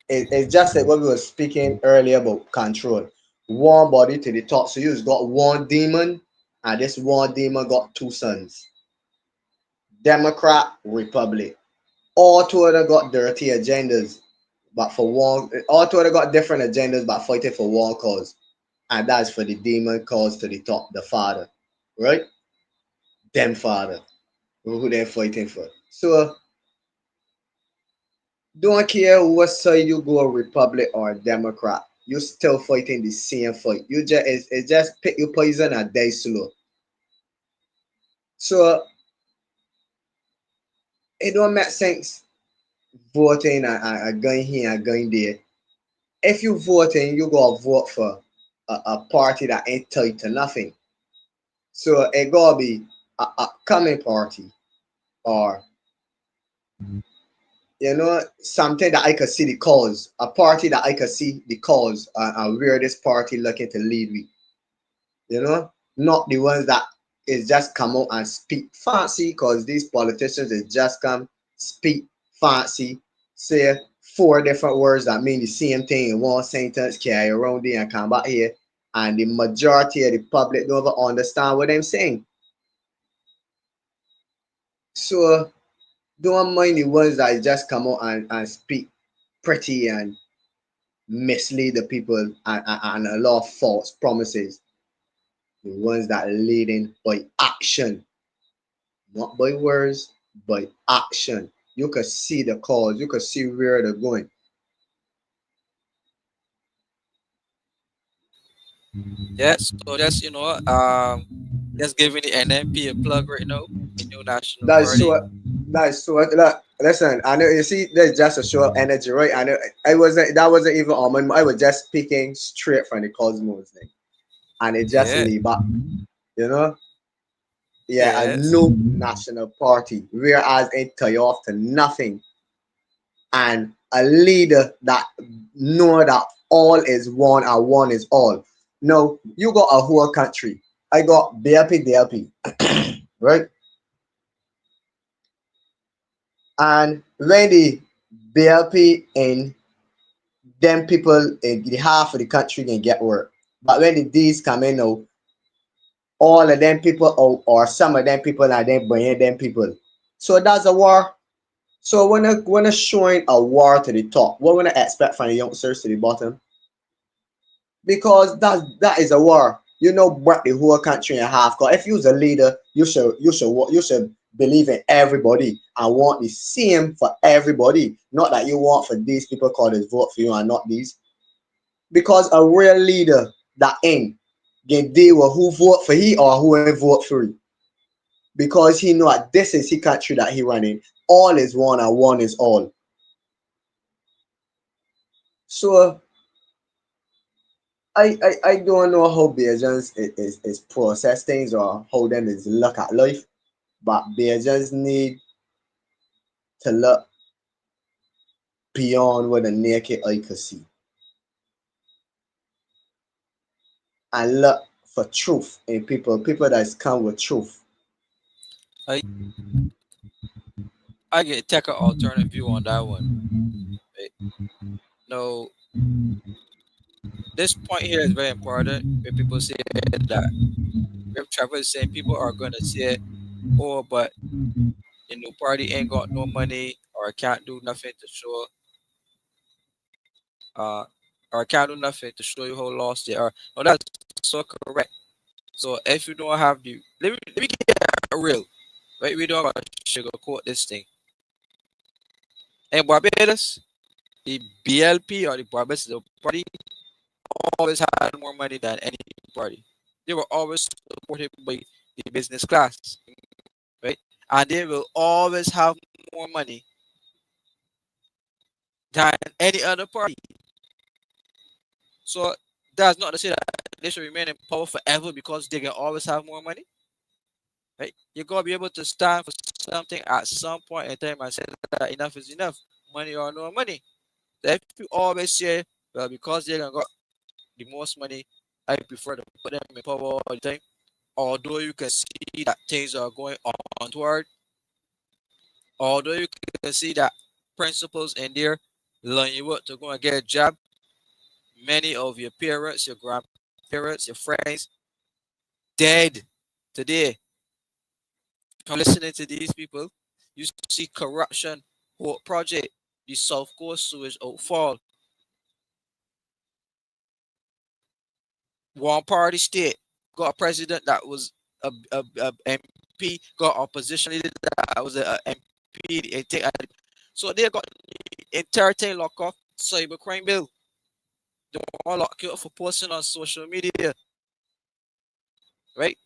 It's just like what we were speaking earlier about control. One body to the top. So you've got one demon, and this one demon got two sons. Democrat, Republic. All two of them got dirty agendas, but for one, all two of them got different agendas, but fighting for one cause, and that's for the demon cause to the top, the father, right? Them father, who they're fighting for. So don't care what side you go, Republic or Democrat, you still fighting the same fight. You just it's just pick your poison and die slow. So it don't make sense voting and going here and going there. If you voting, you go vote for a party that ain't tied to nothing. So it gotta be a coming party or something that I could see the cause, a party that I could see the cause and where this party looking to lead me. Not the ones that is just come out and speak fancy because these politicians is just come speak fancy, say four different words that mean the same thing in one sentence, carry around there and come back here, and the majority of the public don't even understand what I'm saying. So don't mind the ones that just come out and speak pretty and mislead the people and a lot of false promises. The ones that leading by action, not by words, by action. You can see the cause, you can see where they're going. Yeah, so that's just giving the NMP a plug right now, the new national That's party. so that's so look, listen, I know you see there's just a show of energy, right? I know I wasn't that wasn't even on my I was just speaking straight from the cosmos thing. And it just Yeah. lay back, you know? Yeah, a Yes. new national party, whereas it tie off to nothing. And a leader that know that all is one and one is all. No, you got a whole country. I got BLP, DLP, right? And when the BLP in them people in the half of the country can get work. But when the D's come in now, all of them people or some of them people are then bringing them people. So that's a war. So when I showing a war to the top, what when I expect from the youngsters to the bottom? Because that is a war. Break the whole country in half. Cause if you're a leader, you should believe in everybody and want the same for everybody. Not that you want for these people called as vote for you and not these. Because a real leader that ain't can deal with who vote for he or who ain't vote for he. Because he know that this is the country that he running. All is one and one is all. So I don't know how Bajans is process things or how them is look at life, but Bajans need to look beyond what the naked eye can see and look for truth in people that's come with truth. I I get take an alternate view on that one. Right? No, this point here is very important. Where people say that if Trevor is saying people are going to say, "Oh, but the new party ain't got no money, or can't do nothing to show, uh, or can't do nothing to show you how lost they are." No, that's so correct. So if you don't have the, let me get real, right? We don't want to sugarcoat this thing. In Barbados, the BLP or the Barbados party always had more money than any party. They were always supported by the business class, right? And they will always have more money than any other party. So that's not to say that they should remain in power forever because they can always have more money, right? You gotta be able to stand for something at some point in time and say that enough is enough, money or no money. So if you always say, well, because they got the most money, I prefer to put them in power all the time. Although you can see that things are going on toward, although you can see that principles in there line you up to go and get a job, many of your parents, your grandparents, your friends dead today from listening to these people. You see corruption, whole project, the South Coast sewage outfall, one party state, got a president that was a MP, got opposition leader that was a MP. So they got entertain lock off cybercrime bill. They want lock you up for posting on social media, right?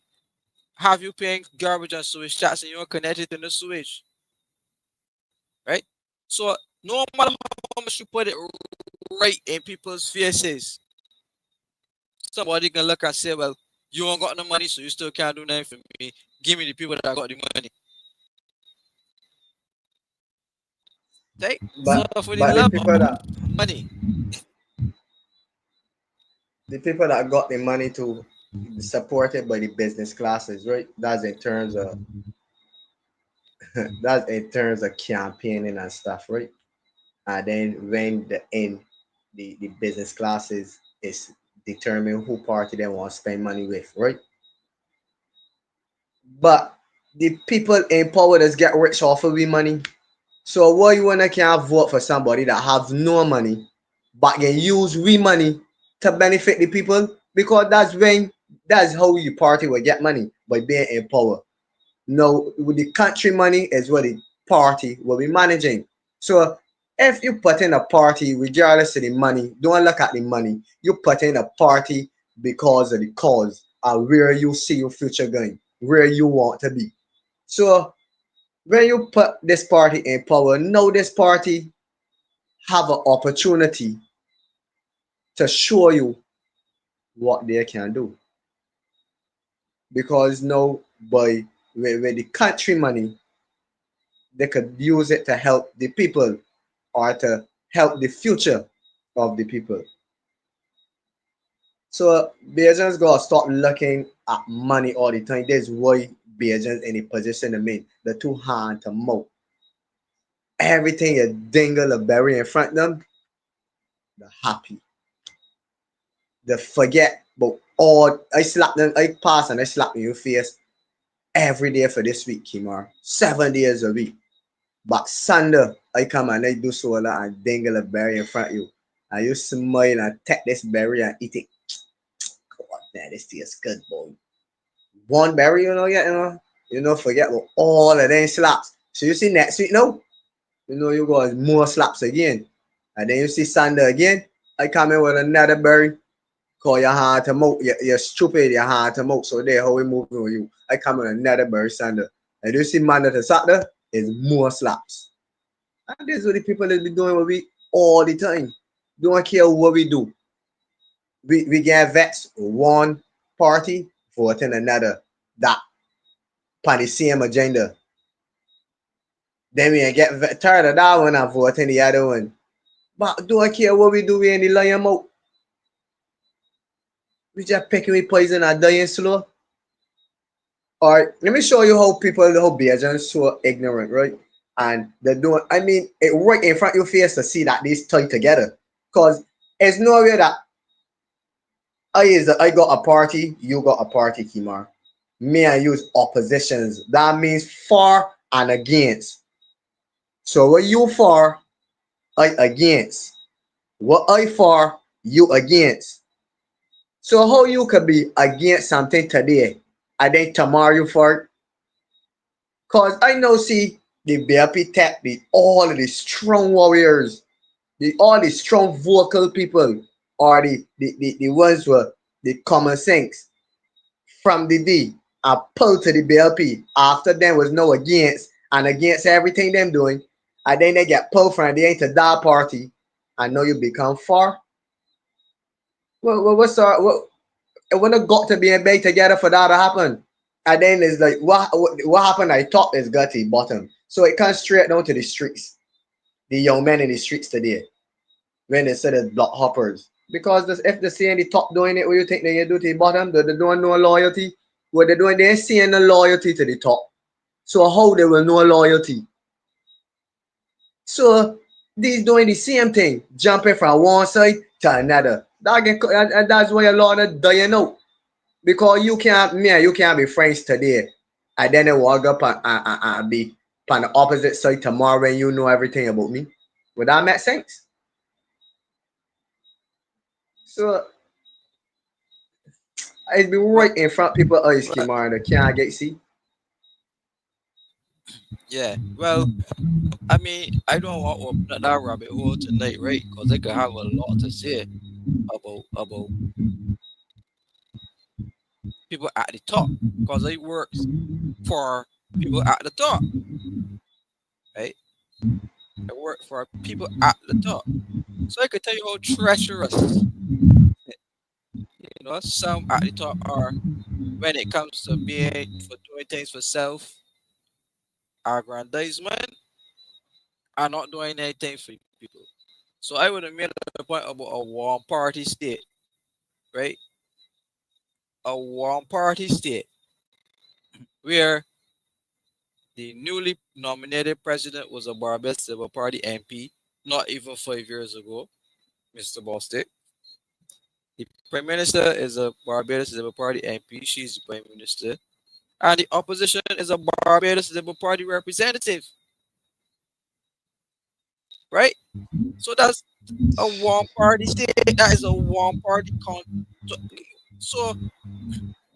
Have you paying garbage and sewage tax and you're connected to the sewage, right? So no matter how much you put it right in people's faces, somebody can look and say, well, you don't got no money, so you still can't do nothing for me. Give me the people that got the money. Right? So But for the but love of money, the people that got the money to be supported by the business classes, right? That's in terms of that's in terms of campaigning and stuff, right? And then when the business classes is determine who party they want to spend money with, right? But the people in power that's get rich off of we money. So why you wanna can't vote for somebody that have no money but can use we money to benefit the people? Because that's how your party will get money by being in power. No, with the country money is what the party will be managing. So if you put in a party, regardless of the money, don't look at the money. You put in a party because of the cause and where you see your future going, where you want to be. So when you put this party in power, now this party have an opportunity to show you what they can do. Because now by with the country money, they could use it to help the people or to help the future of the people. So Bajans gotta stop looking at money all the time. That's why Bajans in the position of me. The two hand to mouth. Everything is dingle a berry in front of them, they're happy. They forget but all I slap them, I pass and I slap in your face every day for this week, Kemar. 7 days a week. But Sunday, I come and I do so a lot and dangle a berry in front of you. And you smile and take this berry and eat it. God, man, this tastes good, boy. One berry, you know, forget about all of them slaps. So you see next week now, you know, you got more slaps again. And then you see Sunday again, I come in with another berry. Call your hard to mouth, you're stupid, you're hard to mouth. So there, how we moving with you. I come in another berry Sunday. And you see Monday to Saturday, is more slaps. And this is what the people that be doing what we all the time. Don't care what we do. We get vets one party voting another that on the same agenda. Then we get tired of that one and voting the other one. But don't care what we do, we in the lion mouth. We just picking with poison and dying slow. Alright, let me show you how people how Bajans so ignorant, right? and they're doing. I mean, it right in front of your face to see that these tied together. Cause it's no way that I got a party, you got a party, Kemar. Me and you's oppositions. That means for and against. So what you for, I against. What I for, you against. So how you could be against something today and then tomorrow you for it? Cause I know see the BLP tech the all of the strong warriors, the all the strong vocal people or the ones who are the common sense from the D and pull to the BLP. After them was no against and against everything them doing. And then they get pulled from the into that party. I know you become far. What's our what it wouldn't have got to be in bed together for that to happen. And then it's like what happened I top is gutty bottom. So it comes straight down to the streets. The young men in the streets today. When they said it's block hoppers. Because if they see the top doing it, what you think they do to the bottom? They're doing no loyalty. What they're doing, they're seeing no loyalty to the top. So how they will know loyalty? So these doing the same thing, jumping from one side to another. And that's why a lot of dying out. Because you can't be friends today. And then they walk up and be on the opposite side tomorrow when you know everything about me. Would that make sense? So it's be Well, right in front of people's eyes, well, Kemar, and they can't get see. yeah. Well, I mean, I don't want to open up that rabbit hole tonight, right? Because I could have a lot to say about people at the top. Because I works for people at the top, right? I work for people at the top. So I could tell you how treacherous, some at the top are when it comes to being for doing things for self aggrandizement and not doing anything for people. So I would have made a point about a warm party state, right? A warm party state where the newly nominated president was a Barbados Labour Party MP, not even 5 years ago, Mr. Bostic. The Prime Minister is a Barbados Labour Party MP, she's the Prime Minister. And the opposition is a Barbados Labour Party representative, right? So that's a warm party state. That is a warm party so, so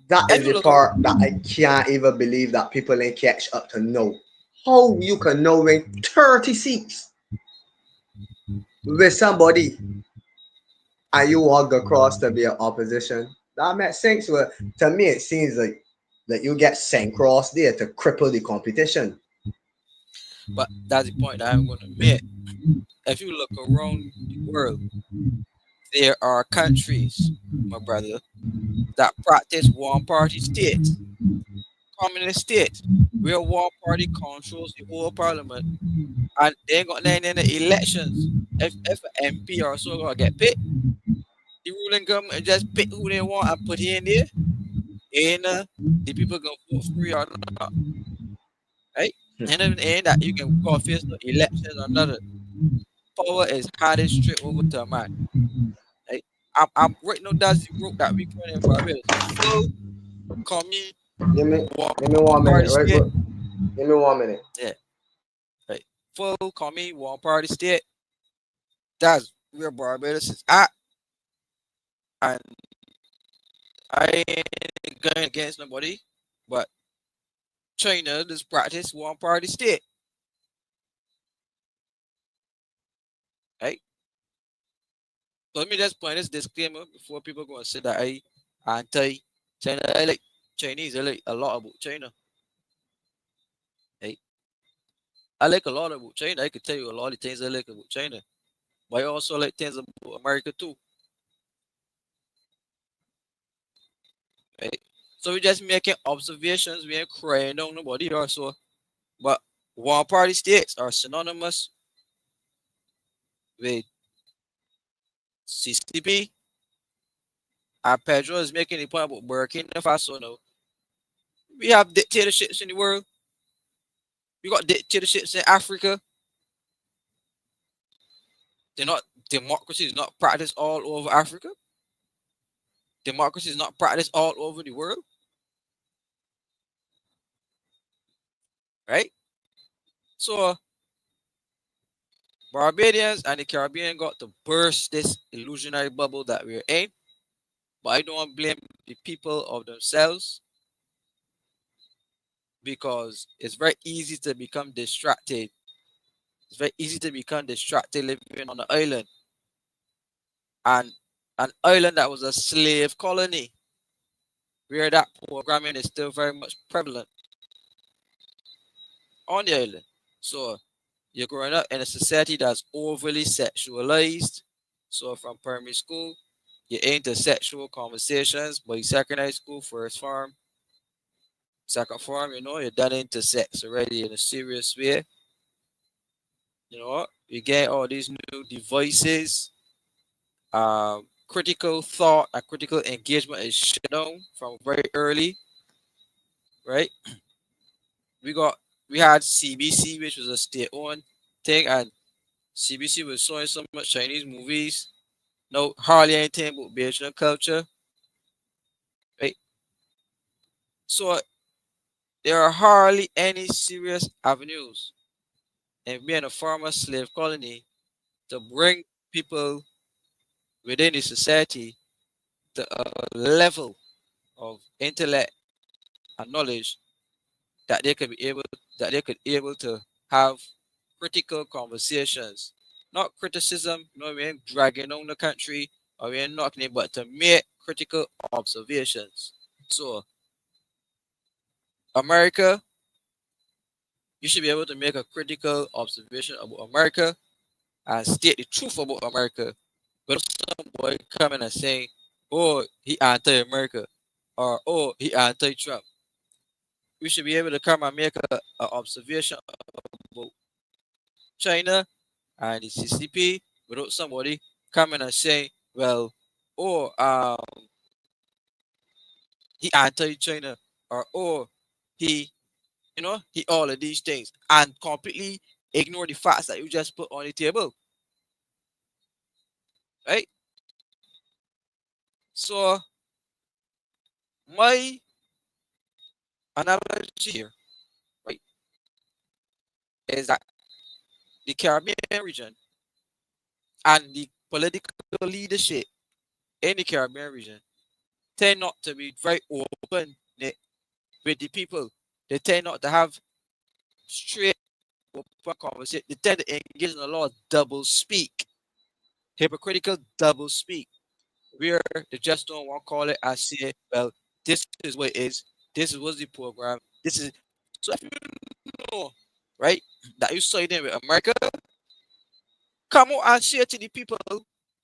That if is you the look part around, that I can't even believe that people ain't catch up to know. How you can know when 30 seats with somebody and you walk across to be an opposition. That makes sense. But to me, it seems like that you get sent cross there to cripple the competition. but that's the point that I'm going to make. If you look around the world, there are countries, my brother, that practice one party states, communist states, where one party controls the whole parliament and they ain't got nothing in the elections. If an MP or so gonna get picked, the ruling government just pick who they want and put in there, and the people gonna vote for you or not, right? And then and that you can confess no elections or nothing. Power is handed straight over to a man. Right? I'm right now that's the route that we going in Barbados. Full commune Give me, one give me 1 minute, party right, state. bro? Give me 1 minute. Yeah, right. Full commune one party state. That's where Barbados is at. And I ain't going against nobody, but China just practice one party state. Right? So let me just point this disclaimer before people go and say that I anti China. I like Chinese. I like a lot about China. Right? I like a lot about China. I could tell you a lot of things I like about China. But I also like things about America too. Right? So we're just making observations. We ain't crying on nobody or so. But one party states are synonymous with CCP. And Pedro is making a point about Burkina Faso now. We have dictatorships in the world. You got dictatorships in Africa. They're not democracy is not practiced all over Africa. Democracy is not practiced all over the world, right? So Barbadians and the Caribbean got to burst this illusionary bubble that we're in. But I don't blame the people of themselves because it's very easy to become distracted. It's very easy to become distracted living on an island. And an island that was a slave colony, where that programming is still very much prevalent on the island. So you're growing up in a society that's overly sexualized. So from primary school, you're into sexual conversations. By secondary school, first form, second form, you're done into sex already in a serious way. You get all these new devices. Critical thought and critical engagement is shut down from very early, right? We got we had CBC, which was a state-owned thing, and CBC was showing so much Chinese movies. No, hardly anything about Asian culture, right? So there are hardly any serious avenues in being a former slave colony to bring people within the society to a level of intellect and knowledge that they could be able to have critical conversations, not criticism. We ain't dragging on the country or we ain't knocking it, but to make critical observations. So America, you should be able to make a critical observation about America and state the truth about America. But if some boy coming and saying, "Oh, he anti-America," or "Oh, he anti-Trump," we should be able to come and make a observation about China and the CCP without somebody coming and saying, "Well, oh, he anti-China," or "Oh, he, he all of these things," and completely ignore the facts that you just put on the table, right? So my analogy here, right, is that the Caribbean region and the political leadership in the Caribbean region tend not to be very open with the people. They tend not to have straight open conversation. They tend to engage in a lot of double speak, hypocritical double speak, where they just don't want to call it and say, "Well, this is what it is. This is what's the program. This is." So if you know, right, that you siding with America, come out and say to the people,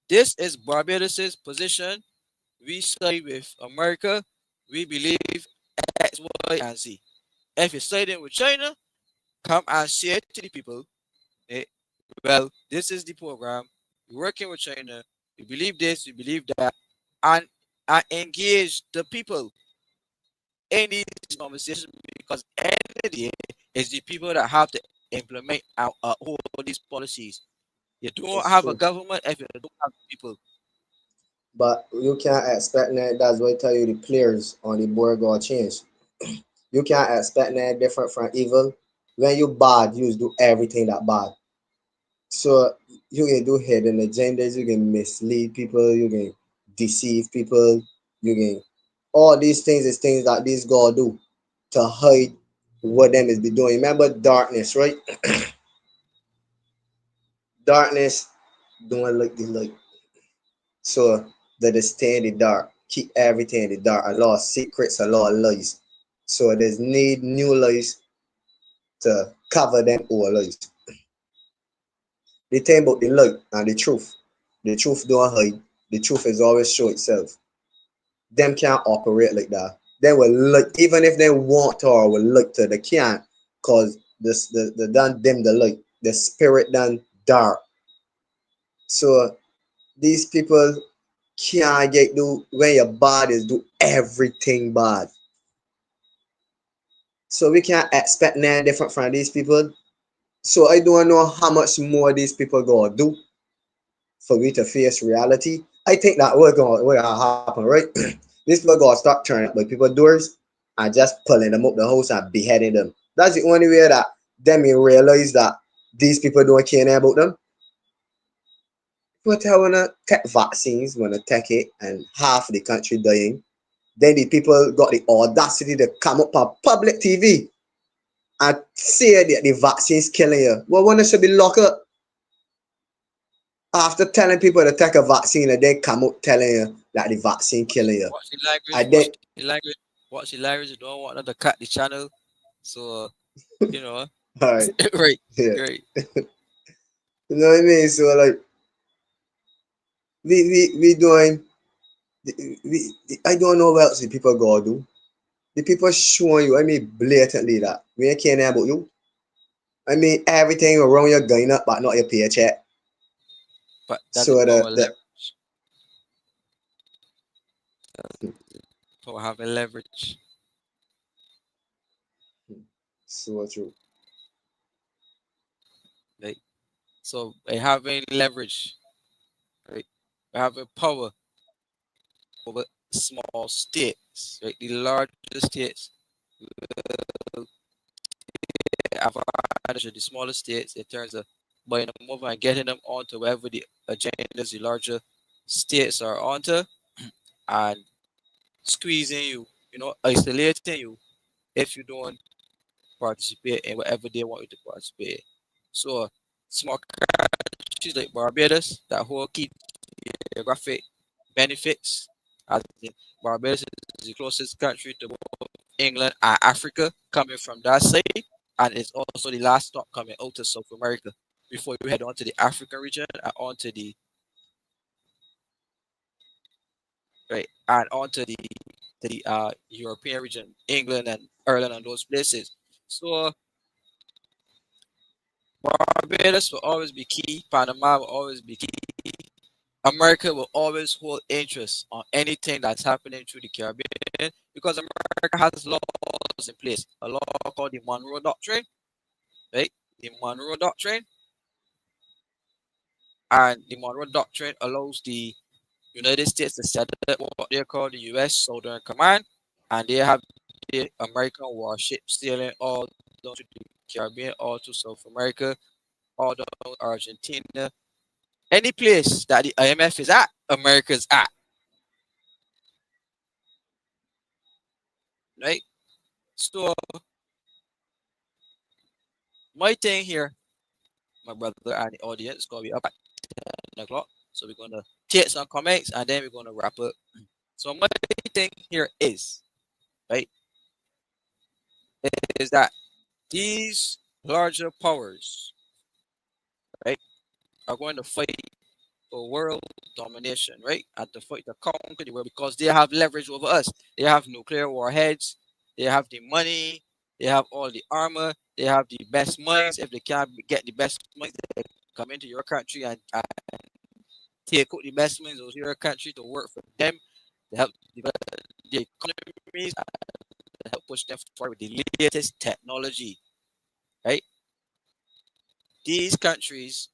"This is Barbados's position. We side with America. We believe X, Y, and Z." If you're siding with China, come and say to the people, eh, "Well, this is the program. We're working with China. We believe this, we believe that," and engage the people in these conversations because at the end of the day, it's the people that have to implement all these policies. You don't It's have a true. government if you don't have people. But you can't expect that. That's why I tell you the players on the board gonna change. You can't expect that different from evil. When you bad, you do everything that bad. So you can do hidden agendas, you can mislead people, you can deceive people, you can all these things is things that these God do to hide what them is be doing. Remember darkness, right? Darkness don't like the light. So that they stay in the dark, keep everything in the dark, a lot of secrets, a lot of lies. So there's need new lies to cover them old lies. The thing about the light and the truth don't hide. The truth is always show itself. Them can't operate like that. They will look, even if they want to or will look to, they can't, cause the done dim the light. The spirit done dark. So these people can't get do when your bodies do everything bad. So we can't expect nothing different from these people. So I don't know how much more these people gonna do for we to face reality. I think that will gonna happen, right? These people gonna start turning up by people's doors and just pulling them up the house and beheading them. That's the only way that them will realize that these people don't care about them. But I wanna take vaccines, wanna take it, and half the country dying. Then the people got the audacity to come up on public TV and say that the vaccine's killing you. Well, one should be locked up after telling people to take a vaccine and then come out telling you that the vaccine killing you. What's the language? I What's then the language? What's the language? You don't want to cut the channel. So, you know, all right, right, yeah, right. you know what I mean. So like we doing I don't know what else the people gonna do. The people showing you, I mean, blatantly that we ain't caring about you. I mean, everything around you going up, but not your paycheck. But does So it power the leverage? Power having leverage, so true. right? So by having leverage, right? By having power over small states, right? The larger states have advantage of the smaller states in terms of buying them over and getting them onto wherever the agendas the larger states are onto, and squeezing you, isolating you if you don't participate in whatever they want you to participate in. So small countries like Barbados that hold key geographic benefits, as in Barbados is the closest country to both England and Africa coming from that side, and it's also the last stop coming out to South America before you head on to the African region and onto the right and onto the European region, England and Ireland and those places. So Barbados will always be key. Panama will always be key. America will always hold interest on anything that's happening through the Caribbean because America has laws in place. A law called the Monroe Doctrine, right? The Monroe Doctrine, and the Monroe Doctrine allows the United States to set up what they call the U.S. Southern Command, and they have the American warships sailing all down to the Caribbean, all to South America, all down to Argentina. Any place that the IMF is at, America's at, right? So my thing here, my brother and the audience, gonna be up at 10 o'clock. So we're gonna take some comments and then we're gonna wrap up. So my thing here is, right, is that these larger powers, right, are going to fight for world domination, right? And to fight to conquer the world because they have leverage over us. They have nuclear warheads, they have the money, they have all the armor, they have the best minds. If they can't get the best minds, they come into your country and take out the best minds of your country to work for them, to help develop the economies, and help push them forward with the latest technology, right? These countries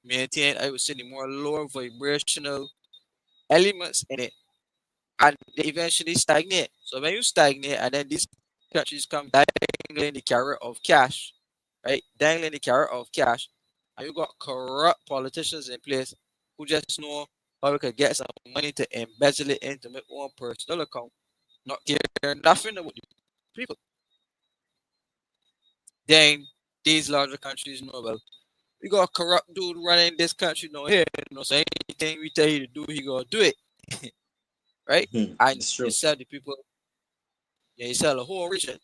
maintain, I would say, the more lower vibrational elements in it, and they eventually stagnate. So when you stagnate, and then these countries come dangling the carrot of cash, right? Dangling the carrot of cash, and you got corrupt politicians in place who just know how we could get some money to embezzle it into my own personal account, not care nothing about the people. Then these larger countries know, well, we got a corrupt dude running this country no here, so anything we tell you to do, he gonna do it. Right? And It's you true. sell the people, yeah, you sell a whole region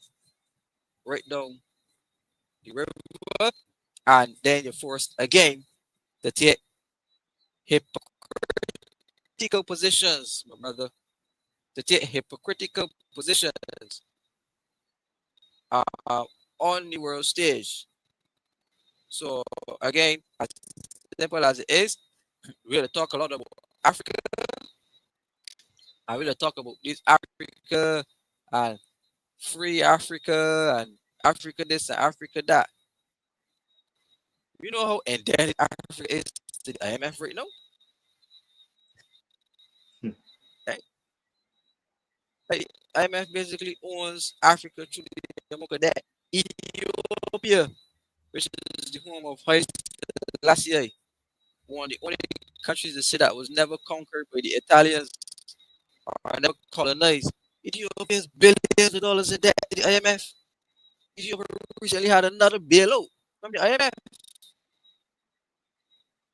right down the river, and then you're forced again to take hypocritical positions, my brother, to take hypocritical positions uh, on the world stage. So again, as simple as it is, we're gonna talk a lot about Africa. I will talk about this Africa and free Africa and Africa this and Africa that. You know how endemic Africa is to the IMF right now? Hmm. Right? Like, IMF basically owns Africa through the amount of that. Ethiopia, which is the home of Haile Selassie, one of the only countries that said that was never conquered by the Italians or never colonized. Ethiopia has billions of dollars in debt to the IMF. Ethiopia recently had another bailout from the IMF.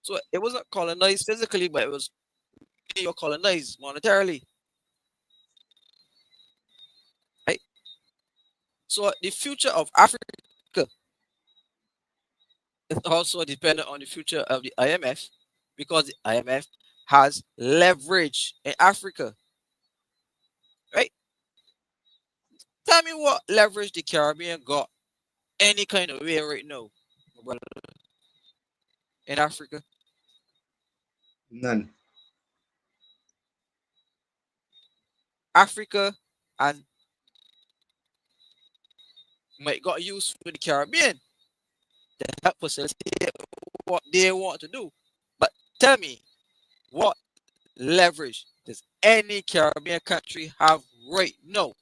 So it wasn't colonized physically, but it was colonized monetarily. Right? So the future of Africa is also dependent on the future of the IMF because the IMF has leverage in Africa. Right? Tell me what leverage the Caribbean got any kind of way right now, brother, in Africa. None. Africa and might got used for the Caribbean to help facilitate what they want to do. But tell me, what leverage does any Caribbean country have right now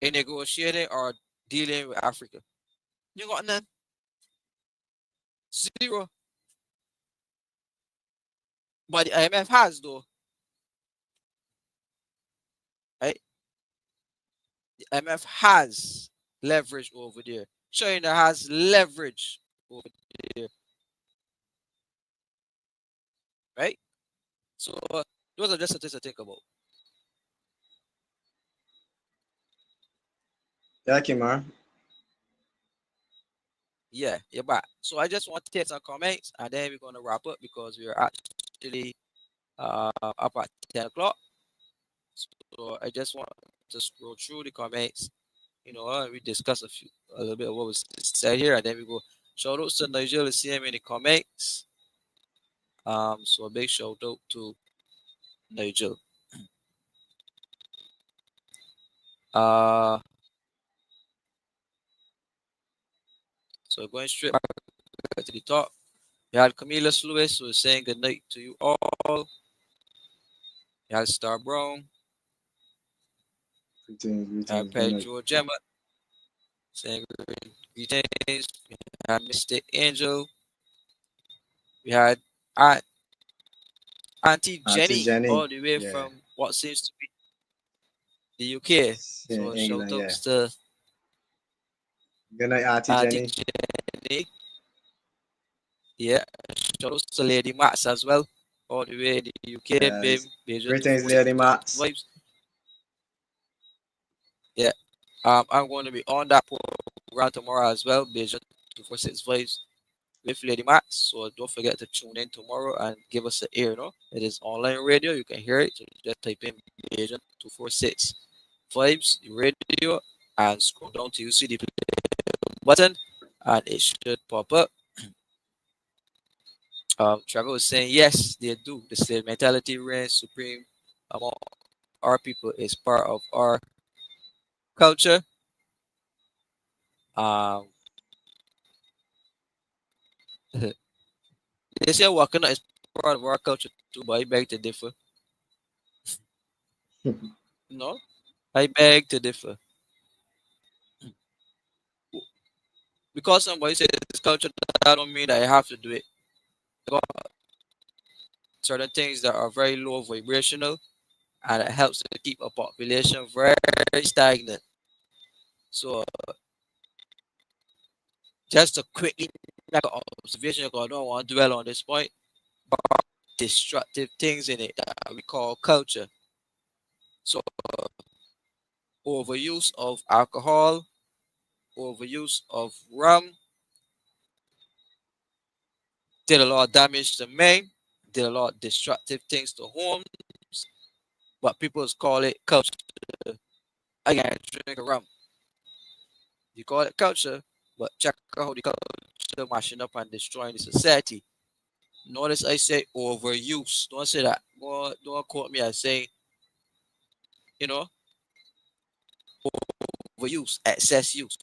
in negotiating or dealing with Africa? You got none. Zero. But the IMF has though, right? The IMF has leverage over there. China has leverage over there, right? So those are just the things to think about. Yeah, Kemar. Yeah, you're back. So I just want to take some comments and then we're gonna wrap up because we are actually up at 10 o'clock. So I just want to scroll through the comments, we discuss a little bit of what was said here, and then we go. Shout out to Nigel, to see him in the comments. So a big shout out to Nigel. Uh, so going straight back to the top, we had Camila Lewis who is saying good night to you all. We had Star Brown, Greetings, we had greetings. Good night. Pedro Gemma saying greetings. We had Mr. Angel. We had Aunt, Auntie Auntie Jenny Jenny. all the way Yeah. from what seems to be the UK. In So shout England, yeah. outs to Good night, Auntie Auntie Jenny. Jenny. Yeah, shout outs to Lady Max as well, all the way in the UK. Bim, Yes. Beijing Greetings, 246 Lady Max. vibes. Yeah, I'm going to be on that program tomorrow as well. Beijing 246 vibes with Lady Max. So don't forget to tune in tomorrow and give us an ear. No, it is online radio. You can hear it. So just type in Beijing 246 vibes the radio and scroll down till you see the button, and it should pop up. Trevor was saying, yes, they do. The slave mentality reigns supreme among our people, is part of our culture. Um, they say Wakanda is part of our culture too, but I beg to differ. No, I beg to differ. Because somebody says it's culture, that don't mean that I have to do it. There are certain things that are very low vibrational, and it helps to keep a population very stagnant. So just to quickly make an observation, because I don't want to dwell on this point, but destructive things in it that we call culture. So overuse of alcohol, overuse of rum did a lot of damage to men, did a lot of destructive things to homes, but people call it culture. I can't drink a rum. You call it culture, but check out how the culture mashing up and destroying the society. Notice I say overuse. Don't say that. Don't quote me as saying, you know, overuse, excess use,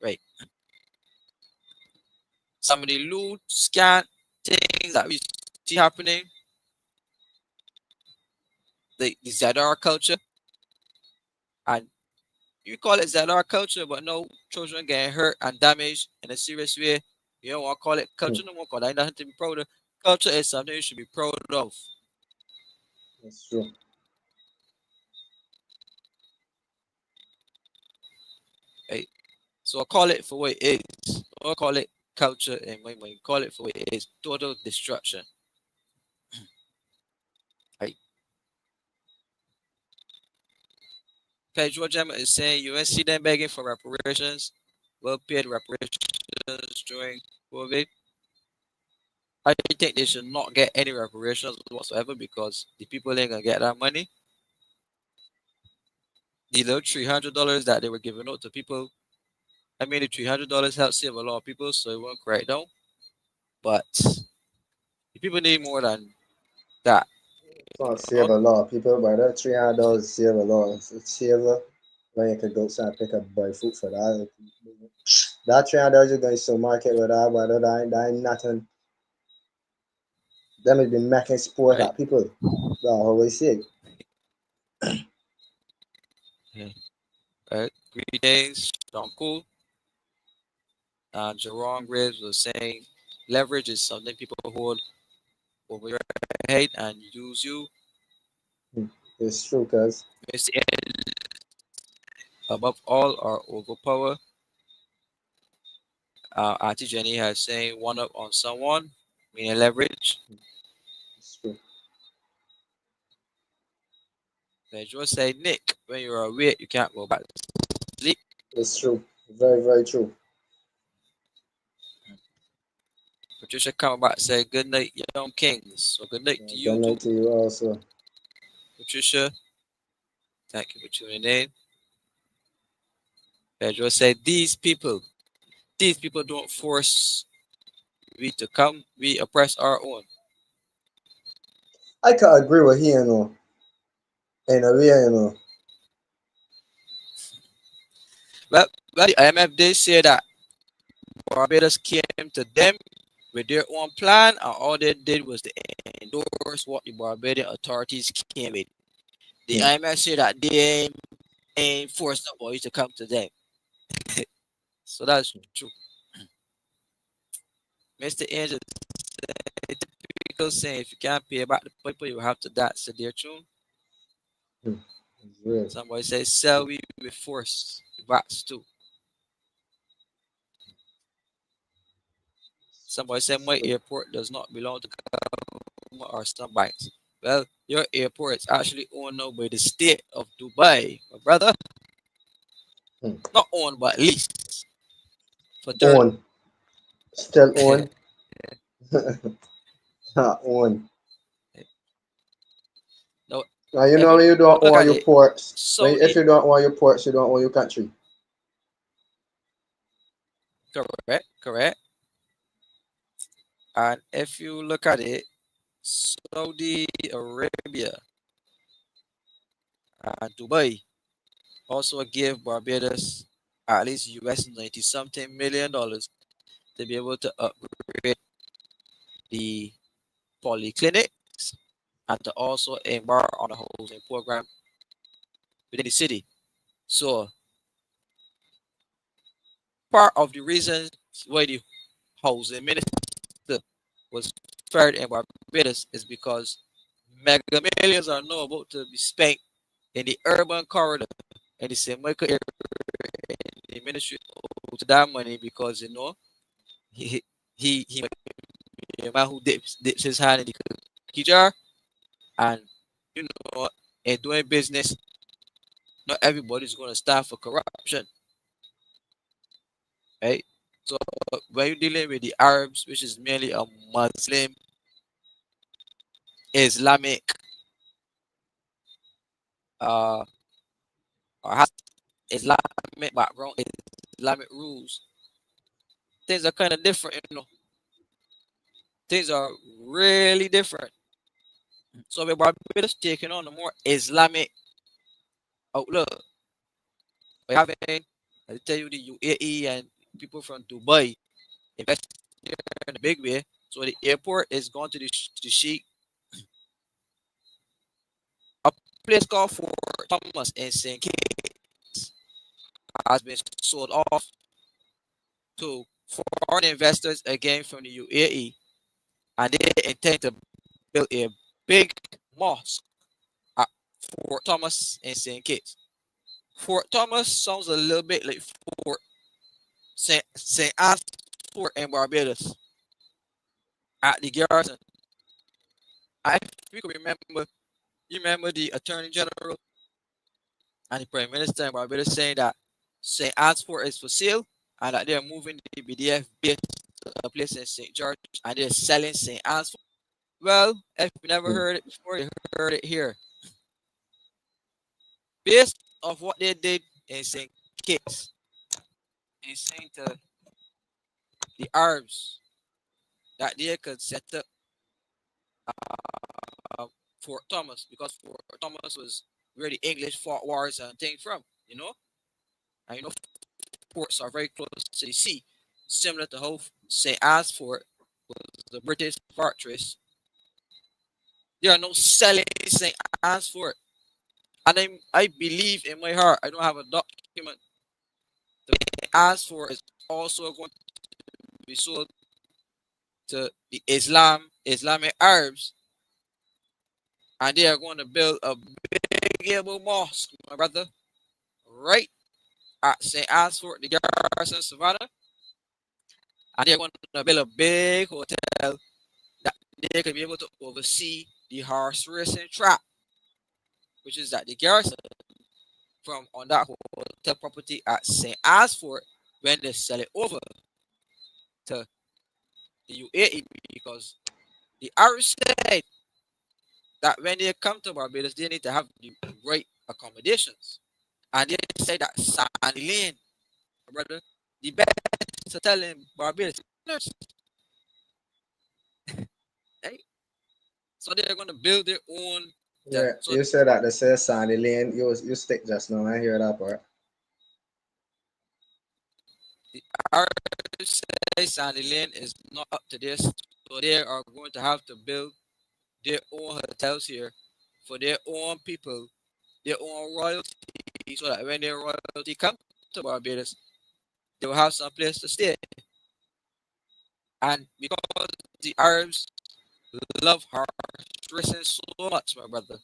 right? Some of the lewd, scant things that we see happening, the Zadar culture, and you call it Zadar culture, but no children getting hurt and damaged in a serious way. You don't want to call it Hmm. culture no more, because there's nothing to be proud of. Culture is something you should be proud of, That's true. right? So I call it for what it is. I call it culture, and when you call it for what it is, total destruction, right? Pedro Gemma is saying you ain't see them begging for reparations, well paid reparations during COVID. I think they should not get any reparations whatsoever, because the people ain't gonna get that money. The little $300 that they were giving out to people, I mean, the $300 helped save a lot of people, so it won't crack down. But the people need more than that. It's not You save a lot of people, but that $300 save a lot. It's save when you could go outside and pick up buy food for that. That $300 you're going to supermarket with that, but that ain't nothing. Them has been making sport Right? at people. That's how we see it. Yeah. Right. Greetings, Uncle. Jerome Graves was saying leverage is something people hold over your head and use you. Hmm. It's true, cuz. Mr. Above all are overpower. Auntie Jenny has saying one up on someone, meaning leverage. It's true. Then just say Nick, when you're awake, you can't go back to sleep. It's true. Very, very true. Patricia come back and say good night, young kings. So good night to Good you too, night to you also. Patricia. Thank you for tuning in. Pedro said these people don't force we to come, we oppress our own. I can agree with him, in a way, Well, the IMF did say that Barbados came to them with their own plan, and all they did was to endorse what the Barbadian authorities came with. The Hmm. IMF said that they ain't forced nobody to come to them. So that's true. Mr. Angel said, typical saying, if you can't pay back the people, you have to dance to their tune. Hmm. It's real. Somebody says, sell we with force. That's too. Somebody said, It's my true. airport does not belong to government or some banks. Well, your airport is actually owned now by the state of Dubai, my brother. Hmm. Not owned, but leased for 30. On. Still on. On. No, Now you if know you when you don't look want at your it, ports. If Saudi, you don't want your ports, you don't want your country. correct, correct. And if you look at it, Saudi Arabia and Dubai also gave Barbados at least US 90 something $1 million to be able to upgrade the polyclinics and to also embark on a housing program within the city. So part of the reason why the housing minister was fired in Barbados is because mega millions are now about to be spent in the urban corridor in the same way the ministry to that money, because he he a man who dips his hand in the cookie jar, and you know in doing business not everybody's going to stand for corruption, right? So when you're dealing with the Arabs, which is mainly a Muslim Islamic uh or has Islamic background, Islamic rules, things are kind of different, things are really different. So with Barbados taking on a more Islamic outlook, By having, I tell you, the UAE and people from Dubai invest here in a big way. So the airport is going to the Sheikh, a place called Fort Thomas in St. Kitts has been sold off to foreign investors again from the UAE, and they intend to build a big mosque at Fort Thomas in St. Kitts. Fort Thomas sounds a little bit like Fort Saint Anne's Fort in Barbados at the garrison. I if you can remember, you remember the Attorney General and the Prime Minister in Barbados saying that St. Anne's Fort is for sale and that they're moving the BDF base to a place in St. George and they're selling St. Anne's Fort. Well, if you never Mm. heard it before, you heard it here. Based off what they did in St. Kitts and saying to the Arabs that they could set up uh, Fort Thomas because Fort Thomas was where the English fought wars and things from, you know? And you know, ports are very close to the sea, similar to how St. Anne's Fort was the British fortress. There are no selling St. Anne's Fort. And I believe in my heart, I don't have a document. The St. Anne's Fort is also going to be sold to the Islamic Arabs, and they are going to build a big able mosque, my brother, right at St. Anne's Fort, the garrison Savannah, and they're going to build a big hotel that they could be able to oversee the horse racing track, which is at the garrison from on that hotel property at St. Anne's Fort when they sell it over to the UAE because the Irish said that when they come to Barbados, they need to have the right accommodations. And they say that Sandy Lane, brother, the best hotel in Barbados, right? So they're going to build their own. Yeah, So you said that they say Sandy Lane. You stick just now. I hear that part. the Irish say Sandy Lane is not up to this. So they are going to have to build their own hotels here for their own people, their own royalty, so that when their royalty come to Barbados, they will have some place to stay. And because the Arabs love horse racing so much, my brother,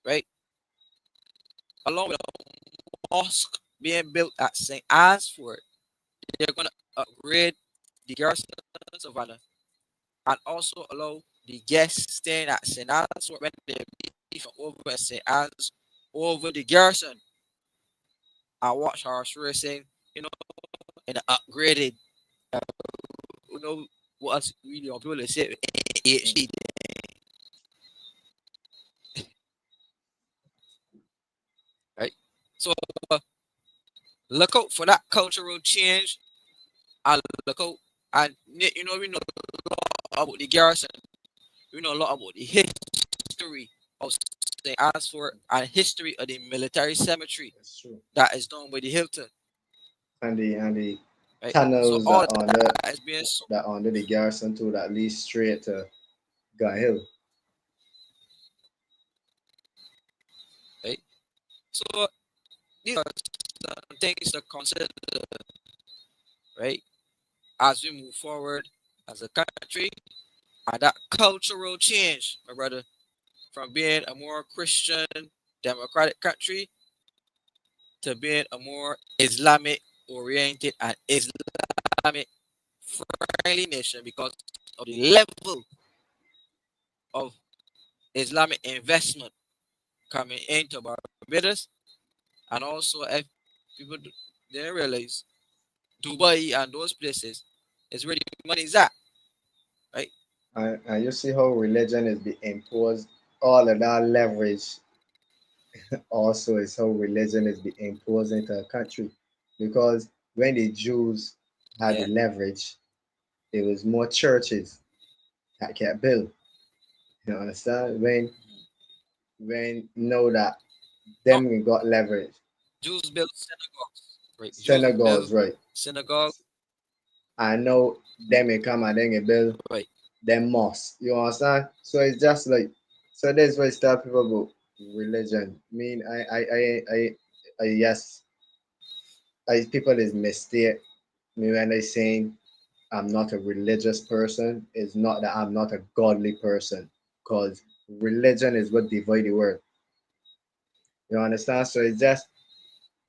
right? Along with a mosque being built at St. Anne's Fort, they're going to upgrade the garrison of Savannah and also allow the guests staying at St. Anne's Fort when they leave from over at St. Anne's over the garrison and watch horse racing, you know, in an upgraded, uh, you know, what us really on people say HD, right? So uh, look out for that cultural change and look out. And you know, we know a lot about the garrison. We know a lot about the history of St. Anne's Fort and history of the military cemetery That's true. that is done by the Hilton, And the right? So tunnels all of that is being that under the garrison too that leads straight to Guy Hill. right. So these are some things to consider, right, as we move forward as a country and that cultural change, my brother, from being a more Christian democratic country to being a more Islamic oriented and Islamic friendly nation because of the level of Islamic investment coming into Barbados, and also if people didn't realize Dubai and those places is where the money is at, right? And you see how religion is being imposed. All of that leverage also is how religion is being imposed into a country. Because when the Jews had the Yeah, leverage, there was more churches that get built. You understand? When know that No, them we got leverage. Jews built synagogues. Right. Jews built Synagogues, right? synagogue. I know them we come and then they build Right. them mosque. You understand? So it's just like, so that's why I start people about religion. I mean, yes, people is mistake me when they saying I'm not a religious person. It's not that I'm not a godly person, because religion is what divide the world. You understand? So it's just,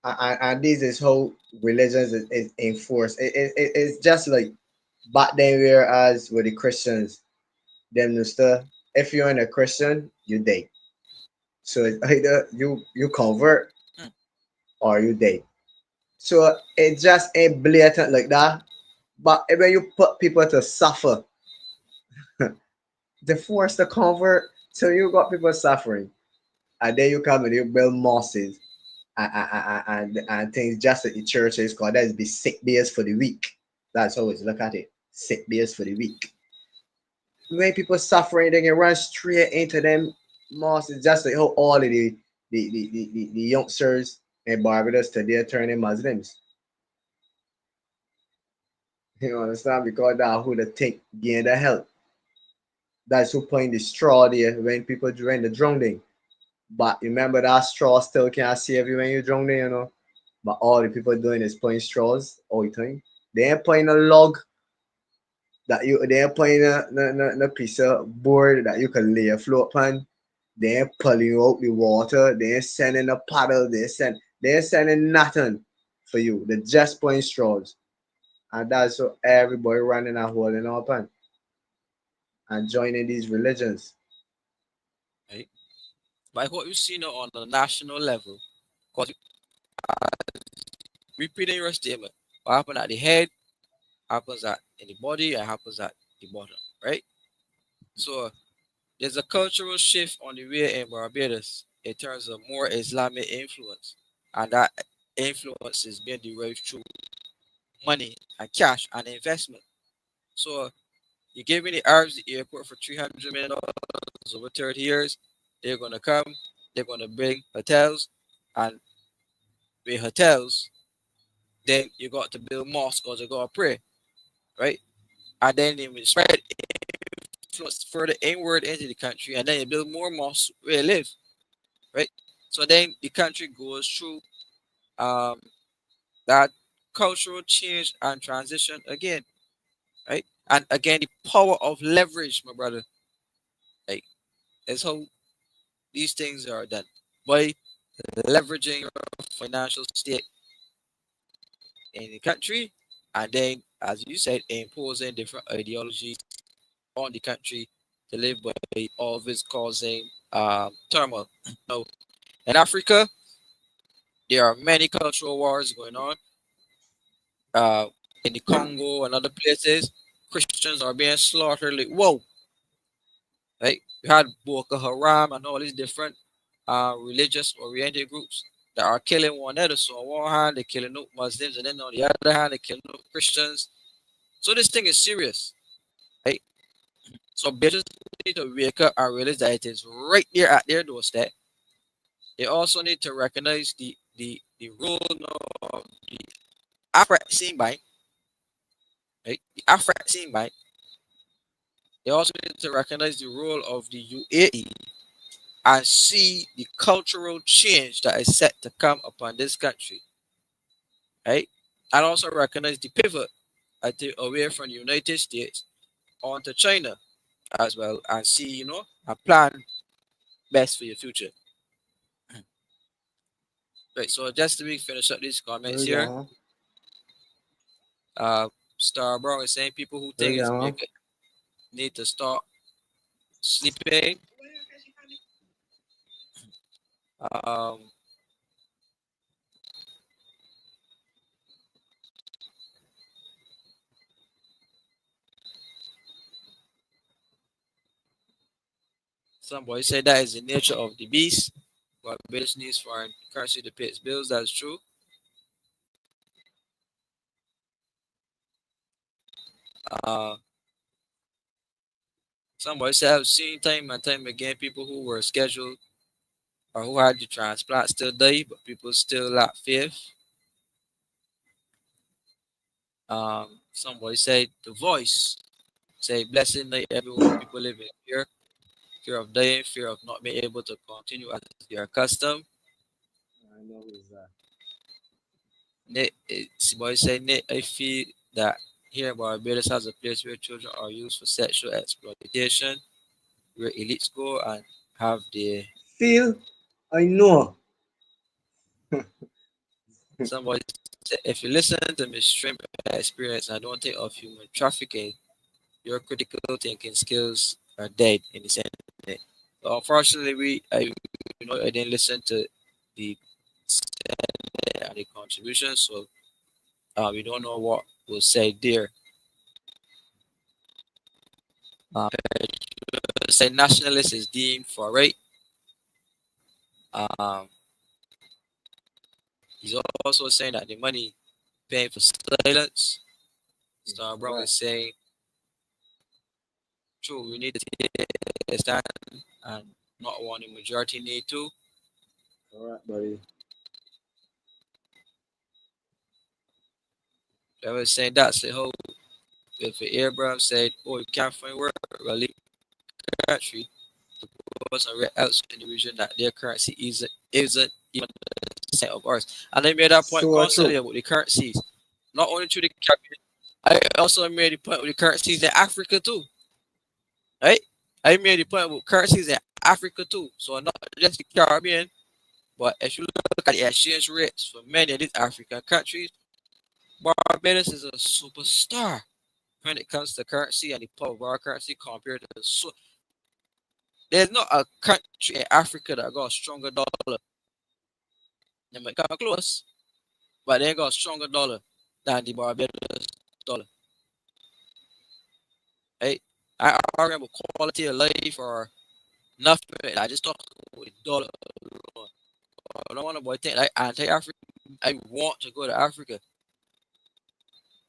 and this is how religion is enforced. It's just like back then, whereas with the Christians, them used to, if you're in a Christian, you date. So it's either you convert Mm. or you date. So it just ain't blatant like that. But when you put people to suffer, they force to convert, so you got people suffering. And then you come and you build mosques and things just like the church is called. That is be sick days for the week. That's always look at it. Sick days for the week. When people suffering, they can run straight into them mosques. Just like how all of the youngsters in Barbados today are turning Muslims. You understand? Because that's who they think gain the help. That's who putting the straw there when people during the drowning. But remember that straw still can't save you when you're drowning, you know. But all the people doing is putting straws all the time. They ain't putting a log that you they ain't putting a piece of board that you can lay a float pan. They ain't pulling you out the water. They ain't sending a paddle. They ain't sending nothing for you. They just putting straws. And that's so everybody running and holding up and joining these religions. Right. Like what you see now on the national level, because repeating your statement, what happens at the head happens at in the body and happens at the bottom, right? So there's a cultural shift on the way in Barbados in terms of more Islamic influence, and that influence is being derived through money and cash and investment. So you give me the Arabs the airport for $300 million over 30 years, they're gonna come, they're gonna bring hotels, and with hotels, then you got to build mosques because you gotta pray, right? And then they will spread influence further inward into the country, and then you build more mosques where you live, right? So then the country goes through um, that cultural change and transition again, right? And again, the power of leverage, my brother, like is how these things are done by leveraging your financial state in the country, and then, as you said, imposing different ideologies on the country to live by, always causing turmoil. Now, in Africa, there are many cultural wars going on. Uh, in the Congo and other places, Christians are being slaughtered. Like, whoa, right? You had Boko Haram and all these different religious oriented groups that are killing one another. So on one hand, they're killing out Muslims, and then on the other hand, they're killing out Christians. So this thing is serious, right? So business need to wake up and realize that it is right there at their doorstep. They also need to recognize the role of the Afro Bank, right? The Afro Bank. They also need to recognize the role of the UAE and see the cultural change that is set to come upon this country, right? And also recognize the pivot away from the United States onto China as well, and see, a plan best for your future. Right. So just to finish up these comments Where's that, here, huh? uh, Star Brown is saying people who Where's think that, it's huh? big need to start sleeping. Um, Somebody said that is the nature of the beast. But British needs foreign currency to pay its bills. That's true. Uh, Somebody said I've seen time and time again people who were scheduled or who had the transplant still die, but people still lack faith. Somebody said the voice say blessing night everyone people live in fear, fear of dying, fear of not being able to continue as they are accustomed. I know who's that. Somebody say Nick, I feel that here in Barbados has a place where children are used for sexual exploitation, where elites go and have the Feel, I know. somebody say if you listen to Miss Shrimp experience and don't think of human trafficking, your critical thinking skills are dead in the sense. So unfortunately, I didn't listen to the and the contribution, so we don't know what was said there. Uh, say nationalist is deemed for right. Um, he's also saying that the money paying for silence. Star Brown Correct. is saying, true, we need to take a stand and not want the majority need to. Correct, buddy. I was saying that's the whole. If Abraham said, "Oh, you can't find work, well, leave the country," was a real outside in the region that their currency isn't even a cent of ours. And I made that point So constantly true. about the currencies, not only through the Caribbean. I also made the point with the currencies in Africa too, right? I made the point about currencies in Africa too. So not just the Caribbean, but if you look at the exchange rates for many of these African countries, Barbados is a superstar when it comes to currency and the power of our currency compared to there's not a country in Africa that got a stronger dollar. They might come close, but they ain't got a stronger dollar than the Barbados dollar. Right? I argue about quality of life or nothing. I just talk with dollar alone. I don't want to boy think like anti-African. I want to go to Africa.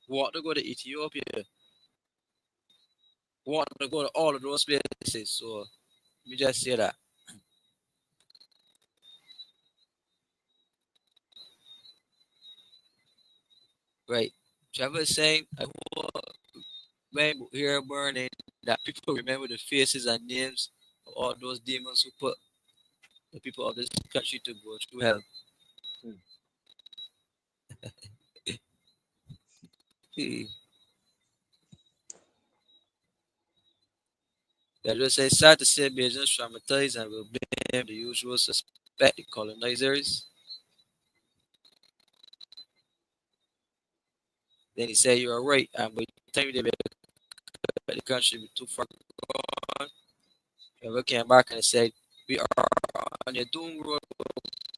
Want to go to Ethiopia. Want to go to all of those places. So let me just say that. Right. Trevor is saying I when here burning that people remember the faces and names of all those demons who put the people of this country to go through hell. Hmm. They just say sad to say Belgians traumatized and will blame the usual suspect, the colonizers. Then he said you are right, and by the time they make the country be too far gone, Trevor came back and said we are on a doom road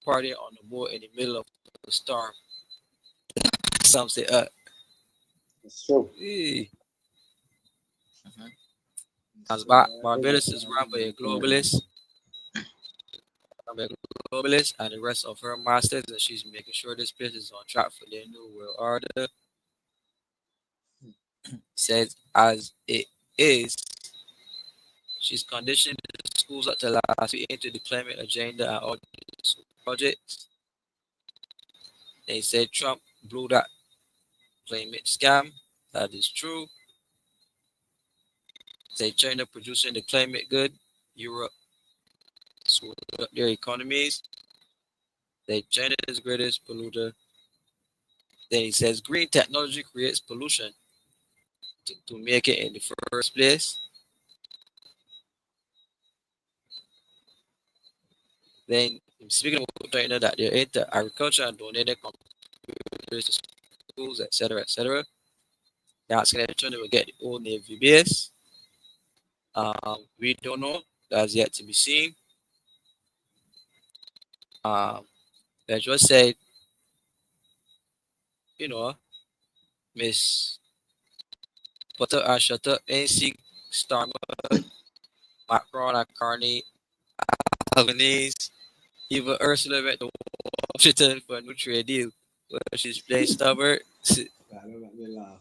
party on the boat in the middle of the storm. Some say It's true. eh. It's As true. Barbados is run by a globalist, and the rest of her masters, and she's making sure this place is on track for their new world order. Says as it is, she's conditioned the schools up to last week into the climate agenda and all the projects. They said Trump blew that climate scam. That is true. Say China producing the climate good. Europe screwed up their economies. Say China is the greatest polluter. Then he says green technology creates pollution to make it in the first place. Then speaking of China that they're into agriculture and donating computers to schools, etc., etc. They're asking if China will get the old Navy base. We don't know. That's yet to be seen. Um, they just said, you know, Miss Potter and Shutter, NC Starmer, Macron and Carney, Albanese, even Ursula went to Washington for a new trade deal, where she's playing stubborn. That don't make me laugh.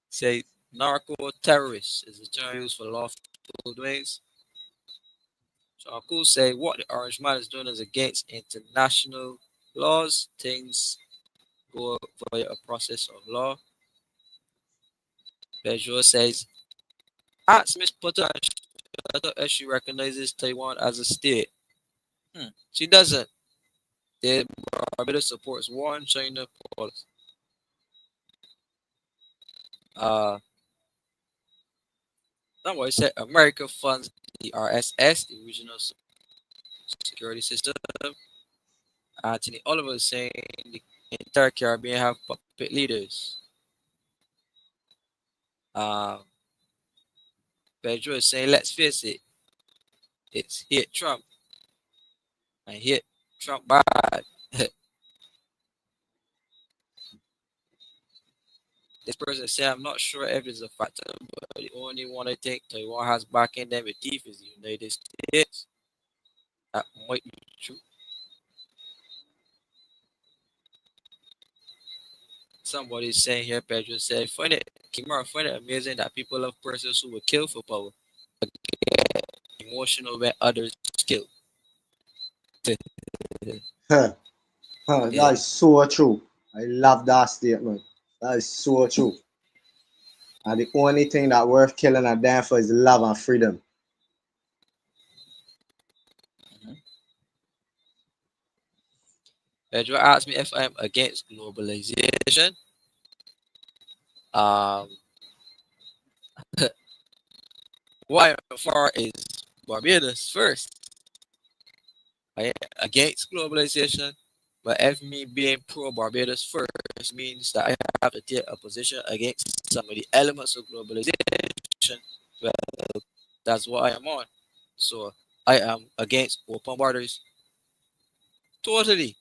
Say narco terrorist is the term used for lawful doings. So Uncle say what the Orange Man is doing is against international laws. Things go via a process of law. Pedro says, ask Miss Potter if she recognizes Taiwan as a state. She doesn't. The Barbados supports one China policy. Uh, Somebody said America funds the RSS, the Regional Security System. Anthony Oliver is saying the entire Caribbean have puppet leaders. Uh, Pedro is saying, let's face it, it's hit Trump and hit Trump bad. This person said, I'm not sure if it's a factor, but the only one I think Taiwan has backing them with teeth is the United States. That might be true. Somebody's saying here, Pedro said, Kemar, find it amazing that people love persons who will kill for power, but get emotional when others kill. Huh, huh, that Yeah. is so true. I love that statement. That is so true. And the only thing that worth killing a damn for is love and freedom. Pedro asked me if I'm against globalization. Um, what I'm for is Barbados first. I am against globalization, but if me being pro Barbados first means that I have to take a position against some of the elements of globalization, well, that's what I am on. So I am against open borders totally.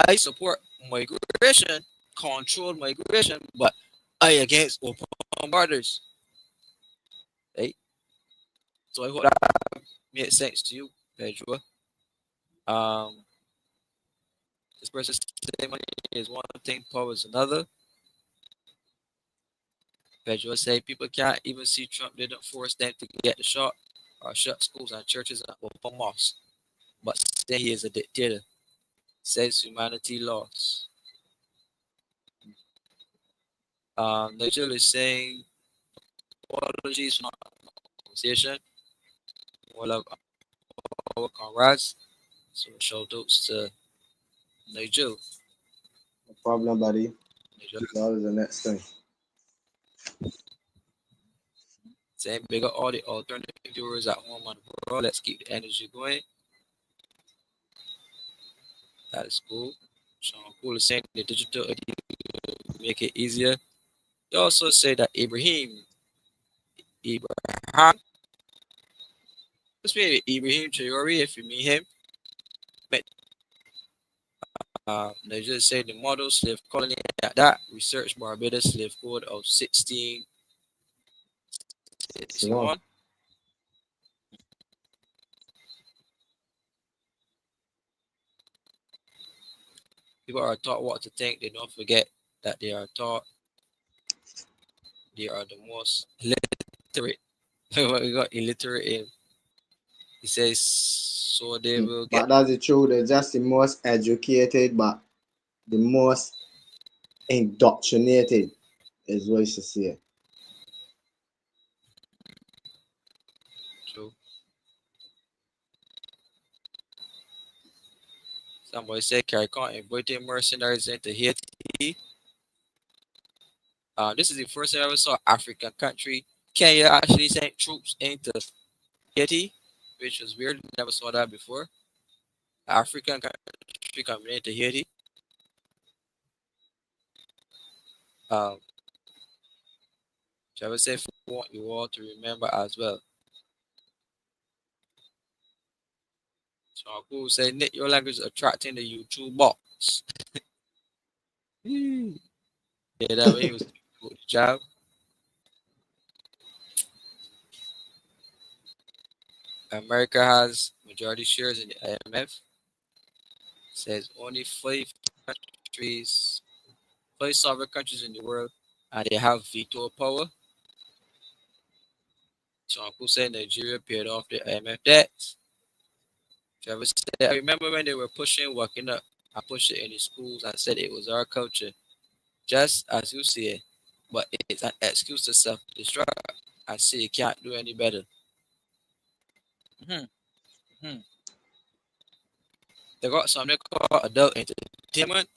I support migration, controlled migration, but I against open borders. Right? So I hope that makes sense to you, Pedro. Um, this person saying money is one thing, power is another. Pedro say people can't even see Trump didn't force them to get the shot or shut schools and churches and open mosques. But say he is a dictator. Says humanity lost. Nigel is saying apologies for not conversation. All of our comrades. So shout outs to Nigel. No problem, buddy. Nigel That was the next thing. saying big up all the alternative viewers at home and abroad. Let's keep the energy going. That is cool. Sean Cool is saying the digital make it easier. They also say that Ibrahim, this may be Ibrahim Traore if you meet him. But they just say the model slave colony at that research Barbados slave code of 1661. People are taught what to think. They don't forget that they are taught they are the most illiterate. We got illiterate in. He says so they will get But that's the truth. They're just the most educated, but the most indoctrinated is what you should say. through. Somebody said CARICOM inviting mercenaries into Haiti. This is the first time I ever saw African country. Kenya actually sent troops into Haiti, which was weird. Never saw that before. African country coming into Haiti. Um, so I would say want you all to remember as well. So Uncle say knit your language attracting the YouTube box. Yeah, that way he was doing the job. America has majority shares in the IMF. Says only countries, five sovereign countries in the world, and they have veto power. So Uncle said Nigeria paid off the IMF debts. Trevor said, I remember when they were pushing walking up. I pushed it in the schools and said it was our culture, just as you see it. But it's an excuse to self-destruct. I say you can't do any better. Hmm. Hmm. They got something called adult entertainment,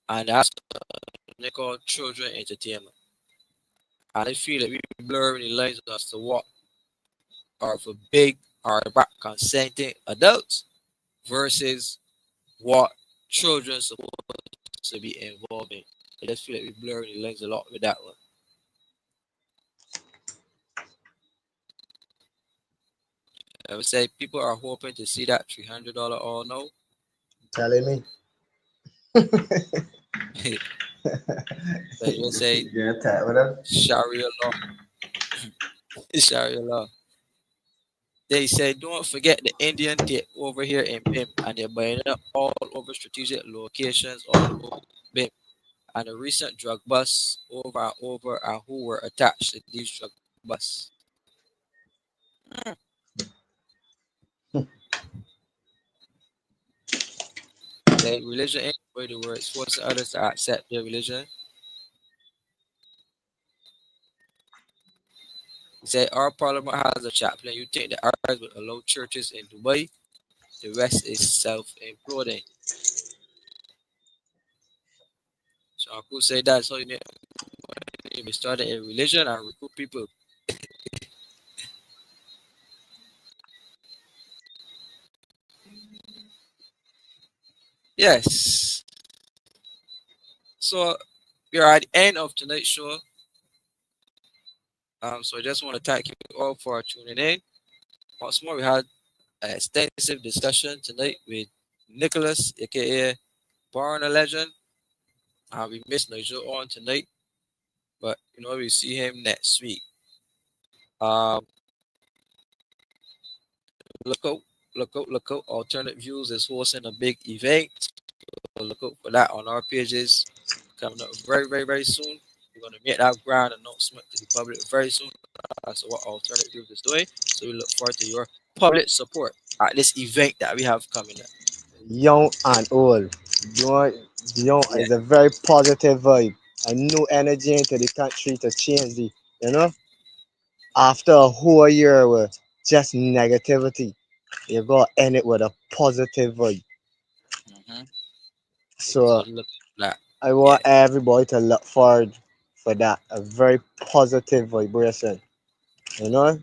and that's something called children entertainment. And I feel that we blurring the lines as to what are for big or about consenting adults versus what children supposed to be involved in. I just feel like we blurring the lines a lot with that one. I would say people are hoping to see that $300 all no. Telling me. They will say You're tight with him? Sharia law. Sharia law. They say don't forget the Indian dip over here in BIM and they're buying up all over strategic locations all over BIM and the recent drug busts over and over and who were attached to these drug busts. Say religion ain't the way the word is forcing others to accept their religion. He said our parliament has a chaplain. You think the Arabs would allow churches in Dubai? The rest is self-imploding. So Uncle say that's how you need to be started in religion and recruit people. Yes. So we are at the end of tonight's show. So I just want to thank you all for tuning in. Once more, we had an extensive discussion tonight with Nicholas, aka Born a Legend. We missed Nigel on tonight, but we see him next week. Um, look out, look out, look out. Alternate Views is hosting a big event. So look out for that on our pages coming up very, very, very soon. We're going to make that grand announcement to the public very soon as to what Alternate Views is doing. So we look forward to your public support at this event that we have coming up. Young and old. Young, young Yeah. is a very positive vibe. A new energy into the country to change after a whole year with just negativity, you gotta end it with a positive vibe. Mm-hmm. So So look at that. I Yeah. want everybody to look forward for that. A very positive vibration. You know?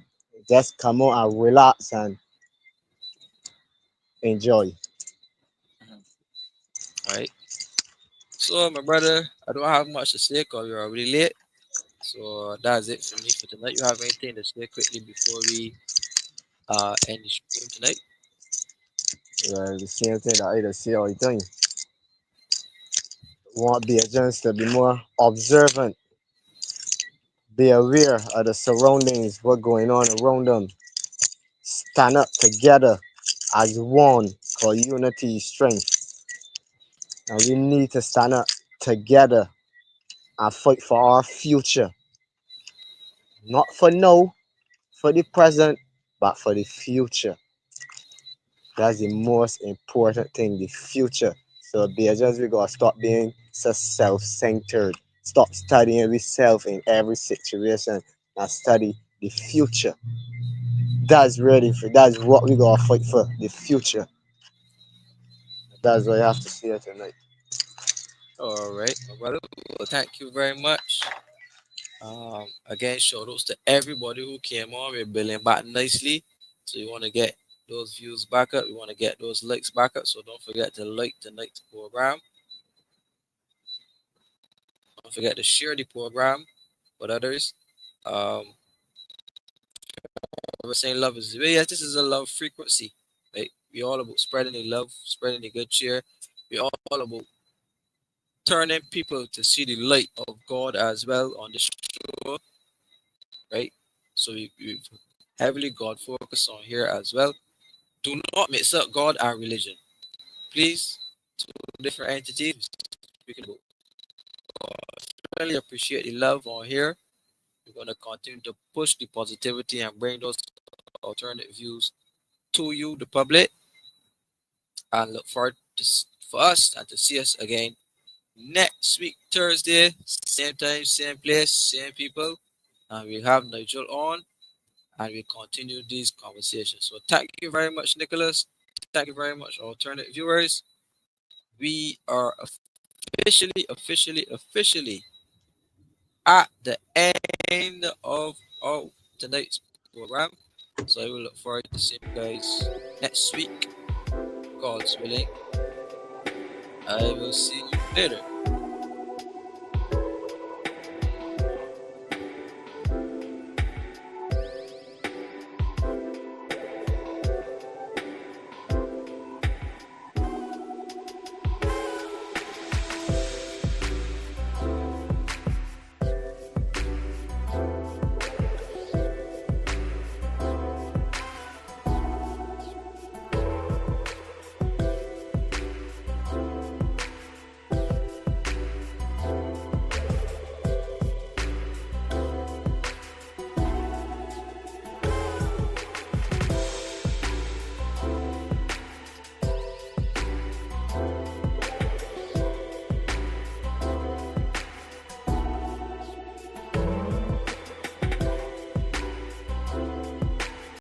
Just come out and relax and enjoy. Mhm. All right. So, my brother, I don't have much to say because we're already late. So that's it for me for tonight. You have anything to say quickly before we end the stream tonight? The same thing that I just say all the time. Want be agents to be more observant, be aware of the surroundings, what going on around them. Stand up together as one for unity is strength. And we need to stand up together and fight for our future. Not for now, for the present, but for the future. That's the most important thing, the future. So Beijing's we gotta stop being so self-centered. Stop studying ourselves in every situation and study the future. That's what we gotta fight for, the future. That's what I have to say tonight. All right, my brother. Well, thank you very much. Again, shout outs to everybody who came on. We're building back nicely. So you want to get those views back up. You want to get those likes back up. So don't forget to like tonight's program. Don't forget to share the program with others. Um, we're saying love is yes, this is a love frequency. Right? We all about spreading the love, spreading the good cheer. We all about turning people to see the light of God as well on the show, right? So we heavily God focus on here as well. Do not mix up God and religion, please. Two different entities. Speaking about really appreciate the love on here. We're gonna continue to push the positivity and bring those alternative views to you, the public. and look forward for us and to see us again next week, Thursday, same time, same place, same people. And we have Nigel on and we continue these conversations. So thank you very much, Nicholas. Thank you very much, alternate viewers. We are officially at the end of tonight's program. So I will look forward to seeing you guys next week, God's willing. I will see you later.